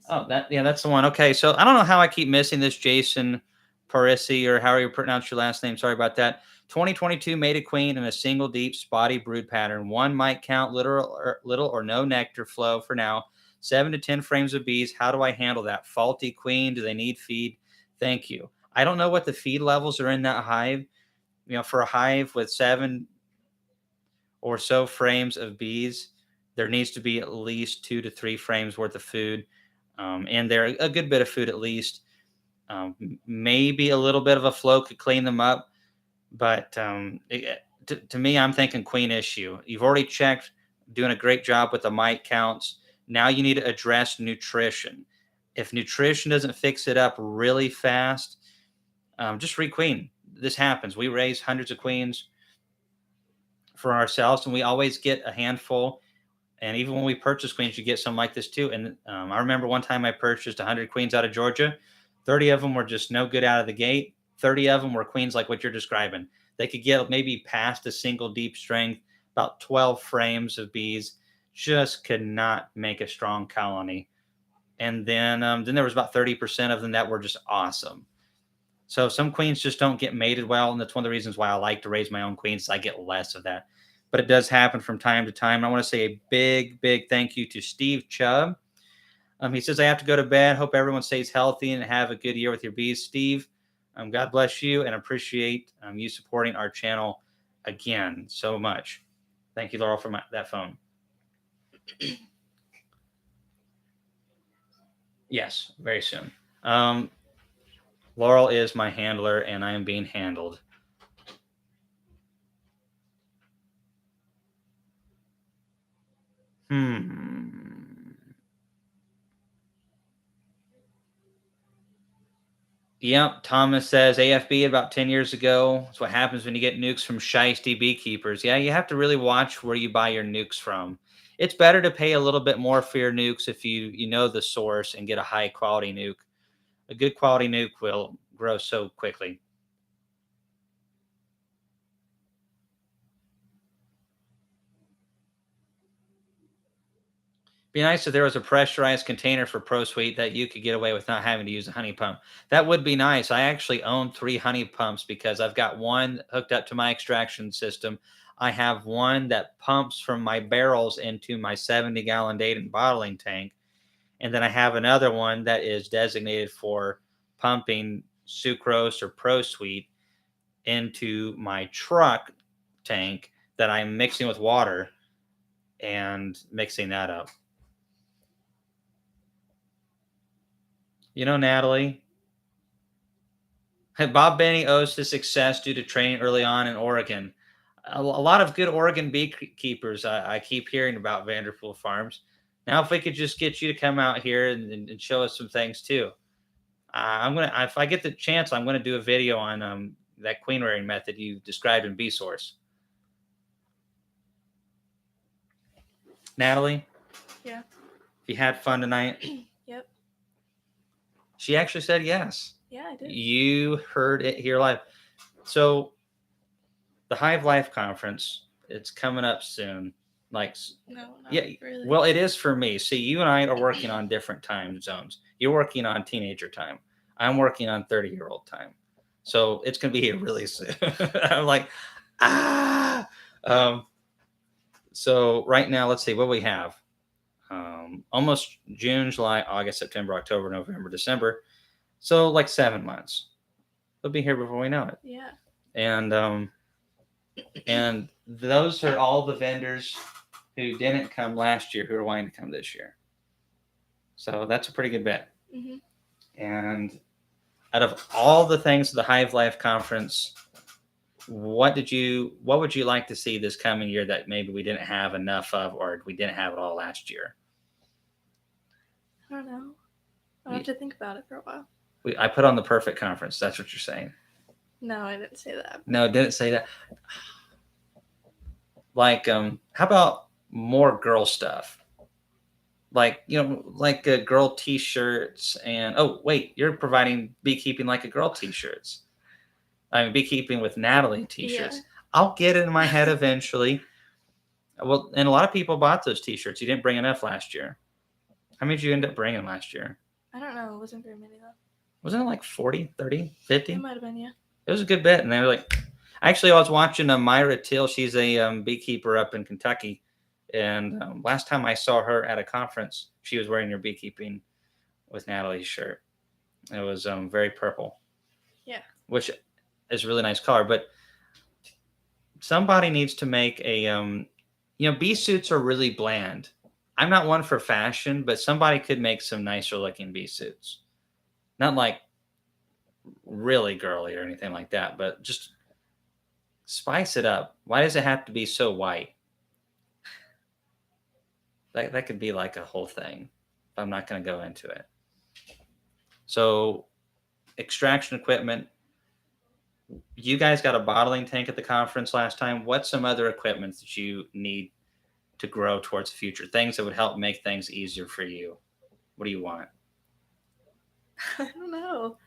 Oh, that's the one. Okay, so I don't know how I keep missing this Jason Parisi, or how you pronounce your last name. Sorry about that. 2022 mated queen in a single deep spotty brood pattern. 1 mite count, little or no nectar flow for now. 7 to 10 frames of bees. How do I handle that? Faulty queen. Do they need feed? Thank you. I don't know what the feed levels are in that hive. For a hive with 7 or so frames of bees, there needs to be at least 2 to 3 frames worth of food. And they're a good bit of food at least. Maybe a little bit of a flow could clean them up. But to me, I'm thinking queen issue. You've already checked, doing a great job with the mite counts. Now you need to address nutrition. If nutrition doesn't fix it up really fast, just requeen. This happens. We raise hundreds of queens for ourselves, and we always get a handful. And even when we purchase queens, you get some like this too. And I remember one time I purchased 100 queens out of Georgia. 30 of them were just no good out of the gate. 30 of them were queens like what you're describing. They could get maybe past a single deep strength, about 12 frames of bees, just could not make a strong colony. And then there was about 30% of them that were just awesome. So some queens just don't get mated well, and that's one of the reasons why I like to raise my own queens. I get less of that. But it does happen from time to time. I want to say a big, big thank you to Steve Chubb. He says, I have to go to bed. Hope everyone stays healthy and have a good year with your bees. Steve, God bless you, and appreciate you supporting our channel again so much. Thank you, Laurel, for that phone. Yes, very soon. Laurel is my handler, and I am being handled. Yep, Thomas says AFB about 10 years ago. That's what happens when you get nukes from shisty beekeepers. Yeah, you have to really watch where you buy your nukes from. It's better to pay a little bit more for your nukes if you know the source and get a high quality nuke. A good quality nuke will grow so quickly. Be nice if there was a pressurized container for ProSweet that you could get away with not having to use a honey pump. That would be nice. I actually own 3 honey pumps because I've got one hooked up to my extraction system. I have one that pumps from my barrels into my 70-gallon Dayton bottling tank. And then I have another one that is designated for pumping sucrose or ProSweet into my truck tank that I'm mixing with water and mixing that up. Natalie, Bob Benny owes his success due to training early on in Oregon. A lot of good Oregon beekeepers I keep hearing about Vanderpool Farms. Now, if we could just get you to come out here and show us some things too. If I get the chance, I'm gonna do a video on that queen rearing method you described in Bee Source. Natalie, Yeah. you had fun tonight. Yep. She actually said yes. Yeah, I did. You heard it here live. So the Hive Life Conference, it's coming up soon. No, yeah, really. Well, it is for me. See, you and I are working on different time zones. You're working on teenager time. I'm working on 30-year-old time. So it's going to be here really soon. I'm like, ah. So right now, let's see what we have. Almost June, July, August, September, October, November, December. So like 7 months. They'll be here before we know it. Yeah. And those are all the vendors who didn't come last year who are wanting to come this year. So that's a pretty good bet. Mm-hmm. And out of all the things at the Hive Life Conference, what would you like to see this coming year that maybe we didn't have enough of, or we didn't have it all last year? I don't know. I'll have to think about it for a while. I put on the perfect conference. That's what you're saying. No, I didn't say that. No, I didn't say that. Like, how about more girl stuff? Like, like girl t-shirts and oh wait, you're providing beekeeping like a girl t-shirts. I mean, beekeeping with NATALEE t-shirts. Yeah. I'll get it in my head eventually. Well, and a lot of people bought those t-shirts. You didn't bring enough last year. How many did you end up bringing last year? I don't know. It wasn't very many though. Wasn't it like 40, 30, 50? It might have been, yeah. It was a good bit. And they were like, actually, I was watching Myra Till. She's a beekeeper up in Kentucky. And last time I saw her at a conference, she was wearing her Beekeeping with NATALEE's shirt. It was very purple. Yeah. Which is a really nice color. But somebody needs to make a, bee suits are really bland. I'm not one for fashion, but somebody could make some nicer looking bee suits. Not like really girly or anything like that, but just spice it up. Why does it have to be so white? That could be like a whole thing. I'm not going to go into it. So, extraction equipment. You guys got a bottling tank at the conference last time. What's some other equipment that you need to grow towards the future? Things that would help make things easier for you. What do you want? I don't know.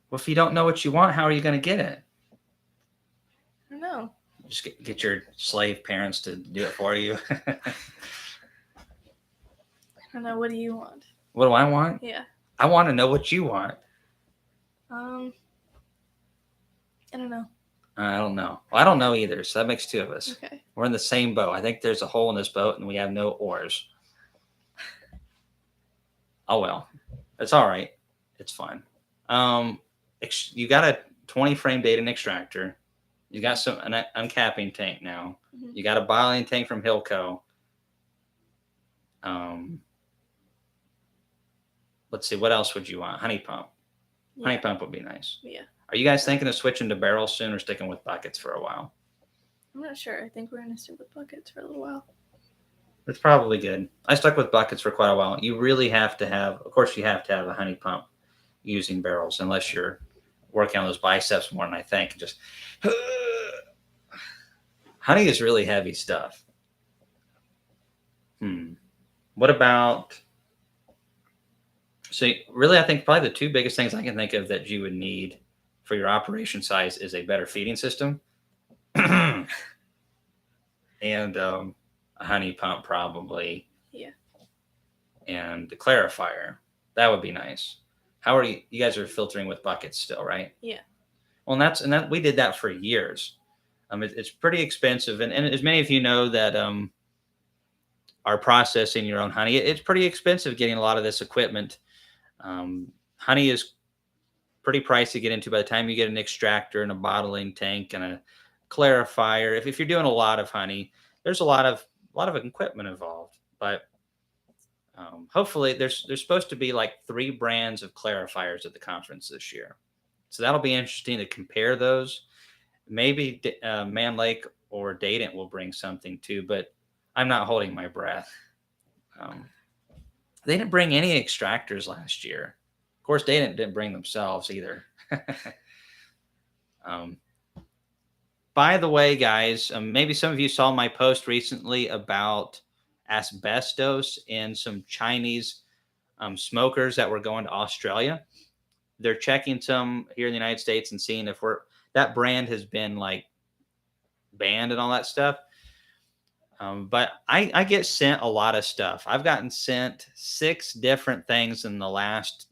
Well, if you don't know what you want, how are you going to get it? I don't know. Just get your slave parents to do it for you. I don't know. What do you want? What do I want? Yeah. I want to know what you want. I don't know. I don't know. Well, I don't know either, so that makes two of us. Okay. We're in the same boat. I think there's a hole in this boat, and we have no oars. Oh, well. It's all right. It's fun. You got a 20-frame Dayton extractor. You got an uncapping tank now. Mm-hmm. You got a bottling tank from Hilco. let's see, what else would you want? Honey pump. Honey Yeah. pump would be nice. Yeah. Are you guys thinking of switching to barrels soon or sticking with buckets for a while? I'm not sure. I think we're gonna stick with buckets for a little while. It's probably good. I stuck with buckets for quite a while. You really have to have, of course, you have to have a honey pump using barrels, unless you're working on those biceps more than I think. Just honey is really heavy stuff. What about? So really, I think probably the two biggest things I can think of that you would need for your operation size is a better feeding system and a honey pump probably. Yeah. And the clarifier. That would be nice. How are you? You guys are filtering with buckets still, right? Yeah. Well, and that we did that for years. It's pretty expensive, and as many of you know that are processing your own honey, it's pretty expensive getting a lot of this equipment. Honey is pretty pricey to get into by the time you get an extractor and a bottling tank and a clarifier. If you're doing a lot of honey, there's a lot of equipment involved. But hopefully, there's supposed to be like 3 brands of clarifiers at the conference this year, so that'll be interesting to compare those. Maybe Man Lake or Dayton will bring something too, but I'm not holding my breath. They didn't bring any extractors last year. Of course, Dayton didn't bring themselves either. By the way, guys, maybe some of you saw my post recently about asbestos in some Chinese smokers that were going to Australia. They're checking some here in the United States and seeing if that brand has been like banned and all that stuff. But I get sent a lot of stuff. I've gotten sent 6 different things in the last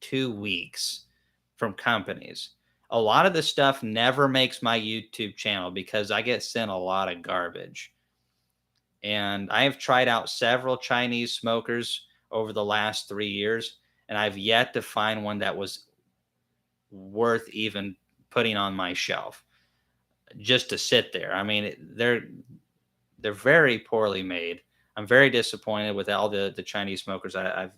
2 weeks from companies. A lot of the stuff never makes my YouTube channel because I get sent a lot of garbage. And I have tried out several Chinese smokers over the last 3 years, and I've yet to find one that was worth even putting on my shelf just to sit there. I mean, they're very poorly made. I'm very disappointed with all the Chinese smokers I've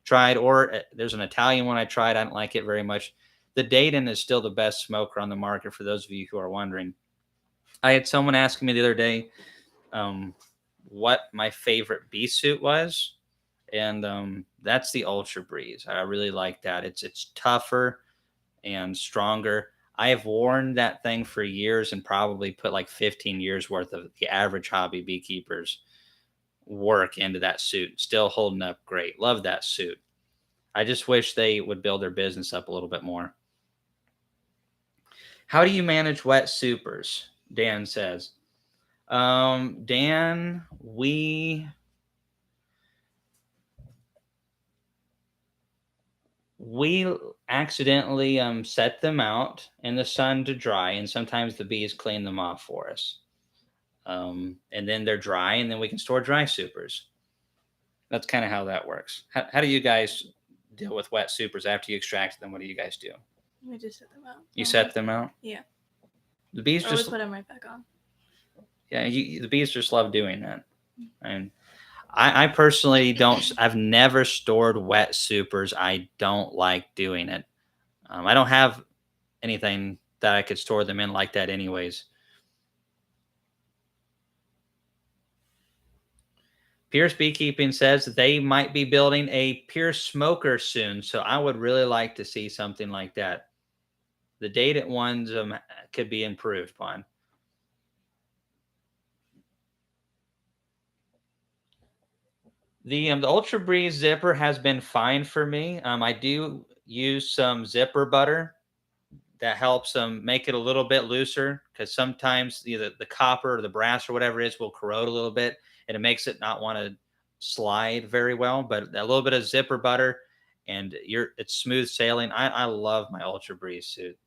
tried. Or there's an Italian one I tried. I didn't like it very much. The Dayton is still the best smoker on the market, for those of you who are wondering. I had someone asking me the other day what my favorite bee suit was, and that's the Ultra Breeze. I really like that. It's tougher and stronger. I have worn that thing for years and probably put like 15 years worth of the average hobby beekeeper's work into that suit. Still holding up great. Love that suit. I just wish they would build their business up a little bit more. How do you manage wet supers? Dan says. Dan, we accidentally set them out in the sun to dry, and sometimes the bees clean them off for us. And then they're dry, and then we can store dry supers. That's kind of how that works. How do you guys deal with wet supers after you extract them? What do you guys do? We just set them out. You set them out? Yeah. The bees Or just we put them right back on. Yeah, the bees just love doing that. And I personally don't. I've never stored wet supers. I don't like doing it. I don't have anything that I could store them in like that, anyways. Pierce Beekeeping says that they might be building a Pierce smoker soon, so I would really like to see something like that. The dated ones could be improved upon. The Ultra Breeze zipper has been fine for me. I do use some zipper butter that helps make it a little bit looser, because sometimes either the copper or the brass or whatever it is will corrode a little bit, and it makes it not want to slide very well. But a little bit of zipper butter and it's smooth sailing. I love my Ultra Breeze suit.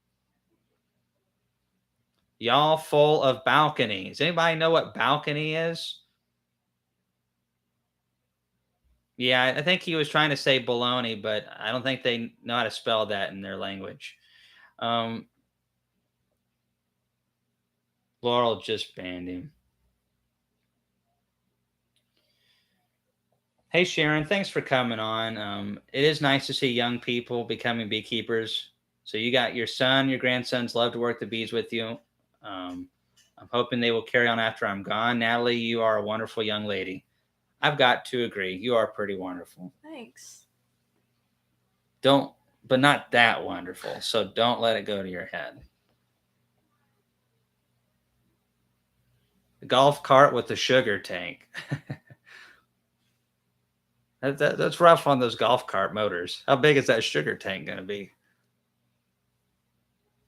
Y'all full of balconies. Anybody know what balcony is? Yeah, I think he was trying to say baloney, but I don't think they know how to spell that in their language. Laurel just banned him. Hey Sharon, thanks for coming on. It is nice to see young people becoming beekeepers. So you got your son, your grandsons love to work the bees with you. Um, I'm hoping they will carry on after I'm gone. Natalie, you are a wonderful young lady. I've got to agree. You are pretty wonderful. Thanks. Don't, but not that wonderful. So don't let it go to your head. The golf cart with the sugar tank. That's rough on those golf cart motors. How big is that sugar tank going to be?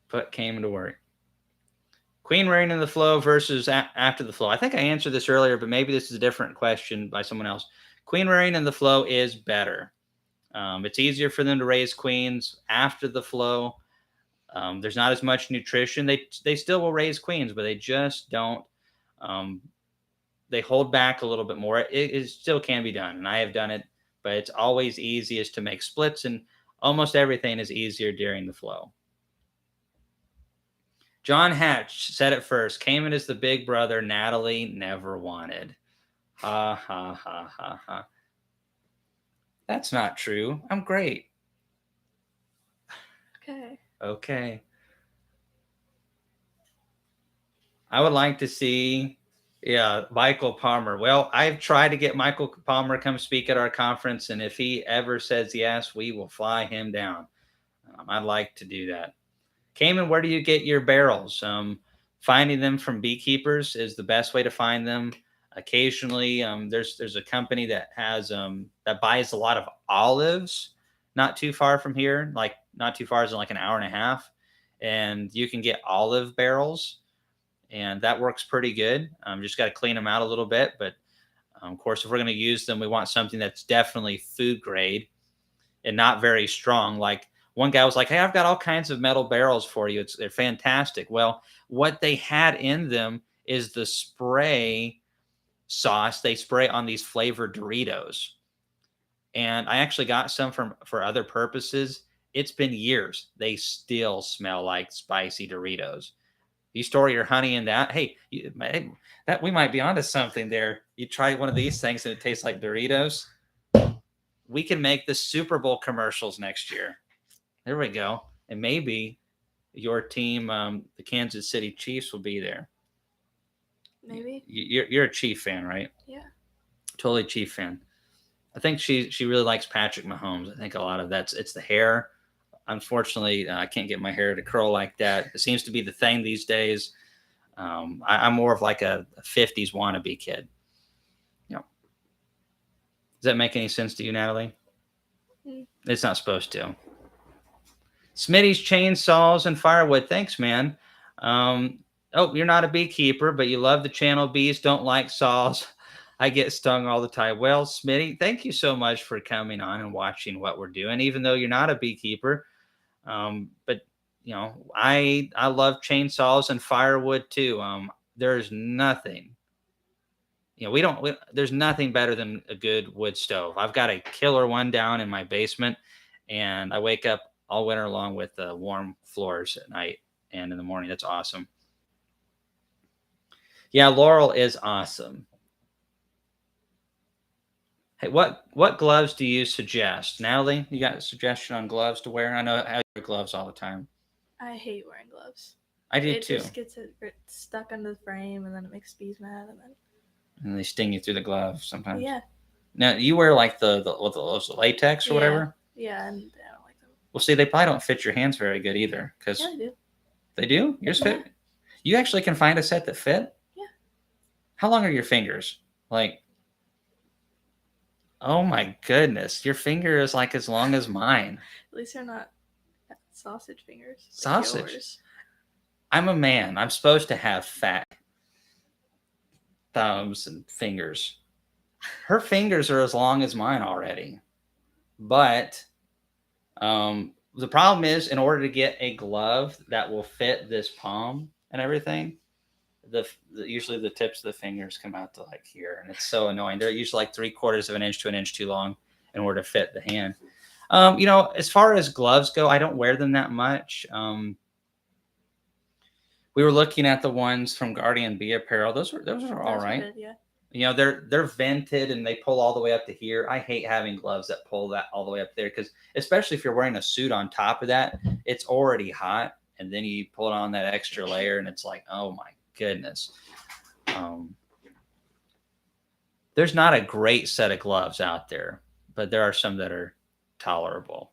But came to work. Queen rearing in the flow versus after the flow. I think I answered this earlier, but maybe this is a different question by someone else. Queen rearing in the flow is better. It's easier for them to raise queens after the flow. There's not as much nutrition. They still will raise queens, but they just don't. Um, they hold back a little bit more. It still can be done, and I have done it, but it's always easiest to make splits, and almost everything is easier during the flow. John Hatch said it first. Kamon is the big brother Natalie never wanted. Ha ha ha ha ha. That's not true. I'm great. Okay. Okay. I would like to see, yeah, Michael Palmer. Well, I've tried to get Michael Palmer to come speak at our conference, and if he ever says yes, we will fly him down. I'd like to do that. Kamon, where do you get your barrels? Finding them from beekeepers is the best way to find them. Occasionally, there's a company that has that buys a lot of olives, not too far from here, like not too far as in like an hour and a half, and you can get olive barrels, and that works pretty good. Just got to clean them out a little bit, but of course, if we're going to use them, we want something that's definitely food grade and not very strong. Like one guy was like, "Hey, I've got all kinds of metal barrels for you. They're fantastic." Well, what they had in them is the spray sauce they spray on these flavored Doritos. And I actually got some for other purposes. It's been years. They still smell like spicy Doritos. You store your honey in that. Hey, that we might be onto something there. You try one of these things and it tastes like Doritos. We can make the Super Bowl commercials next year. There we go. And maybe your team, the Kansas City Chiefs, will be there. Maybe. You're a Chief fan, right? Yeah. Totally Chief fan. I think she really likes Patrick Mahomes. I think a lot of it's the hair. Unfortunately, I can't get my hair to curl like that. It seems to be the thing these days. I'm more of like a 50s wannabe kid. You know. Does that make any sense to you, Natalie? Mm. It's not supposed to. Smitty's chainsaws and firewood. Thanks, man. Oh, you're not a beekeeper, but you love the channel. Bees don't like saws. I get stung all the time. Well, Smitty, thank you so much for coming on and watching what we're doing, even though you're not a beekeeper. But you know, I love chainsaws and firewood too. There's nothing. You know, there's nothing better than a good wood stove. I've got a killer one down in my basement, and I wake up all winter long with warm floors at night and in the morning. That's awesome. Yeah, Laurel is awesome. Hey, what gloves do you suggest, Natalie? You got a suggestion on gloves to wear? I know I wear gloves all the time. I hate wearing gloves. I do it too. It just gets it stuck under the frame, and then it makes bees mad, and they sting you through the glove sometimes. Yeah. Now you wear like the latex or whatever. Yeah, and I don't like them. Well, see, they probably don't fit your hands very good either. Because yeah, they do. They do? Yours fit? You actually can find a set that fit? Yeah. How long are your fingers? Like, oh my goodness, your finger is like as long as mine. At least they're not sausage fingers. Sausage. Like yours. I'm a man. I'm supposed to have fat thumbs and fingers. Her fingers are as long as mine already. But the problem is, in order to get a glove that will fit this palm and everything, usually the tips of the fingers come out to like here, and it's so annoying. They're usually like 3/4 of an inch to an inch too long in order to fit the hand. You know, as far as gloves go, I don't wear them that much. We were looking at the ones from Guardian Bee Apparel. Those are all right. Good, yeah. You know, they're vented and they pull all the way up to here. I hate having gloves that pull that all the way up there because especially if you're wearing a suit on top of that, it's already hot, and then you pull it on that extra layer, and it's like, oh my goodness. Um, there's not a great set of gloves out there, but there are some that are tolerable.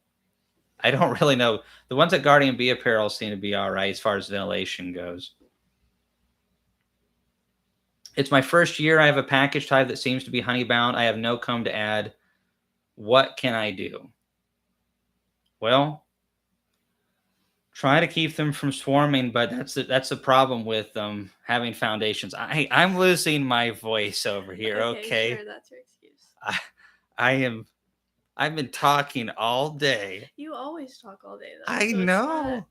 I don't really know. The ones at Guardian Bee Apparel seem to be all right as far as ventilation goes. It's my first year. I have a packaged hive that seems to be honey bound. I have no comb to add. What can I do? Well, try to keep them from swarming, but that's the problem with having foundations. I'm losing my voice over here. Okay, sure, that's your excuse. I am. I've been talking all day. You always talk all day, though. I so know.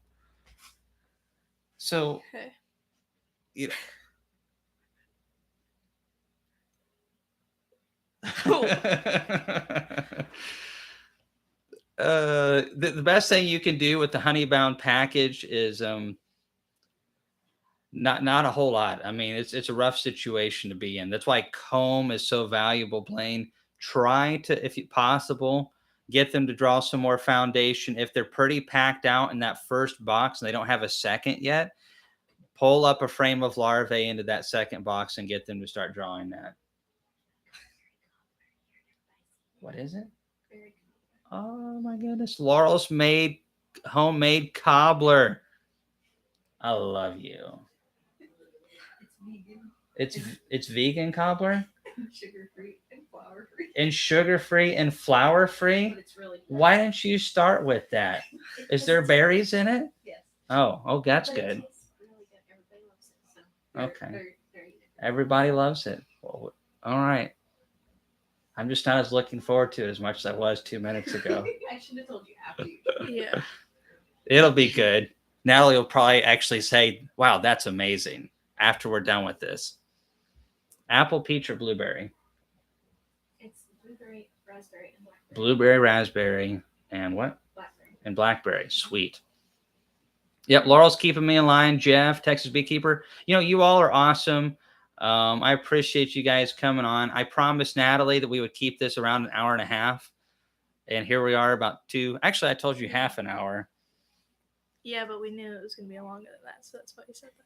So, okay. You know. The best thing you can do with the honey bound package is not a whole lot. I mean, it's a rough situation to be in. That's why comb is so valuable, Blaine. Try to, if possible, get them to draw some more foundation. If they're pretty packed out in that first box and they don't have a second yet, pull up a frame of larvae into that second box and get them to start drawing that. What is it? Oh my goodness. Laurel's made homemade cobbler. I love you. It's vegan cobbler? Sugar-free and flour-free. And sugar-free and flour-free? But it's really Why didn't you start with that? Is there berries in it? Yes. Oh, that's But it good. tastes really good. Everybody loves it. So Okay. they're eating it. Everybody loves it. Well, all right. I'm just not as looking forward to it as much as I was 2 minutes ago. I should have told you after you. Yeah. It'll be good. Natalie will probably actually say, wow, that's amazing after we're done with this. Apple, peach, or blueberry? It's blueberry, raspberry, and blackberry. Blueberry, raspberry, and what? Blackberry. And blackberry. Sweet. Yep, Laurel's keeping me in line. Jeff, Texas Beekeeper. You know, you all are awesome. I appreciate you guys coming on. I promised Natalie that we would keep this around an hour and a half. And here we are about 2. Actually, I told you half an hour. Yeah, but we knew it was going to be longer than that, so that's why you said that.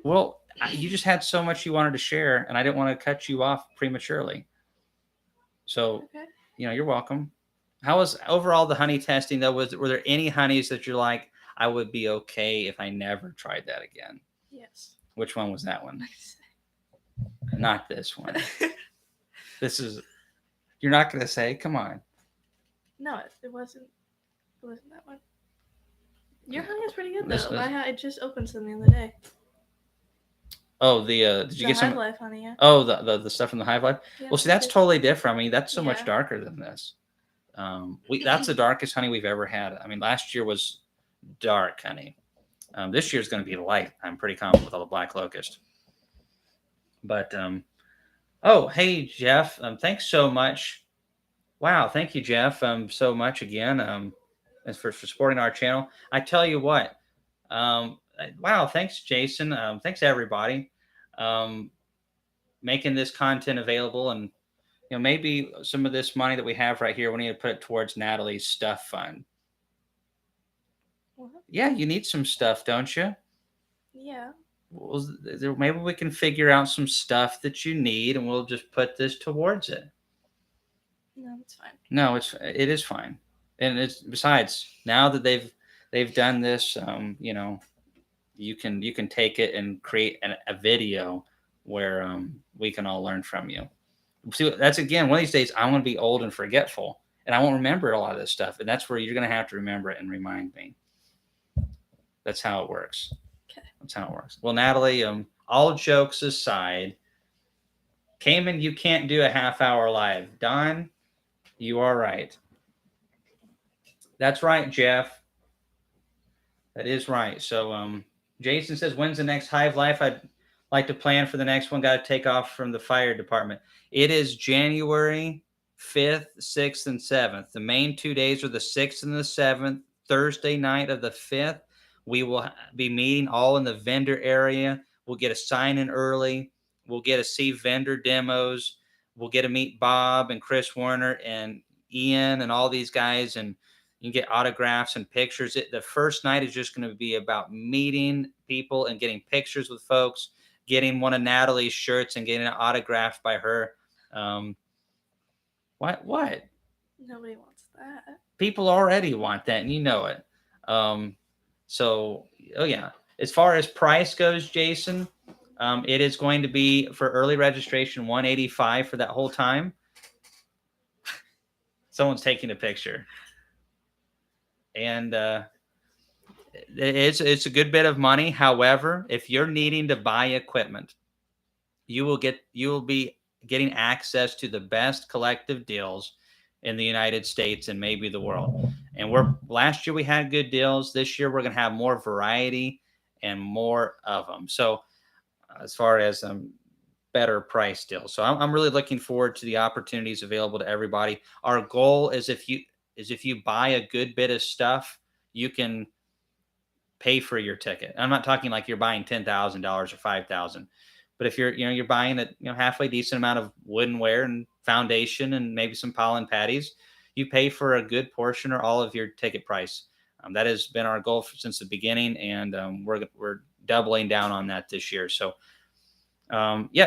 Well, you just had so much you wanted to share, and I didn't want to cut you off prematurely. So, Okay. you know, you're welcome. How was overall the honey testing, though? Were there any honeys that you're like, I would be okay if I never tried that again? Yes. Which one was that one? Not this one. This is, you're not going to say, come on. No, it wasn't. It wasn't that one. Your honey is pretty good, though. This was- I just opened some the other day. Oh, did you The get some? Hive Life honey, yeah. Oh, the stuff from the Hive Life. Yeah, Well, see, that's good. totally different. I mean, that's so much Yeah. darker than this. That's the darkest honey we've ever had. I mean, last year was dark honey. This year is going to be light. I'm pretty confident with all the black locust. But oh, hey Jeff, thanks so much. Wow, thank you, Jeff, so much again, as for supporting our channel. I tell you what, wow, thanks, Jason. Thanks everybody, making this content available, and you know, maybe some of this money that we have right here, we need to put it towards Natalie's stuff fund. What? Yeah, you need some stuff, don't you? Yeah. Well, maybe we can figure out some stuff that you need, and we'll just put this towards it. No, it's fine. No, it is fine, and it's besides now that they've done this, you know, you can take it and create a video where we can all learn from you. See, that's again one of these days I'm going to be old and forgetful, and I won't remember a lot of this stuff, and that's where you're going to have to remember it and remind me. That's how it works. Okay. That's how it works. Well, Natalie, all jokes aside, Kamon, you can't do a half-hour live. Don, you are right. That's right, Jeff. That is right. So, Jason says, when's the next Hive Life? I'd like to plan for the next one. Got to take off from the fire department. It is January 5th, 6th, and 7th. The main 2 days are the 6th and the 7th. Thursday night of the 5th, we will be meeting all in the vendor area. We'll get a sign in early. We'll get to see vendor demos. We'll get to meet Bob and Chris Warner and Ian and all these guys, and you can get autographs and pictures. The first night is just going to be about meeting people and getting pictures with folks, getting one of Natalee's shirts and getting it autographed by her. What? Nobody wants that. People already want that, and you know it. So, oh yeah. As far as price goes, Jason, it is going to be for early registration $185 for that whole time. Someone's taking a picture, and it's a good bit of money. However, if you're needing to buy equipment, you will be getting access to the best collective deals in the United States and maybe the world. And last year we had good deals. This year we're going to have more variety and more of them. So as far as better price deals. So I'm really looking forward to the opportunities available to everybody. Our goal is if you buy a good bit of stuff, you can pay for your ticket. I'm not talking like you're buying $10,000 or $5,000. But if you're buying a halfway decent amount of woodenware and foundation and maybe some pollen patties, you pay for a good portion or all of your ticket price. That has been our goal since the beginning, and we're doubling down on that this year. So,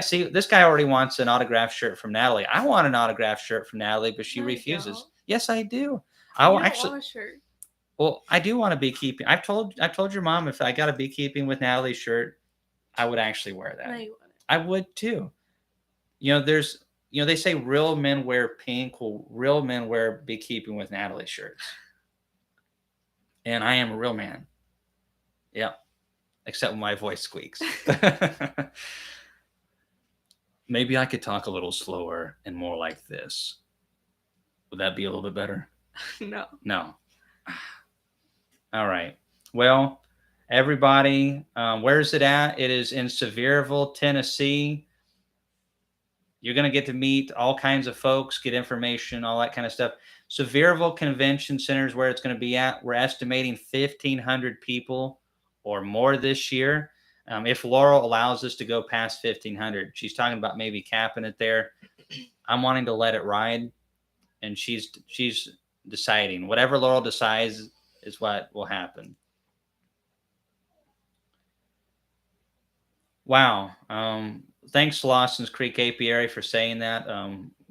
see, this guy already wants an autographed shirt from Natalie. I want an autographed shirt from Natalie, but she refuses. Don't. Yes, I do. I want a shirt. Well, I do want a beekeeping. I've told your mom if I got a beekeeping with Natalie shirt, I would actually wear that. No, you wouldn't. I would too. They say real men wear pink. Well, real men wear beekeeping with Natalie shirts. And I am a real man. Yep. Except when my voice squeaks. Maybe I could talk a little slower and more like this. Would that be a little bit better? No. All right. Well, everybody, where's it at? It is in Sevierville, Tennessee. You're going to get to meet all kinds of folks, get information, all that kind of stuff. Sevierville Convention Center is where it's going to be at. We're estimating 1,500 people or more this year. If Laurel allows us to go past 1,500, she's talking about maybe capping it there. I'm wanting to let it ride, and she's deciding. Whatever Laurel decides is what will happen. Wow. Thanks, Lawson's Creek Apiary, for saying that.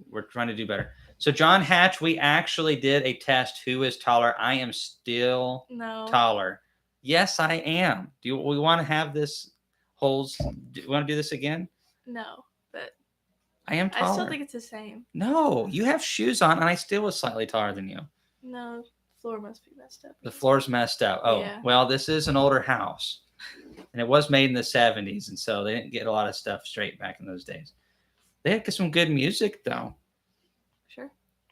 We're trying to do better. So, John Hatch, we actually did a test. Who is taller? I am still taller. Yes, I am. We want to have this holds? Do you want to do this again? No, but I am taller. I still think it's the same. No, you have shoes on, and I still was slightly taller than you. No, the floor must be messed up. The floor's messed up. Oh, yeah. Well, this is an older house. And it was made in the 70s, and so they didn't get a lot of stuff straight back in those days. They had some good music, though. Sure.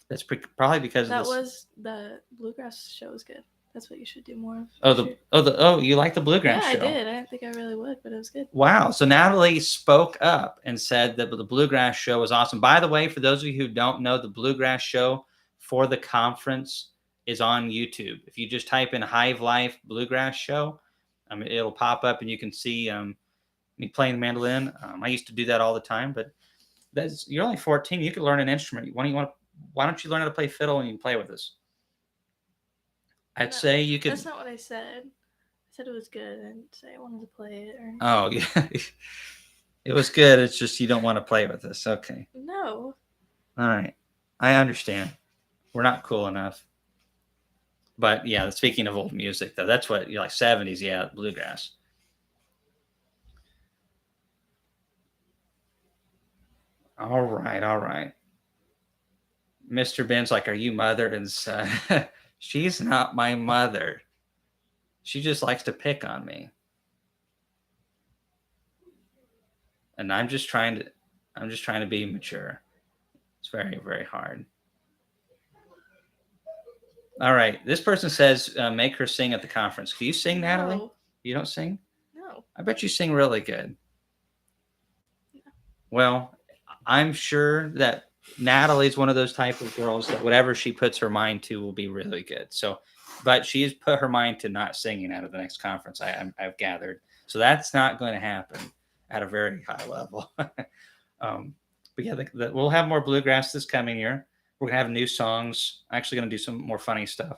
That's probably because that was the bluegrass show was good. That's what you should do more of. You like the bluegrass show? Yeah, I did. I didn't think I really would, but it was good. Wow. So Natalie spoke up and said that the bluegrass show was awesome. By the way, for those of you who don't know, the bluegrass show for the conference is on YouTube. If you just type in Hive Life Bluegrass Show, it'll pop up and you can see me playing the mandolin. I used to do that all the time, but you're only 14. You could learn an instrument. Why don't you learn how to play fiddle and you can play with us? I'd say you could. That's not what I said. I said it was good. I didn't say I wanted to play it. Oh, yeah. It was good. It's just you don't want to play with us. Okay. No. All right. I understand. We're not cool enough. But yeah, speaking of old music, though, that's what you're like 70s. Yeah, bluegrass. All right. Mr. Ben's like, are you mother and son? She's not my mother. She just likes to pick on me. And I'm just trying to be mature. It's very, very hard. All right. This person says, make her sing at the conference. Can you sing, Natalie? No. You don't sing? No. I bet you sing really good. No. Well, I'm sure that Natalie's one of those type of girls that whatever she puts her mind to will be really good. So, but she's put her mind to not singing out of the next conference. I've gathered. So that's not going to happen. at a very high level. But yeah, we'll have more bluegrass this coming year. We're gonna have new songs. I'm actually gonna do some more funny stuff.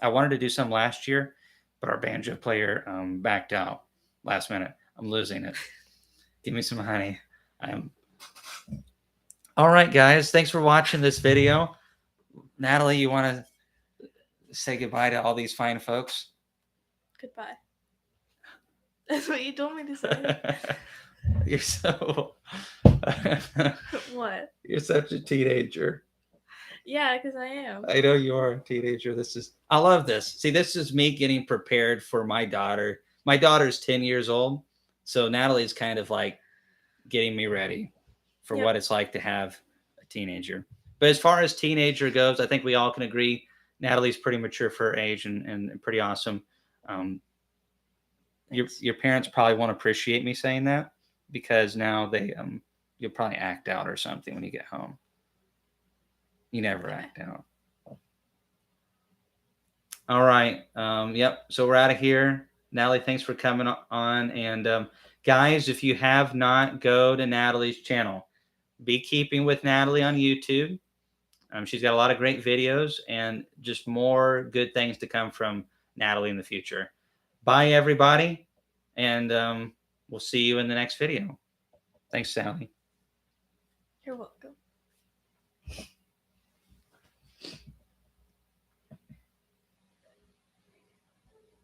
I wanted to do some last year, but our banjo player backed out last minute. I'm losing it. Give me some honey. All right, guys. Thanks for watching this video. Natalie, you want to say goodbye to all these fine folks? Goodbye. That's what you told me to say. You're so What? you're such a teenager. Yeah, because I am. I know you are a teenager. I love this. See, this is me getting prepared for my daughter. My daughter's 10 years old. So Natalie's kind of like getting me ready for what it's like to have a teenager. But as far as teenager goes, I think we all can agree Natalie's pretty mature for her age and pretty awesome. Your parents probably won't appreciate me saying that because now you'll probably act out or something when you get home. You never act out. All right. Yep. So we're out of here. Natalie, thanks for coming on. And guys, if you have not, go to Natalie's channel, Beekeeping with Natalie on YouTube. She's got a lot of great videos and just more good things to come from Natalie in the future. Bye, everybody. And we'll see you in the next video. Thanks, Sally. You're welcome.